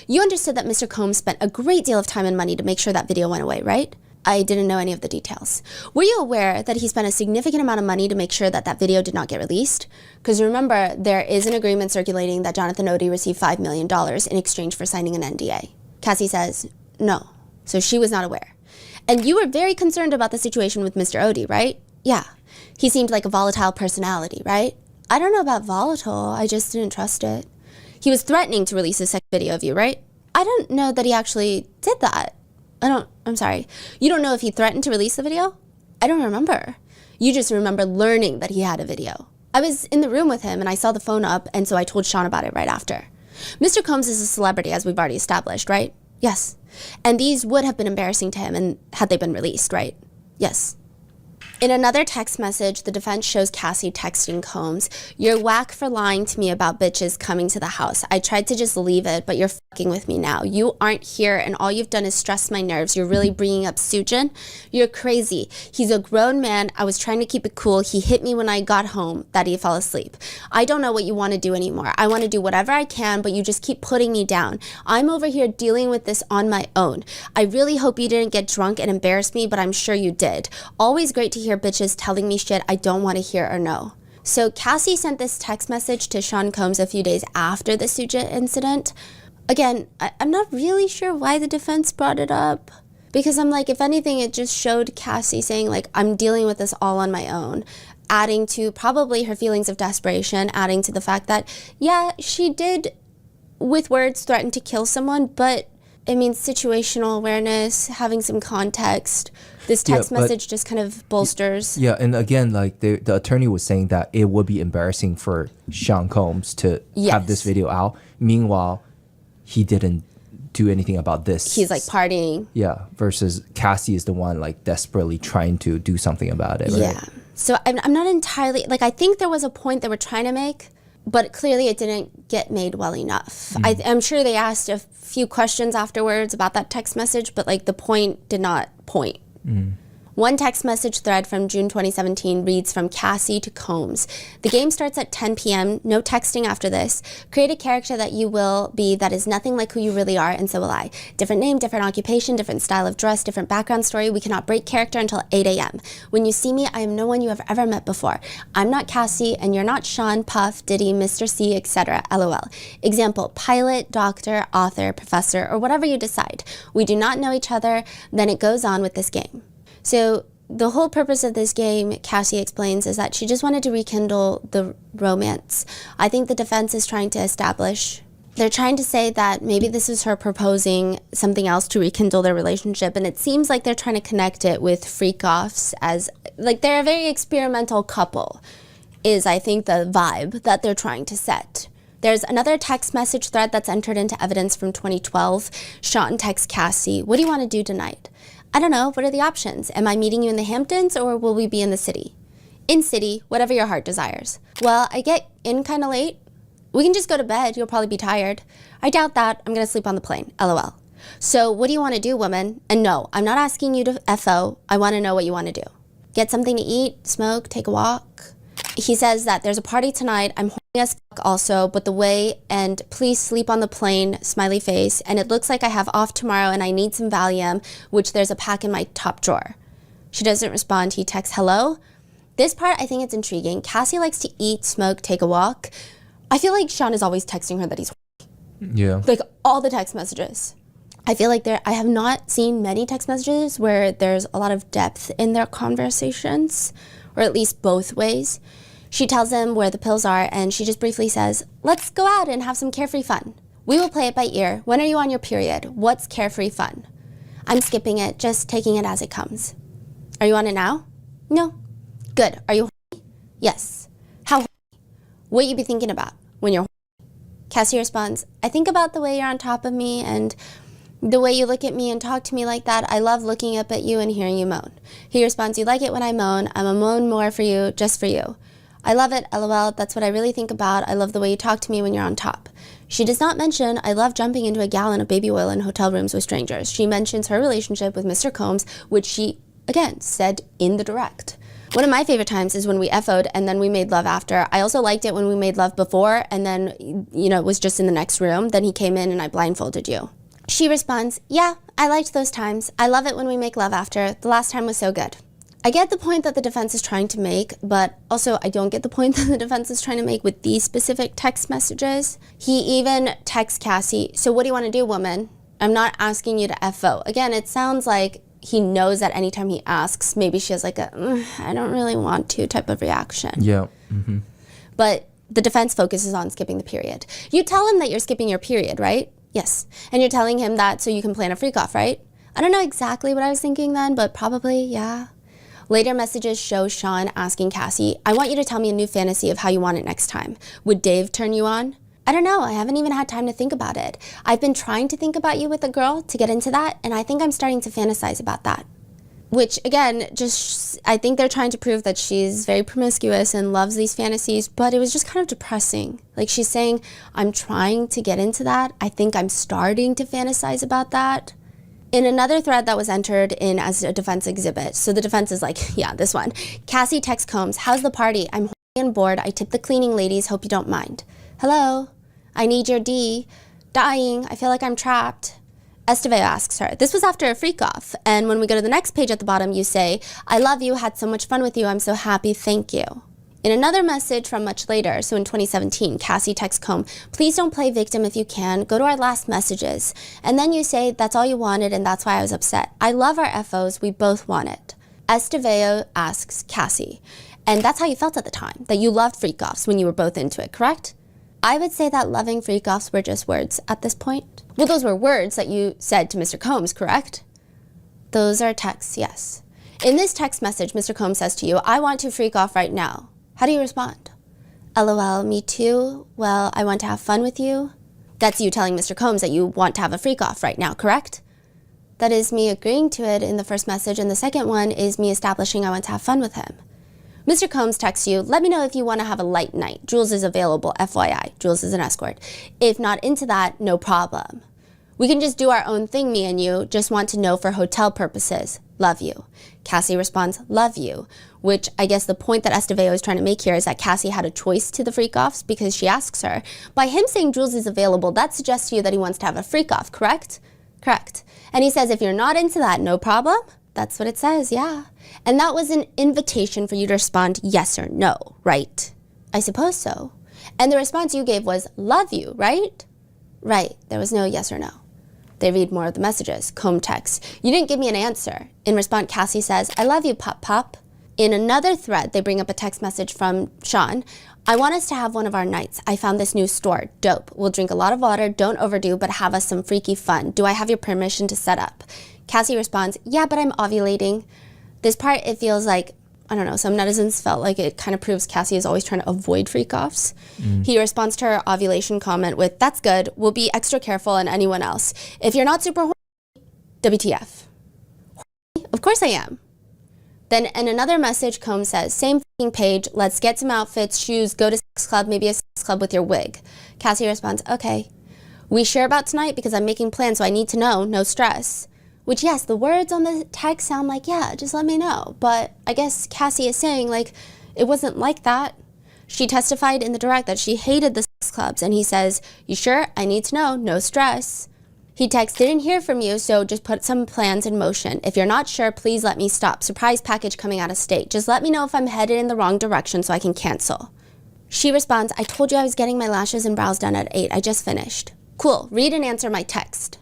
You understood that Mr. Combs spent a great deal of time and money to make sure that video went away, right? I didn't know any of the details. Were you aware that he spent a significant amount of money to make sure that that video did not get released? Because remember, there is an agreement circulating that Jonathan Odie received $5 million in exchange for signing an NDA. Cassie says, no. So she was not aware. And you were very concerned about the situation with Mr. Odie, right? Yeah. He seemed like a volatile personality, right? I don't know about volatile, I just didn't trust it. He was threatening to release a sex video of you, right? I don't know that he actually did that. I'm sorry. You don't know if he threatened to release the video? I don't remember. You just remember learning that he had a video. I was in the room with him and I saw the phone up, and so I told Sean about it right after. Mr. Combs is a celebrity, as we've already established, right? Yes. And these would have been embarrassing to him and had they been released, right? Yes. In another text message, the defense shows Cassie texting Combs, "You're whack for lying to me about bitches coming to the house. I tried to just leave it, but you're fucking with me now. You aren't here, and all you've done is stress my nerves. You're really bringing up Sujin. You're crazy. He's a grown man. I was trying to keep it cool. He hit me when I got home that he fell asleep. I don't know what you want to do anymore. I want to do whatever I can, but you just keep putting me down. I'm over here dealing with this on my own. I really hope you didn't get drunk and embarrass me, but I'm sure you did. Always great to hear bitches telling me shit I don't want to hear or know." So Cassie sent this text message to Sean Combs a few days after the Sujit incident. Again, I'm not really sure why the defense brought it up, because I'm like, if anything, it just showed Cassie saying, like, I'm dealing with this all on my own, adding to probably her feelings of desperation, adding to the fact that, yeah, she did, with words, threaten to kill someone, but it means situational awareness, having some context. This text message just kind of bolsters. Yeah, and again, like the attorney was saying that it would be embarrassing for Sean Combs to have this video out. Meanwhile, he didn't do anything about this. He's like partying. Yeah, versus Cassie is the one like desperately trying to do something about it. Right? Yeah. So I'm not entirely, like, I think there was a point they were trying to make, but clearly it didn't get made well enough. I'm sure they asked a few questions afterwards about that text message, but like the point did not point. One text message thread from June 2017 reads, "From Cassie to Combs. The game starts at 10 p.m. No texting after this. Create a character that you will be that is nothing like who you really are, and so will I. Different name, different occupation, different style of dress, different background story. We cannot break character until 8 a.m. When you see me, I am no one you have ever met before. I'm not Cassie, and you're not Sean, Puff, Diddy, Mr. C, etc. LOL. Example, pilot, doctor, author, professor, or whatever you decide. We do not know each other. Then it goes on with this game." So the whole purpose of this game, Cassie explains, is that she just wanted to rekindle the romance. I think the defense is trying to establish, they're trying to say that maybe this is her proposing something else to rekindle their relationship, and it seems like they're trying to connect it with freak-offs, as like they're a very experimental couple, is I think the vibe that they're trying to set. There's another text message thread that's entered into evidence from 2012. Sean texts Cassie, "What do you want to do tonight?" "I don't know. What are the options? Am I meeting you in the Hamptons, or will we be in the city?" "In city, whatever your heart desires." "Well, I get in kind of late. We can just go to bed. You'll probably be tired." "I doubt that. I'm going to sleep on the plane. LOL. So what do you want to do, woman? And no, I'm not asking you to FO. I want to know what you want to do. Get something to eat, smoke, take a walk." He says that there's a party tonight. I'm horny as fuck also, but the way, and please sleep on the plane, smiley face, and it looks like I have off tomorrow and I need some Valium, which there's a pack in my top drawer. She doesn't respond. He texts, "Hello?" This part, I think it's intriguing. Cassie likes to eat, smoke, take a walk. I feel like Sean is always texting her that he's horny. Yeah. Like all the text messages. I feel like I have not seen many text messages where there's a lot of depth in their conversations, or at least both ways. She tells him where the pills are, and she just briefly says, "Let's go out and have some carefree fun. We will play it by ear. When are you on your period? What's carefree fun?" I'm skipping it, just taking it as it comes. "Are you on it now?" "No." "Good. Are you horny?" "Yes." "How horny?" "What you be thinking about when you're horny?" Cassie responds, "I think about the way you're on top of me and the way you look at me and talk to me like that. I love looking up at you and hearing you moan." He responds, "You like it when I moan. I'm a moan more for you, just for you." "I love it, LOL. That's what I really think about. I love the way you talk to me when you're on top." She does not mention, "I love jumping into a gallon of baby oil in hotel rooms with strangers." She mentions her relationship with Mr. Combs, which she, again, said in the direct. One of my favorite times is when we FO'd and then we made love after. I also liked it when we made love before and then, it was just in the next room. Then he came in and I blindfolded you. She responds, "Yeah, I liked those times. I love it when we make love after. The last time was so good." I get the point that the defense is trying to make, but also I don't get the point that the defense is trying to make with these specific text messages. He even texts Cassie, "So what do you want to do, woman? I'm not asking you to FO." Again, it sounds like he knows that anytime he asks, maybe she has like a, "I don't really want to" type of reaction. Yeah. Mm-hmm. But the defense focuses on skipping the period. You tell him that you're skipping your period, right? Yes. And you're telling him that so you can plan a freak off, right? I don't know exactly what I was thinking then, but probably, yeah. Later messages show Sean asking Cassie, "I want you to tell me a new fantasy of how you want it next time. Would Dave turn you on?" "I don't know. I haven't even had time to think about it. I've been trying to think about you with a girl to get into that, and I think I'm starting to fantasize about that." Which, again, just, I think they're trying to prove that she's very promiscuous and loves these fantasies, but it was just kind of depressing. Like, she's saying, I'm trying to get into that. I think I'm starting to fantasize about that. In another thread that was entered in as a defense exhibit, so the defense is like, yeah, this one. Cassie texts Combs, how's the party? I'm horny and bored. I tip the cleaning ladies. Hope you don't mind. Hello? I need your D. Dying. I feel like I'm trapped. Esteveo asks her. This was after a freak off. And when we go to the next page at the bottom, you say, I love you, had so much fun with you, I'm so happy, thank you. In another message from much later, so in 2017, Cassie texts Combe, please don't play victim if you can, go to our last messages. And then you say, that's all you wanted and that's why I was upset. I love our FOs, we both want it. Esteveo asks Cassie, and that's how you felt at the time, that you loved freak offs when you were both into it, correct? I would say that loving freak offs were just words at this point. Well, those were words that you said to Mr. Combs, correct? Those are texts, yes. In this text message, Mr. Combs says to you, I want to freak off right now. How do you respond? LOL, me too. Well, I want to have fun with you. That's you telling Mr. Combs that you want to have a freak off right now, correct? That is me agreeing to it in the first message, and the second one is me establishing I want to have fun with him. Mr. Combs texts you, let me know if you want to have a light night. Jules is available, FYI. Jules is an escort. If not into that, no problem. We can just do our own thing, me and you. Just want to know for hotel purposes. Love you. Cassie responds, love you. Which I guess the point that Esteveo is trying to make here is that Cassie had a choice to the freak-offs because she asks her. By him saying Jules is available, that suggests to you that he wants to have a freak-off, correct? Correct. And he says, if you're not into that, no problem. That's what it says, yeah. And that was an invitation for you to respond yes or no, right? I suppose so. And the response you gave was, love you, right? Right, there was no yes or no. They read more of the messages. Comb texts, you didn't give me an answer. In response, Cassie says, I love you, Pop Pop. In another thread, they bring up a text message from Sean. I want us to have one of our nights. I found this new store. Dope. We'll drink a lot of water, don't overdo, but have us some freaky fun. Do I have your permission to set up? Cassie responds, yeah, but I'm ovulating. This part, it feels like, I don't know, some netizens felt like it kind of proves Cassie is always trying to avoid freak-offs. He responds to her ovulation comment with, that's good, we'll be extra careful and anyone else. If you're not super horny, WTF. Horny? Of course I am. Then in another message, Combs says, same f***ing page, let's get some outfits, shoes, go to sex club, maybe a sex club with your wig. Cassie responds, okay. We sure about tonight because I'm making plans, so I need to know, no stress. Which, yes, the words on the text sound like, yeah, just let me know. But I guess Cassie is saying, like, it wasn't like that. She testified in the direct that she hated the sex clubs. And he says, you sure? I need to know. No stress. He texts, didn't hear from you, so just put some plans in motion. If you're not sure, please let me stop. Surprise package coming out of state. Just let me know if I'm headed in the wrong direction so I can cancel. She responds, I told you I was getting my lashes and brows done at 8. I just finished. Cool. Read and answer my text.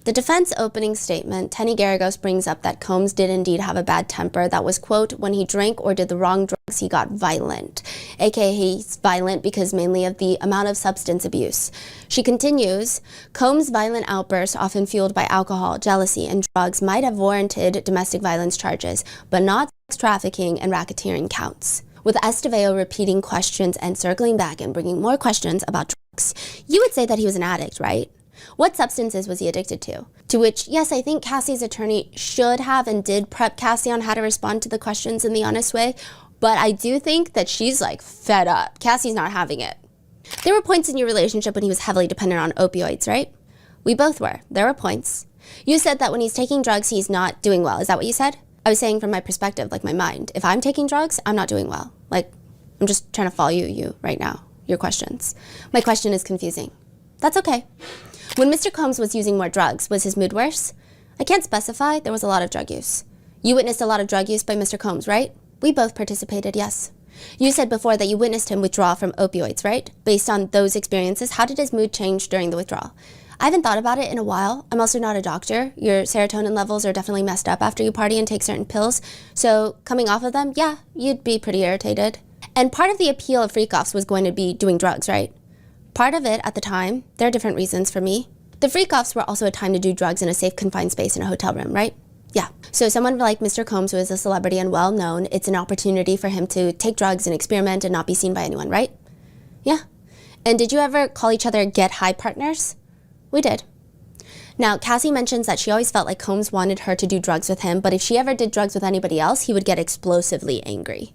The defense opening statement, Tenny Garagos brings up that Combs did indeed have a bad temper that was, quote, when he drank or did the wrong drugs, he got violent. AKA he's violent because mainly of the amount of substance abuse. She continues, Combs' violent outbursts, often fueled by alcohol, jealousy, and drugs, might have warranted domestic violence charges, but not sex trafficking and racketeering counts. With Esteveo repeating questions and circling back and bringing more questions about drugs, you would say that he was an addict, right? What substances was he addicted to? To which, yes, I think Cassie's attorney should have and did prep Cassie on how to respond to the questions in the honest way, but I do think that she's like fed up. Cassie's not having it. There were points in your relationship when he was heavily dependent on opioids, right? We both were. There were points. You said that when he's taking drugs, he's not doing well. Is that what you said? I was saying from my perspective, like my mind. If I'm taking drugs, I'm not doing well. Like, I'm just trying to follow you right now, your questions. My question is confusing. That's okay. When Mr. Combs was using more drugs, was his mood worse? I can't specify. There was a lot of drug use. You witnessed a lot of drug use by Mr. Combs, right? We both participated, yes. You said before that you witnessed him withdraw from opioids, right? Based on those experiences, how did his mood change during the withdrawal? I haven't thought about it in a while. I'm also not a doctor. Your serotonin levels are definitely messed up after you party and take certain pills. So coming off of them, yeah, you'd be pretty irritated. And part of the appeal of freak-offs was going to be doing drugs, right? Part of it, at the time, there are different reasons for me. The freak-offs were also a time to do drugs in a safe, confined space in a hotel room, right? Yeah. So someone like Mr. Combs, who is a celebrity and well-known, it's an opportunity for him to take drugs and experiment and not be seen by anyone, right? Yeah. And did you ever call each other get high partners? We did. Now, Cassie mentions that she always felt like Combs wanted her to do drugs with him, but if she ever did drugs with anybody else, he would get explosively angry.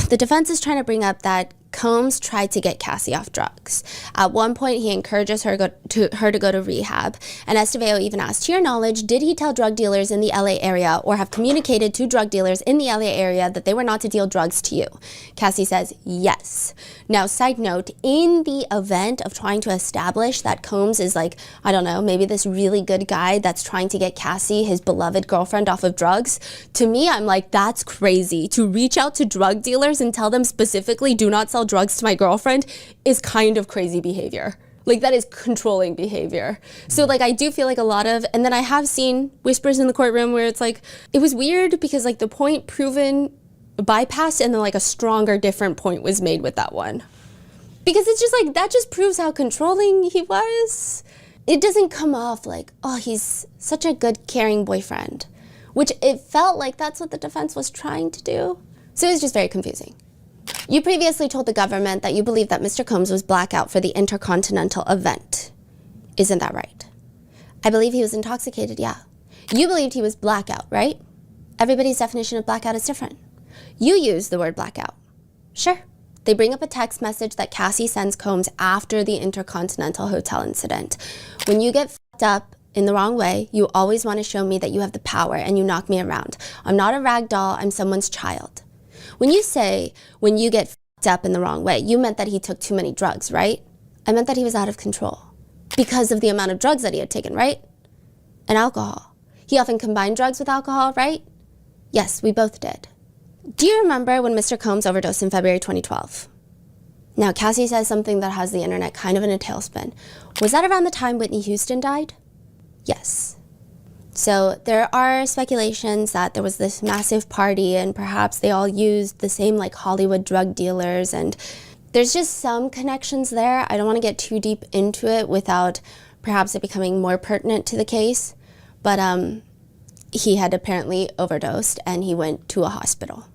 The defense is trying to bring up that Combs tried to get Cassie off drugs. At one point, he encourages her to go to rehab, and Estevao even asked, to your knowledge, did he tell drug dealers in the LA area or have communicated to drug dealers in the LA area that they were not to deal drugs to you? Cassie says, yes. Now, side note, in the event of trying to establish that Combs is like, I don't know, maybe this really good guy that's trying to get Cassie, his beloved girlfriend, off of drugs, to me, I'm like, that's crazy. To reach out to drug dealers and tell them specifically, do not sell drugs to my girlfriend, is kind of crazy behavior. Like, that is controlling behavior. So like, I do feel like a lot of, and then I have seen whispers in the courtroom where it's like, it was weird because like the point proven bypassed and then like a stronger, different point was made with that one. Because it's just like, that just proves how controlling he was. It doesn't come off like, oh, he's such a good, caring boyfriend, which it felt like that's what the defense was trying to do. So it was just very confusing. You previously told the government that you believe that Mr. Combs was blackout for the Intercontinental event. Isn't that right? I believe he was intoxicated, yeah. You believed he was blackout, right? Everybody's definition of blackout is different. You use the word blackout. Sure. They bring up a text message that Cassie sends Combs after the Intercontinental Hotel incident. When you get fucked up in the wrong way, you always want to show me that you have the power and you knock me around. I'm not a rag doll, I'm someone's child. When you say, when you get fucked up in the wrong way, you meant that he took too many drugs, right? I meant that he was out of control because of the amount of drugs that he had taken, right? And alcohol. He often combined drugs with alcohol, right? Yes, we both did. Do you remember when Mr. Combs overdosed in February 2012? Now, Cassie says something that has the internet kind of in a tailspin. Was that around the time Whitney Houston died? Yes. So there are speculations that there was this massive party and perhaps they all used the same like Hollywood drug dealers, and there's just some connections there. I don't want to get too deep into it without perhaps it becoming more pertinent to the case, but he had apparently overdosed and he went to a hospital.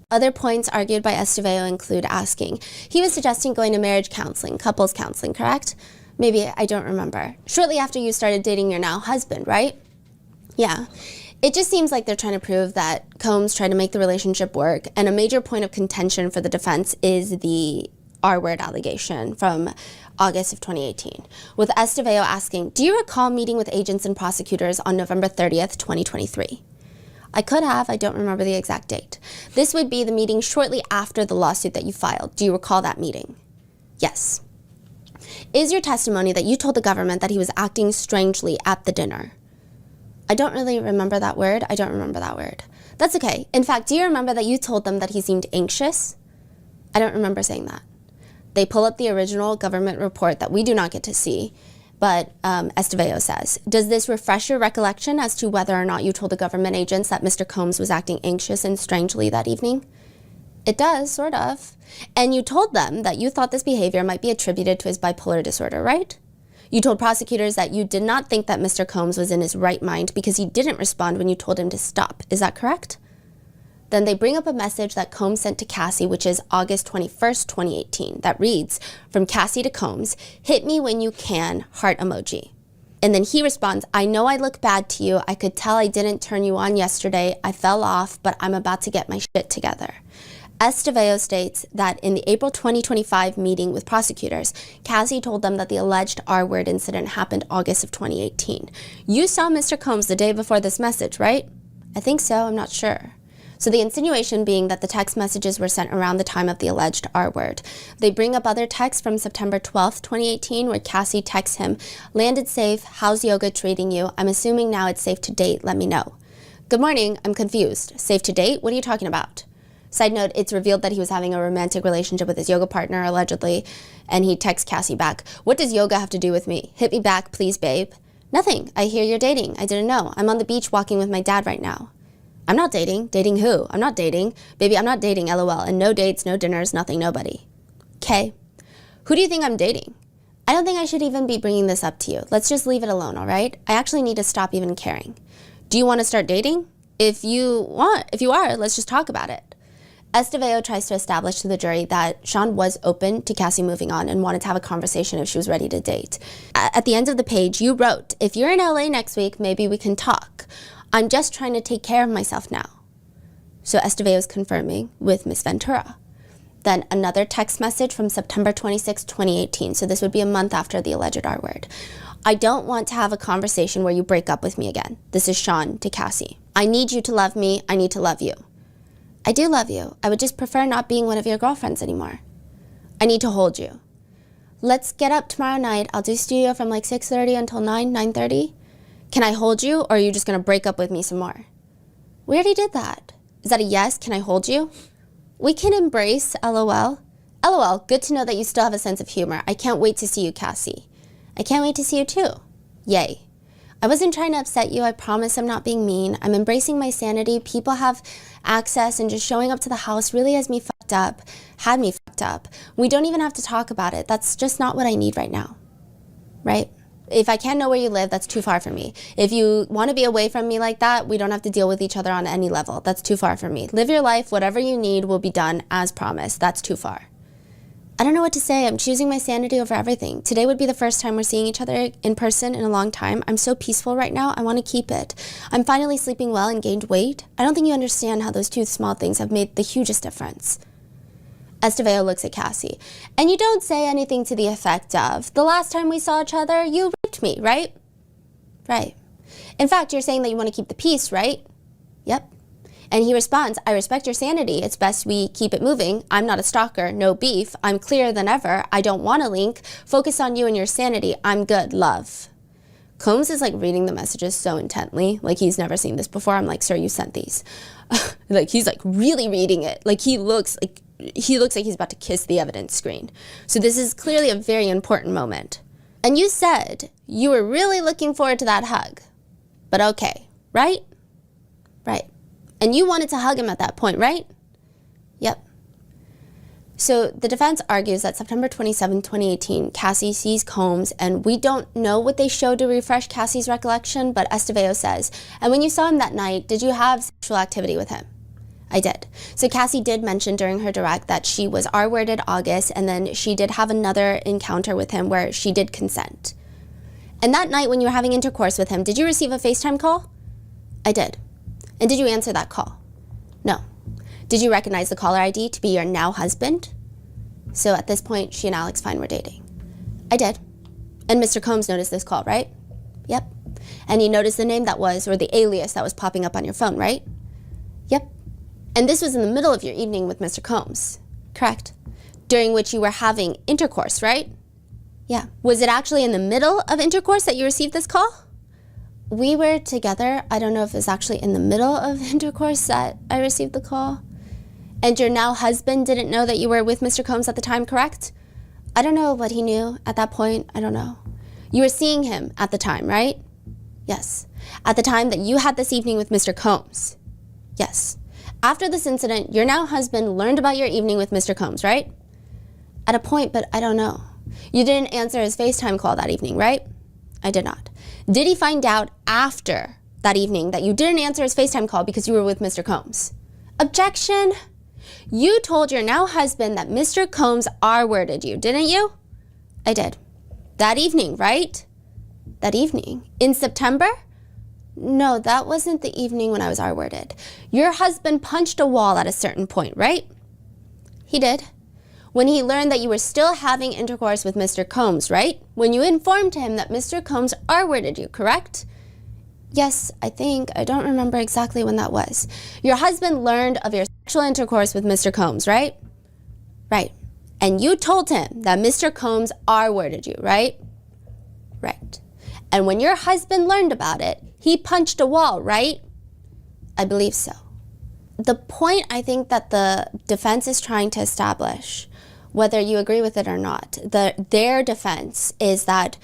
Other points argued by Estevao include asking, he was suggesting going to marriage counseling, couples counseling, correct? Maybe, I don't remember. Shortly after you started dating your now husband, right? Yeah. It just seems like they're trying to prove that Combs tried to make the relationship work, and a major point of contention for the defense is the R-word allegation from August of 2018, with Estevao asking, do you recall meeting with agents and prosecutors on November 30th, 2023? I could have, I don't remember the exact date. This would be the meeting shortly after the lawsuit that you filed. Do you recall that meeting? Yes. Is your testimony that you told the government that he was acting strangely at the dinner? I don't really remember that word. I don't remember that word. That's okay. In fact, do you remember that you told them that he seemed anxious? I don't remember saying that. They pull up the original government report that we do not get to see, but Estevao says, does this refresh your recollection as to whether or not you told the government agents that Mr. Combs was acting anxious and strangely that evening? It does, sort of. And you told them that you thought this behavior might be attributed to his bipolar disorder, right? You told prosecutors that you did not think that Mr. Combs was in his right mind because he didn't respond when you told him to stop. Is that correct? Then they bring up a message that Combs sent to Cassie, which is August 21st, 2018, that reads, from Cassie to Combs, hit me when you can, heart emoji. And then he responds, I know I look bad to you. I could tell I didn't turn you on yesterday. I fell off, but I'm about to get my shit together. Estevao states that in the April 2025 meeting with prosecutors, Cassie told them that the alleged R-word incident happened August of 2018. You saw Mr. Combs the day before this message, right? I think so, I'm not sure. So the insinuation being that the text messages were sent around the time of the alleged R-word. They bring up other texts from September 12th, 2018, where Cassie texts him, landed safe, how's yoga treating you? I'm assuming now it's safe to date, let me know. Good morning, I'm confused. Safe to date? What are you talking about? Side note, it's revealed that he was having a romantic relationship with his yoga partner, allegedly, and he texts Cassie back, what does yoga have to do with me? Hit me back, please, babe. Nothing. I hear you're dating. I didn't know. I'm on the beach walking with my dad right now. I'm not dating. Dating who? I'm not dating. Baby, I'm not dating, LOL. And no dates, no dinners, nothing, nobody. Okay. Who do you think I'm dating? I don't think I should even be bringing this up to you. Let's just leave it alone, all right? I actually need to stop even caring. Do you want to start dating? If you are, let's just talk about it. Estevao tries to establish to the jury that Sean was open to Cassie moving on and wanted to have a conversation if she was ready to date. At the end of the page, you wrote, "If you're in LA next week, maybe we can talk. I'm just trying to take care of myself now." So Estevao is confirming with Miss Ventura. Then another text message from September 26, 2018. So this would be a month after the alleged R word. "I don't want to have a conversation where you break up with me again." This is Sean to Cassie. "I need you to love me. I need to love you. I do love you. I would just prefer not being one of your girlfriends anymore. I need to hold you. Let's get up tomorrow night. I'll do studio from like 6:30 until 9:30. Can I hold you, or are you just going to break up with me some more?" We already did that. Is that a yes? Can I hold you? We can embrace, LOL. LOL, good to know that you still have a sense of humor. I can't wait to see you, Cassie. I can't wait to see you too. Yay. I wasn't trying to upset you. I promise I'm not being mean. I'm embracing my sanity. People have access, and just showing up to the house really has me fucked up, had me fucked up. We don't even have to talk about it. That's just not what I need right now. Right? If I can't know where you live, that's too far for me. If you want to be away from me like that, we don't have to deal with each other on any level. That's too far for me. Live your life. Whatever you need will be done as promised. That's too far. I don't know what to say. I'm choosing my sanity over everything. Today would be the first time we're seeing each other in person in a long time. I'm so peaceful right now. I want to keep it. I'm finally sleeping well and gained weight. I don't think you understand how those two small things have made the hugest difference. Estevao looks at Cassie. And you don't say anything to the effect of, "The last time we saw each other, you raped me, right?" Right. In fact, you're saying that you want to keep the peace, right? Yep. And he responds, "I respect your sanity. It's best we keep it moving. I'm not a stalker. No beef. I'm clearer than ever. I don't want to link. Focus on you and your sanity. I'm good. Love." Combs is like reading the messages so intently. Like he's never seen this before. I'm like, "Sir, you sent these." Like he's like really reading it. Like he looks like he's about to kiss the evidence screen. So this is clearly a very important moment. "And you said you were really looking forward to that hug. But okay, right? Right. And you wanted to hug him at that point, right?" Yep. So the defense argues that September 27, 2018, Cassie sees Combs, and we don't know what they showed to refresh Cassie's recollection, but Estevao says, "And when you saw him that night, did you have sexual activity with him?" I did. So Cassie did mention during her direct that she was R-worded August, and then she did have another encounter with him where she did consent. "And that night when you were having intercourse with him, did you receive a FaceTime call?" I did. "And did you answer that call?" No. "Did you recognize the caller ID to be your now husband?" So at this point, she and Alex Fine were dating. I did. "And Mr. Combs noticed this call, right?" Yep. "And he noticed the name that was, or the alias that was popping up on your phone, right?" Yep. "And this was in the middle of your evening with Mr. Combs?" Correct. "During which you were having intercourse, right?" Yeah. "Was it actually in the middle of intercourse that you received this call?" We were together. I don't know if it was actually in the middle of intercourse that I received the call. "And your now husband didn't know that you were with Mr. Combs at the time, correct?" I don't know what he knew at that point. I don't know. "You were seeing him at the time, right?" Yes. "At the time that you had this evening with Mr. Combs?" Yes. "After this incident, your now husband learned about your evening with Mr. Combs, right?" At a point, but I don't know. "You didn't answer his FaceTime call that evening, right?" I did not. "Did he find out after that evening that you didn't answer his FaceTime call because you were with Mr. Combs?" Objection. "You told your now husband that Mr. Combs R-worded you, didn't you?" I did. "That evening, right?" That evening? In September? No, that wasn't the evening when I was R-worded. Your husband punched a wall at a certain point, right? He did. When he learned that you were still having intercourse with Mr. Combs, right? When you informed him that Mr. Combs R-worded you, correct? Yes, I think. I don't remember exactly when that was. Your husband learned of your sexual intercourse with Mr. Combs, right? Right. And you told him that Mr. Combs R-worded you, right? Right. And when your husband learned about it, he punched a wall, right? I believe so. The point I think that the defense is trying to establish, whether you agree with it or not, their defense is that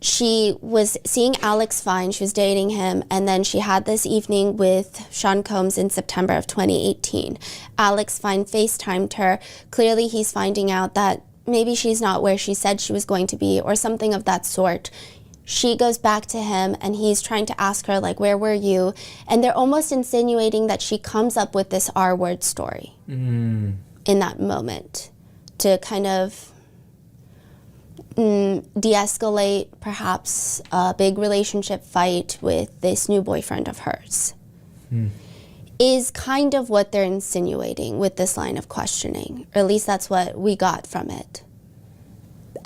she was seeing Alex Fine, she was dating him, and then she had this evening with Sean Combs in September of 2018. Alex Fine FaceTimed her. Clearly he's finding out that maybe she's not where she said she was going to be or something of that sort. She goes back to him and he's trying to ask her, like, where were you? And they're almost insinuating that she comes up with this R-word story in that moment to kind of de-escalate perhaps a big relationship fight with this new boyfriend of hers. Is kind of what they're insinuating with this line of questioning, or at least that's what we got from it.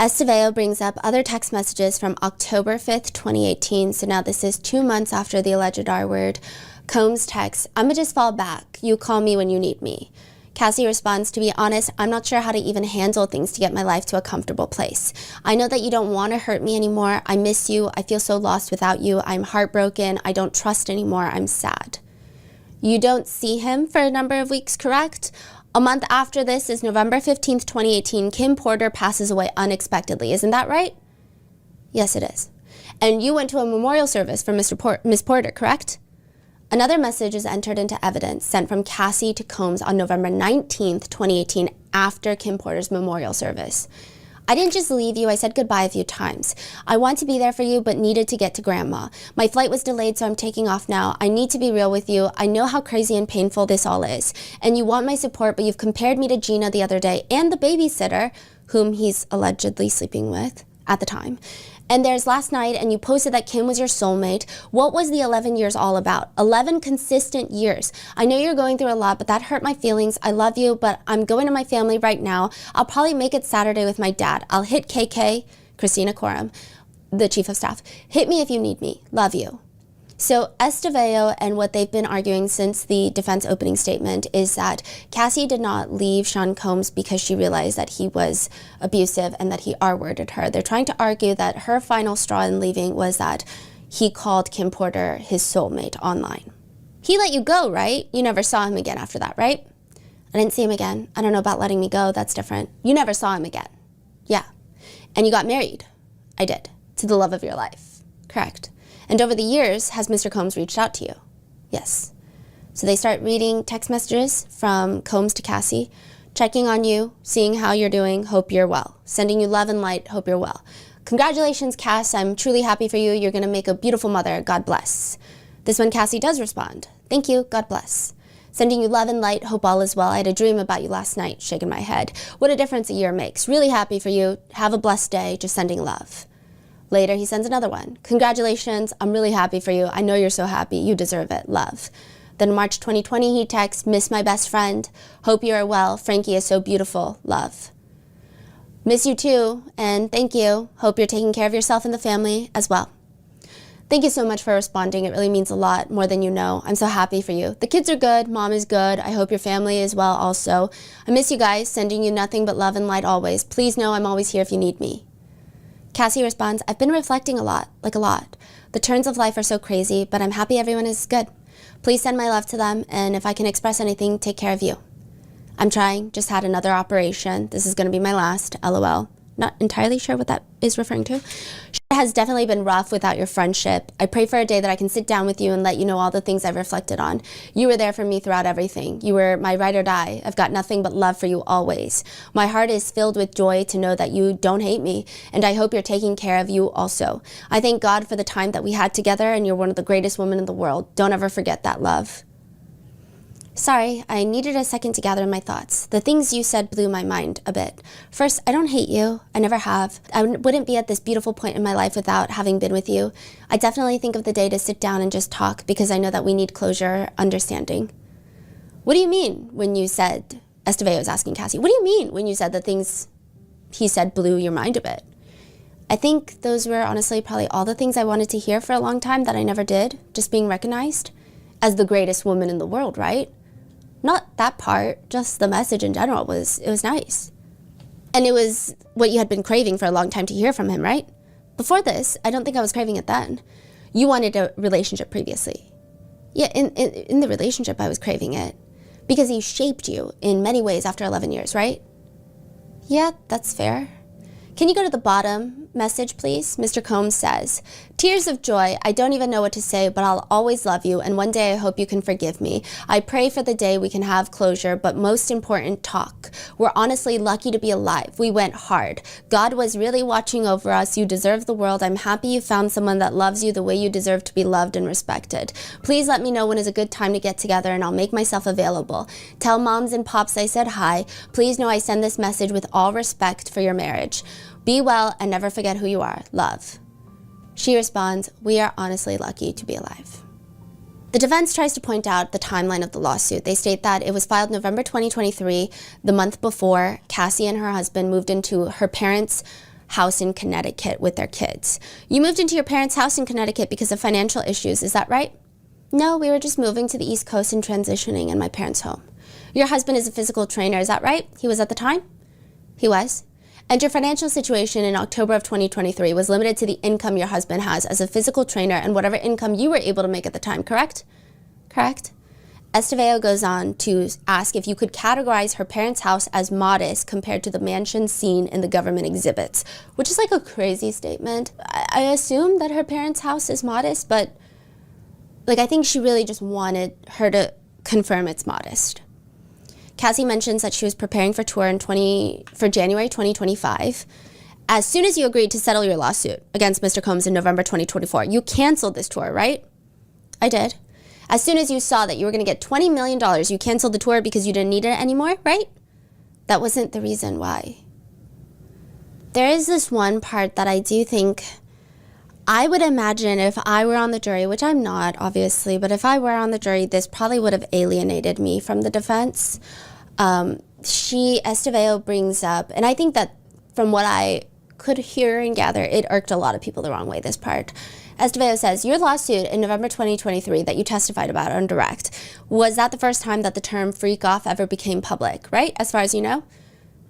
Estevao brings up other text messages from October 5th, 2018, so now this is 2 months after the alleged R-word. Combs texts, "I'ma just fall back. You call me when you need me." Cassie responds, "To be honest, I'm not sure how to even handle things to get my life to a comfortable place. I know that you don't want to hurt me anymore. I miss you. I feel so lost without you. I'm heartbroken. I don't trust anymore. I'm sad." You don't see him for a number of weeks, correct? A month after this is November 15th, 2018. Kim Porter passes away unexpectedly. Isn't that right? Yes, it is. And you went to a memorial service for Miss Porter, correct? Another message is entered into evidence sent from Cassie to Combs on November 19th, 2018, after Kim Porter's memorial service. "I didn't just leave you, I said goodbye a few times. I want to be there for you, but needed to get to Grandma. My flight was delayed, so I'm taking off now. I need to be real with you. I know how crazy and painful this all is. And you want my support, but you've compared me to Gina the other day and the babysitter," whom he's allegedly sleeping with at the time. "And there's last night, and you posted that Kim was your soulmate. What was the 11 years all about? 11 consistent years. I know you're going through a lot, but that hurt my feelings. I love you, but I'm going to my family right now. I'll probably make it Saturday with my dad. I'll hit KK," Christina Coram, the chief of staff. "Hit me if you need me. Love you." So Estevao and what they've been arguing since the defense opening statement is that Cassie did not leave Sean Combs because she realized that he was abusive and that he R-worded her. They're trying to argue that her final straw in leaving was that he called Kim Porter his soulmate online. He let you go, right? You never saw him again after that, right? "I didn't see him again. I don't know about letting me go. That's different." "You never saw him again." "Yeah." "And you got married?" "I did. To the love of your life." "Correct. And over the years, has Mr. Combs reached out to you?" "Yes." So they start reading text messages from Combs to Cassie, checking on you, seeing how you're doing, hope you're well, sending you love and light, hope you're well. "Congratulations, Cass, I'm truly happy for you. You're going to make a beautiful mother. God bless." This one, Cassie does respond, "Thank you, God bless." Sending you love and light, hope all is well. I had a dream about you last night, shaking my head. What a difference a year makes. Really happy for you. Have a blessed day. Just sending love. Later, he sends another one. "Congratulations, I'm really happy for you. I know you're so happy. You deserve it. Love." Then in March 2020, he texts, "Miss my best friend. Hope you are well. Frankie is so beautiful. Love." "Miss you too, and thank you. Hope you're taking care of yourself and the family as well." Thank you so much for responding. It really means a lot, more than you know. I'm so happy for you. The kids are good. Mom is good. I hope your family is well also. I miss you guys. Sending you nothing but love and light always. Please know I'm always here if you need me. Cassie responds, "I've been reflecting a lot, like a lot. The turns of life are so crazy, but I'm happy everyone is good. Please send my love to them, and if I can express anything, take care of you. I'm trying, just had another operation. This is going to be my last, LOL." Not entirely sure what that is referring to. "It has definitely been rough without your friendship. I pray for a day that I can sit down with you and let you know all the things I've reflected on. You were there for me throughout everything. You were my ride or die. I've got nothing but love for you always. My heart is filled with joy to know that you don't hate me, and I hope you're taking care of you also. I thank God for the time that we had together, and you're one of the greatest women in the world. Don't ever forget that, love." Sorry, I needed a second to gather my thoughts. The things you said blew my mind a bit. First, I don't hate you. I never have. I wouldn't be at this beautiful point in my life without having been with you. I definitely think of the day to sit down and just talk because I know that we need closure, understanding. What do you mean when you said, Estevao is asking Cassie, what do you mean when you said the things he said blew your mind a bit? I think those were honestly probably all the things I wanted to hear for a long time that I never did, just being recognized as the greatest woman in the world, right? Not that part, just the message in general was nice. And it was what you had been craving for a long time to hear from him, right? Before this, I don't think I was craving it then. You wanted a relationship previously. Yeah, in the relationship, I was craving it. Because he shaped you in many ways after 11 years, right? Yeah, that's fair. Can you go to the bottom message, please. Mr. Combs says, "Tears of joy. I don't even know what to say, but I'll always love you, and one day I hope you can forgive me. I pray for the day we can have closure, but most important, talk. We're honestly lucky to be alive. We went hard. God was really watching over us. You deserve the world. I'm happy you found someone that loves you the way you deserve to be loved and respected. Please let me know when is a good time to get together, and I'll make myself available. Tell moms and pops I said hi. Please know I send this message with all respect for your marriage. Be well and never forget who you are. Love." She responds, "We are honestly lucky to be alive." The defense tries to point out the timeline of the lawsuit. They state that it was filed November 2023, the month before Cassie and her husband moved into her parents' house in Connecticut with their kids. "You moved into your parents' house in Connecticut because of financial issues, is that right?" "No, we were just moving to the East Coast and transitioning in my parents' home." "Your husband is a physical trainer, is that right? He was at the time?" "He was." "And your financial situation in October of 2023 was limited to the income your husband has as a physical trainer and whatever income you were able to make at the time, correct?" "Correct." Estevao goes on to ask if you could categorize her parents' house as modest compared to the mansion seen in the government exhibits, which is like a crazy statement. I assume that her parents' house is modest, but I think she really just wanted her to confirm it's modest. Cassie mentions that she was preparing for tour for January 2025. "As soon as you agreed to settle your lawsuit against Mr. Combs in November 2024, you canceled this tour, right?" "I did." "As soon as you saw that you were going to get $20 million, you canceled the tour because you didn't need it anymore, right?" "That wasn't the reason why." There is this one part that I do think, I would imagine if I were on the jury, which I'm not, obviously, but if I were on the jury, this probably would have alienated me from the defense. Estevao brings up, and I think that from what I could hear and gather, it irked a lot of people the wrong way, this part. Estevao says, "Your lawsuit in November 2023 that you testified about on direct, was that the first time that the term freak off ever became public, right? As far as you know?"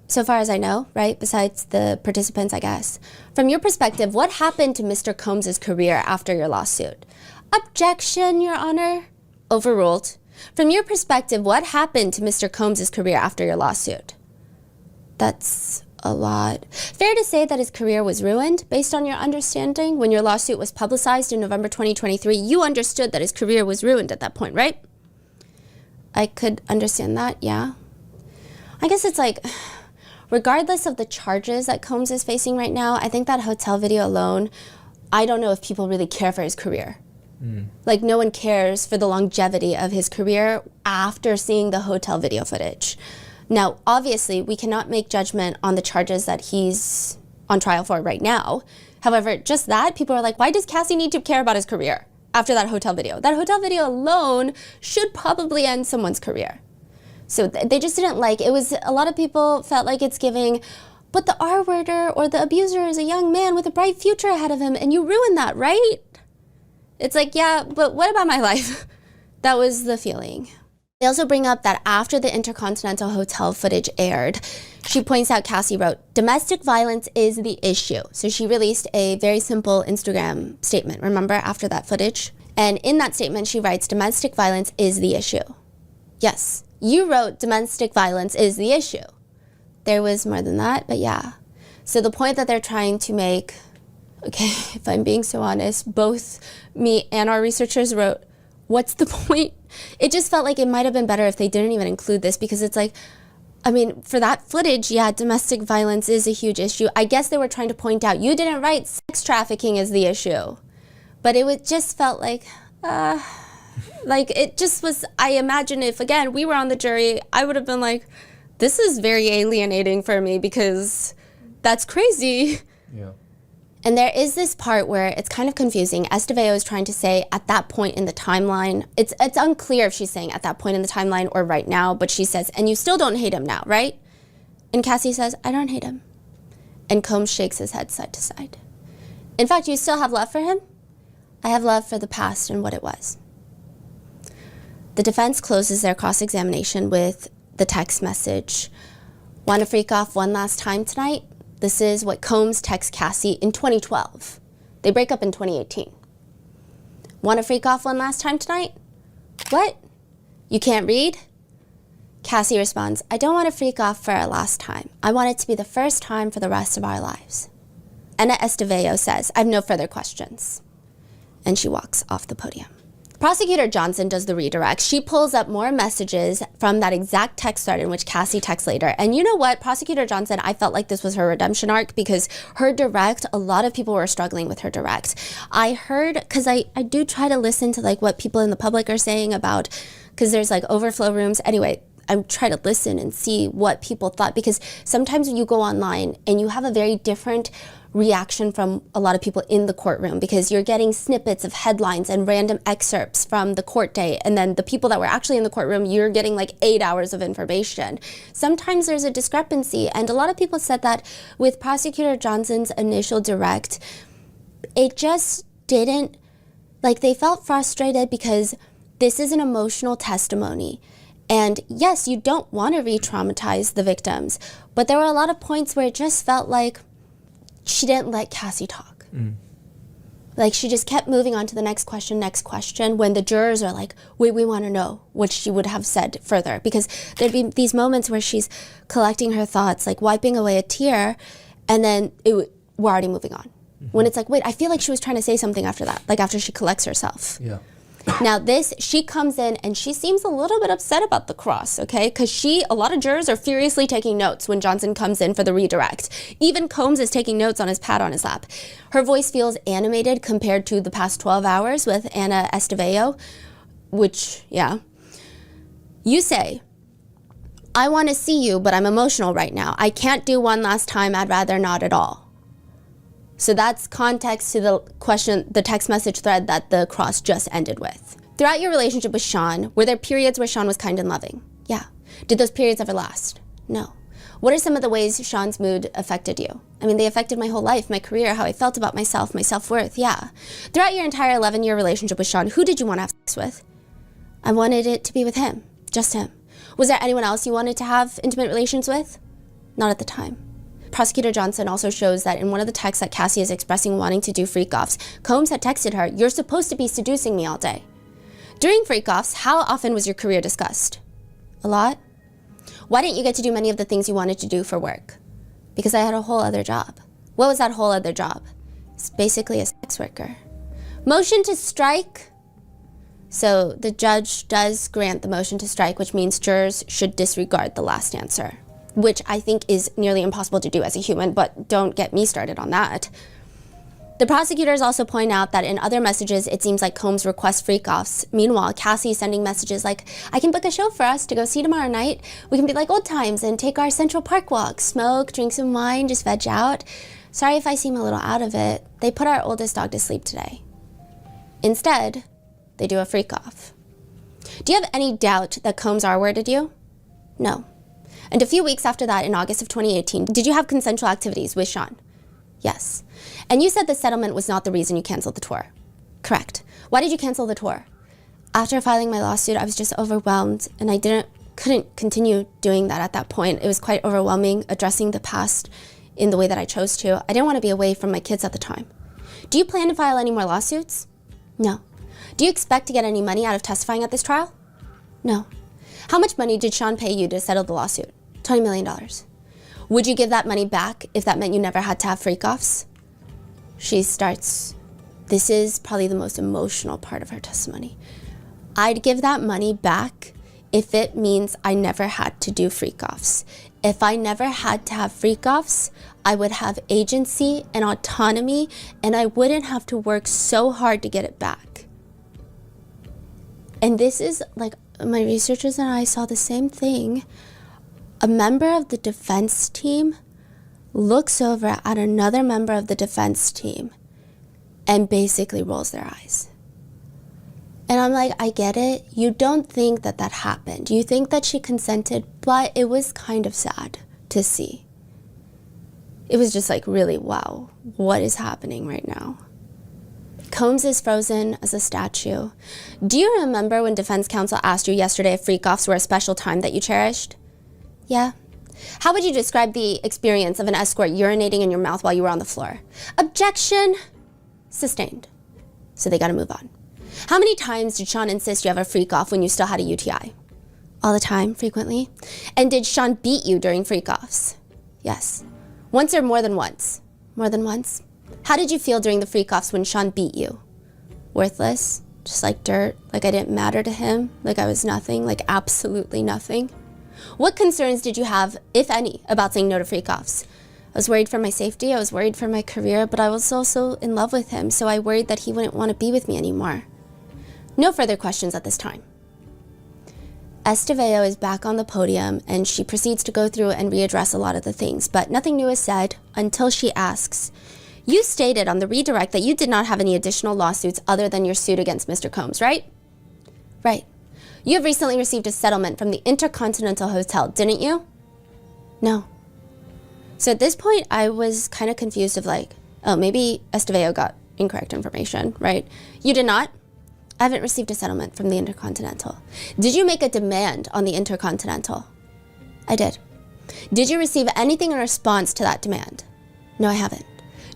"So far as I know, right? Besides the participants, I guess." "From your perspective, what happened to Mr. Combs' career after your lawsuit?" "Objection, Your Honor." Overruled. "From your perspective, what happened to Mr. Combs' career after your lawsuit?" That's a lot. "Fair to say that his career was ruined, based on your understanding? When your lawsuit was publicized in November 2023, you understood that his career was ruined at that point, right?" "I could understand that, yeah." I guess it's regardless of the charges that Combs is facing right now, I think that hotel video alone, I don't know if people really care for his career. No one cares for the longevity of his career after seeing the hotel video footage. Now, obviously, we cannot make judgment on the charges that he's on trial for right now. However, just that, people are like, why does Cassie need to care about his career after that hotel video? That hotel video alone should probably end someone's career. So they just didn't a lot of people felt like it's giving, but the R-worder or the abuser is a young man with a bright future ahead of him, and you ruined that, right? It's yeah, but what about my life? That was the feeling. They also bring up that after the Intercontinental Hotel footage aired, she points out Cassie wrote, "Domestic violence is the issue." So she released a very simple Instagram statement, remember, after that footage? And in that statement, she writes, "Domestic violence is the issue." Yes. You wrote domestic violence is the issue. There was more than that, but yeah. So the point that they're trying to make, okay, if I'm being so honest, both me and our researchers wrote, what's the point? It just felt like it might have been better if they didn't even include this, because it's for that footage, yeah, domestic violence is a huge issue. I guess they were trying to point out, you didn't write sex trafficking is the issue. But it just felt it just was, I imagine if, again, we were on the jury, I would have been like, this is very alienating for me because that's crazy. Yeah. And there is this part where it's kind of confusing. Estevao is trying to say at that point in the timeline, it's unclear if she's saying at that point in the timeline or right now, but she says, and you still don't hate him now, right? And Cassie says, I don't hate him. And Combs shakes his head side to side. In fact, you still have love for him? I have love for the past and what it was. The defense closes their cross-examination with the text message, want to freak off one last time tonight? This is what Combs texts Cassie in 2012. They break up in 2018. Want to freak off one last time tonight? What? You can't read? Cassie responds, I don't want to freak off for a last time. I want it to be the first time for the rest of our lives. Anna Esteveo says, I have no further questions. And she walks off the podium. Prosecutor Johnson does the redirect. She pulls up more messages from that exact text thread in which Cassie texts later. And you know what? Prosecutor Johnson, I felt like this was her redemption arc because her direct, a lot of people were struggling with her direct. I heard, because I do try to listen to like what people in the public are saying about, because there's like overflow rooms. Anyway, I'm trying to listen and see what people thought, because sometimes you go online and you have a very different reaction from a lot of people in the courtroom, because you're getting snippets of headlines and random excerpts from the court day, and then the people that were actually in the courtroom, you're getting like 8 hours of information. Sometimes there's a discrepancy, and a lot of people said that with Prosecutor Johnson's initial direct, it just didn't, like, they felt frustrated because this is an emotional testimony. And yes, you don't want to re-traumatize the victims, but there were a lot of points where it just felt like she didn't let Cassie talk. Like, she just kept moving on to the next question, when the jurors are like, wait, we want to know what she would have said further. Because there'd be these moments where she's collecting her thoughts, like wiping away a tear, and then we're already moving on. When it's like, wait, I feel like she was trying to say something after that, like after she collects herself. Yeah. Now she comes in and she seems a little bit upset about the cross, okay? Because a lot of jurors are furiously taking notes when Johnson comes in for the redirect. Even Combs is taking notes on his pad on his lap. Her voice feels animated compared to the past 12 hours with Anna Esteveo, which, yeah. You say, I want to see you, but I'm emotional right now. I can't do one last time. I'd rather not at all. So that's context to the text message thread that the cross just ended with. Throughout your relationship with Sean, were there periods where Sean was kind and loving? Yeah. Did those periods ever last? No. What are some of the ways Sean's mood affected you? I mean, they affected my whole life, my career, how I felt about myself, my self-worth, yeah. Throughout your entire 11-year relationship with Sean, who did you want to have sex with? I wanted it to be with him, just him. Was there anyone else you wanted to have intimate relations with? Not at the time. Prosecutor Johnson also shows that in one of the texts that Cassie is expressing wanting to do freak-offs, Combs had texted her, you're supposed to be seducing me all day. During freak-offs, how often was your career discussed? A lot? Why didn't you get to do many of the things you wanted to do for work? Because I had a whole other job. What was that whole other job? It's basically a sex worker. Motion to strike. So the judge does grant the motion to strike, which means jurors should disregard the last answer, which I think is nearly impossible to do as a human, but don't get me started on that. The prosecutors also point out that in other messages, it seems like Combs requests freak-offs. Meanwhile, Cassie is sending messages like, I can book a show for us to go see tomorrow night. We can be like old times and take our Central Park walk, smoke, drink some wine, just veg out. Sorry if I seem a little out of it. They put our oldest dog to sleep today. Instead, they do a freak-off. Do you have any doubt that Combs R-worded you? No. And a few weeks after that, in August of 2018, did you have consensual activities with Sean? Yes. And you said the settlement was not the reason you canceled the tour. Correct. Why did you cancel the tour? After filing my lawsuit, I was just overwhelmed, and I couldn't continue doing that at that point. It was quite overwhelming, addressing the past in the way that I chose to. I didn't want to be away from my kids at the time. Do you plan to file any more lawsuits? No. Do you expect to get any money out of testifying at this trial? No. How much money did Sean pay you to settle the lawsuit? $20 million. Would you give that money back if that meant you never had to have freak-offs? She starts, this is probably the most emotional part of her testimony. I'd give that money back if it means I never had to do freak-offs. If I never had to have freak-offs, I would have agency and autonomy, and I wouldn't have to work so hard to get it back. And this is like, my researchers and I saw the same thing. A member of the defense team looks over at another member of the defense team and basically rolls their eyes. And I'm like, I get it. You don't think that that happened. You think that she consented, but it was kind of sad to see. It was just like, really, wow, what is happening right now? Combs is frozen as a statue. Do you remember when defense counsel asked you yesterday if freak-offs were a special time that you cherished? Yeah. How would you describe the experience of an escort urinating in your mouth while you were on the floor? Objection. Sustained. So they got to move on. How many times did Sean insist you have a freak-off when you still had a UTI? All the time, frequently. And did Sean beat you during freak-offs? Yes. Once or more than once? more than once? How did you feel during the freak-offs when Sean beat you? Worthless? Just like dirt? Like I didn't matter to him? Like I was nothing? Like absolutely nothing? What concerns did you have, if any, about saying no to freak-offs? I was worried for my safety, I was worried for my career, but I was also in love with him, so I worried that he wouldn't want to be with me anymore. No further questions at this time. Estevao is back on the podium, and she proceeds to go through and readdress a lot of the things, but nothing new is said until she asks, you stated on the redirect that you did not have any additional lawsuits other than your suit against Mr. Combs, right? Right. You have recently received a settlement from the Intercontinental Hotel, didn't you? No. So at this point, I was kind of confused of like, oh, maybe Estevao got incorrect information, right? You did not? I haven't received a settlement from the Intercontinental. Did you make a demand on the Intercontinental? I did. Did you receive anything in response to that demand? No, I haven't.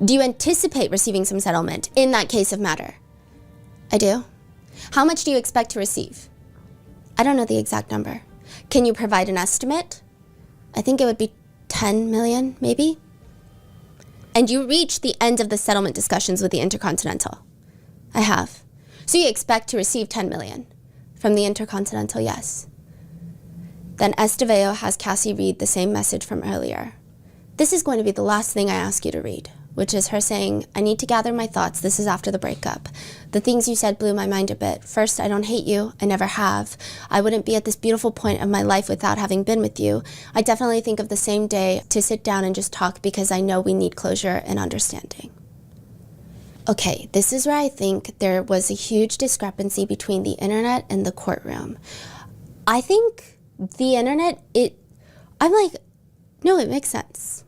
Do you anticipate receiving some settlement in that case of matter? I do. How much do you expect to receive? I don't know the exact number. Can you provide an estimate? I think it would be 10 million, maybe? And you reached the end of the settlement discussions with the Intercontinental? I have. So you expect to receive 10 million? From the Intercontinental, yes. Then Estevao has Cassie read the same message from earlier. This is going to be the last thing I ask you to read, which is her saying, I need to gather my thoughts. This is after the breakup. The things you said blew my mind a bit. First, I don't hate you. I never have. I wouldn't be at this beautiful point of my life without having been with you. I definitely think of the same day to sit down and just talk because I know we need closure and understanding. Okay, this is where I think there was a huge discrepancy between the internet and the courtroom. I think the internet, I'm like, no, it makes sense.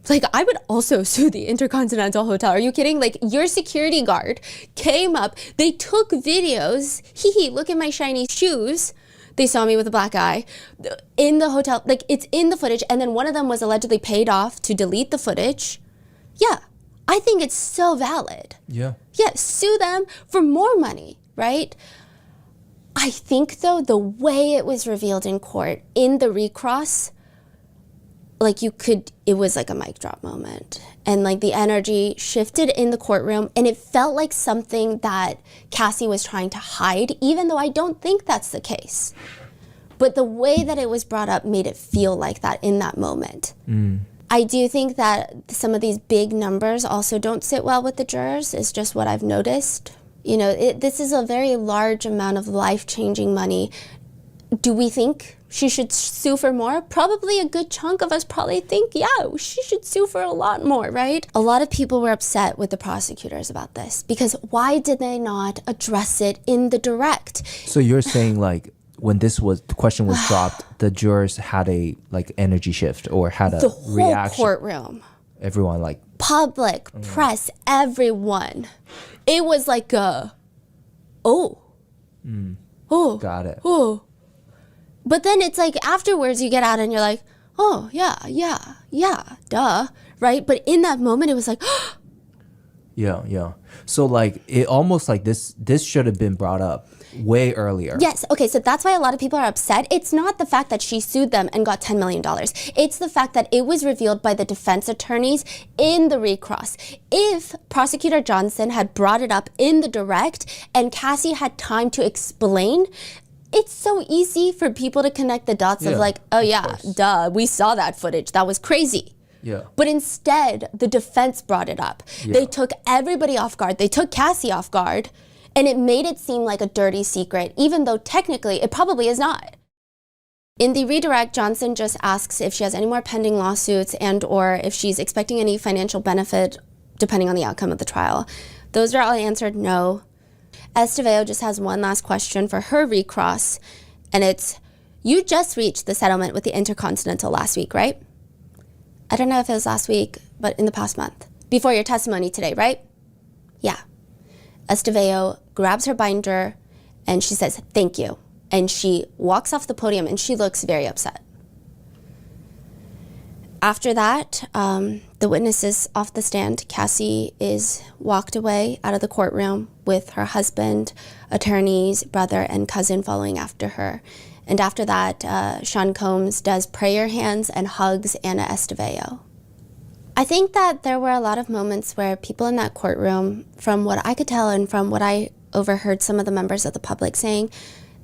Like, I would also sue the Intercontinental Hotel. Are you kidding? Like, your security guard came up. They took videos. Look at my shiny shoes. They saw me with a black eye in the hotel. Like, it's in the footage. And then one of them was allegedly paid off to delete the footage. Yeah, I think it's so valid. Yeah. Yeah, sue them for more money, right? I think, though, the way it was revealed in court, in the recross, like it was like a mic drop moment. And like the energy shifted in the courtroom and it felt like something that Cassie was trying to hide, even though I don't think that's the case. But the way that it was brought up made it feel like that in that moment. I do think that some of these big numbers also don't sit well with the jurors, is just what I've noticed. You know, this is a very large amount of life-changing money. Do we think she should sue for more? Probably a good chunk of us probably think, yeah, she should sue for a lot more, right? A lot of people were upset with the prosecutors about this because why did they not address it in the direct? So you're saying like when the question was dropped, the jurors had a like energy shift or had a the whole reaction. Courtroom. Everyone like Public, press, everyone. It was like oh. Got it. Oh. But then it's like afterwards you get out and you're like, oh, yeah, duh, right? But in that moment, it was like, Yeah. So like it almost like this should have been brought up way earlier. Yes. Okay. So that's why a lot of people are upset. It's not the fact that she sued them and got $10 million. It's the fact that it was revealed by the defense attorneys in the recross. If Prosecutor Johnson had brought it up in the direct and Cassie had time to explain, it's so easy for people to connect the dots of like, oh yeah, duh, we saw that footage. That was crazy. Yeah. But instead, the defense brought it up. Yeah. They took everybody off guard. They took Cassie off guard, and it made it seem like a dirty secret, even though technically it probably is not. In the redirect, Johnson just asks if she has any more pending lawsuits and or if she's expecting any financial benefit depending on the outcome of the trial. Those are all answered no. Estevao just has one last question for her recross, and it's, you just reached the settlement with the Intercontinental last week, right? I don't know if it was last week, but in the past month. Before your testimony today, right? Yeah. Estevao grabs her binder, and she says, thank you. And she walks off the podium, and she looks very upset. After that, the witness is off the stand. Cassie is walked away out of the courtroom with her husband, attorneys, brother, and cousin following after her. And after that, Sean Combs does prayer hands and hugs Anna Estevao. I think that there were a lot of moments where people in that courtroom, from what I could tell and from what I overheard some of the members of the public saying,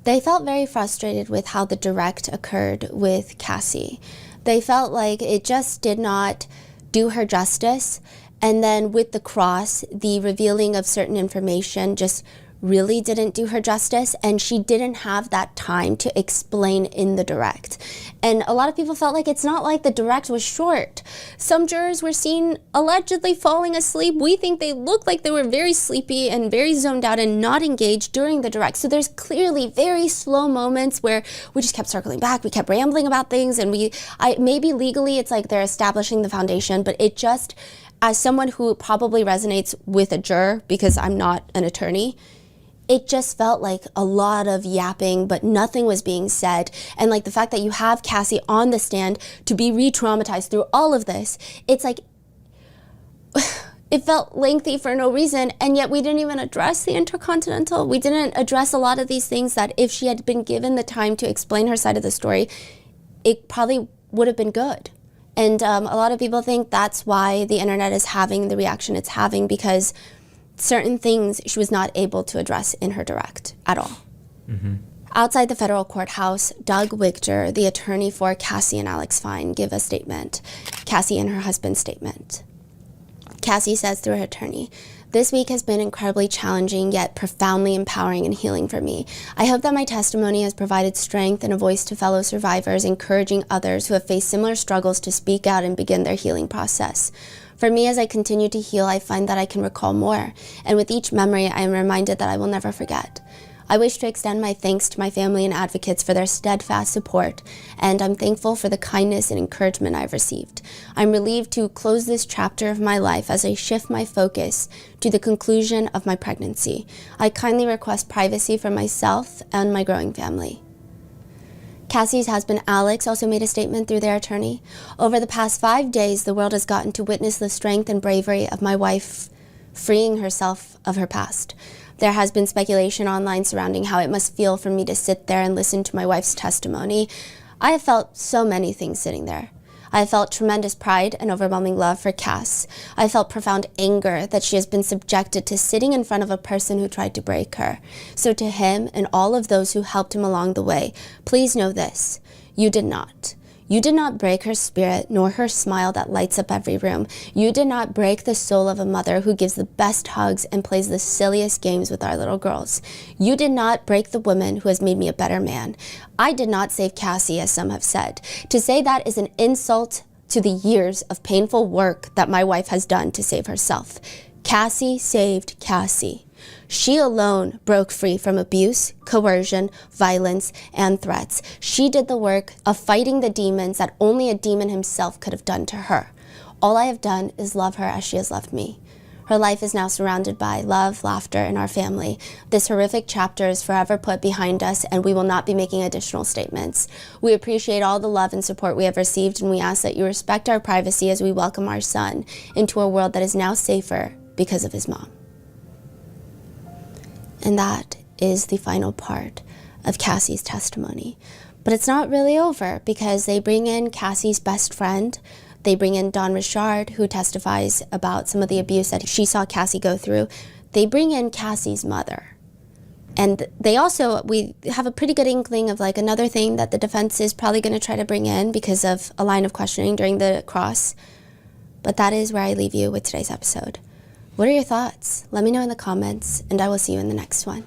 they felt very frustrated with how the direct occurred with Cassie. They felt like it just did not do her justice. And then with the cross, the revealing of certain information just really didn't do her justice, and she didn't have that time to explain in the direct. And a lot of people felt like it's not like the direct was short. Some jurors were seen allegedly falling asleep. We think they looked like they were very sleepy and very zoned out and not engaged during the direct. So there's clearly very slow moments where we just kept circling back, we kept rambling about things, and maybe legally it's like they're establishing the foundation, but it just, as someone who probably resonates with a juror, because I'm not an attorney, it just felt like a lot of yapping, but nothing was being said. And like the fact that you have Cassie on the stand to be re-traumatized through all of this, it's like, it felt lengthy for no reason. And yet we didn't even address the Intercontinental. We didn't address a lot of these things that if she had been given the time to explain her side of the story, it probably would have been good. And a lot of people think that's why the internet is having the reaction it's having, because certain things she was not able to address in her direct at all. Mm-hmm. Outside the federal courthouse, Doug Wigter, the attorney for Cassie and Alex Fine, give a statement. Cassie and her husband's statement. Cassie says through her attorney, "This week has been incredibly challenging, yet profoundly empowering and healing for me. I hope that my testimony has provided strength and a voice to fellow survivors, encouraging others who have faced similar struggles to speak out and begin their healing process. For me, as I continue to heal, I find that I can recall more, and with each memory, I am reminded that I will never forget. I wish to extend my thanks to my family and advocates for their steadfast support, and I'm thankful for the kindness and encouragement I've received. I'm relieved to close this chapter of my life as I shift my focus to the conclusion of my pregnancy. I kindly request privacy for myself and my growing family." Cassie's husband, Alex, also made a statement through their attorney. "Over the past 5 days, the world has gotten to witness the strength and bravery of my wife freeing herself of her past. There has been speculation online surrounding how it must feel for me to sit there and listen to my wife's testimony. I have felt so many things sitting there. I have felt tremendous pride and overwhelming love for Cass. I have felt profound anger that she has been subjected to sitting in front of a person who tried to break her. So to him and all of those who helped him along the way, please know this: you did not. You did not break her spirit, nor her smile that lights up every room. You did not break the soul of a mother who gives the best hugs and plays the silliest games with our little girls. You did not break the woman who has made me a better man. I did not save Cassie, as some have said. To say that is an insult to the years of painful work that my wife has done to save herself. Cassie saved Cassie. She alone broke free from abuse, coercion, violence, and threats. She did the work of fighting the demons that only a demon himself could have done to her. All I have done is love her as she has loved me. Her life is now surrounded by love, laughter, and our family. This horrific chapter is forever put behind us, and we will not be making additional statements. We appreciate all the love and support we have received, and we ask that you respect our privacy as we welcome our son into a world that is now safer because of his mom." And that is the final part of Cassie's testimony. But it's not really over, because they bring in Cassie's best friend. They bring in Dawn Richard, who testifies about some of the abuse that she saw Cassie go through. They bring in Cassie's mother. And we have a pretty good inkling of like another thing that the defense is probably going to try to bring in because of a line of questioning during the cross. But that is where I leave you with today's episode. What are your thoughts? Let me know in the comments, and I will see you in the next one.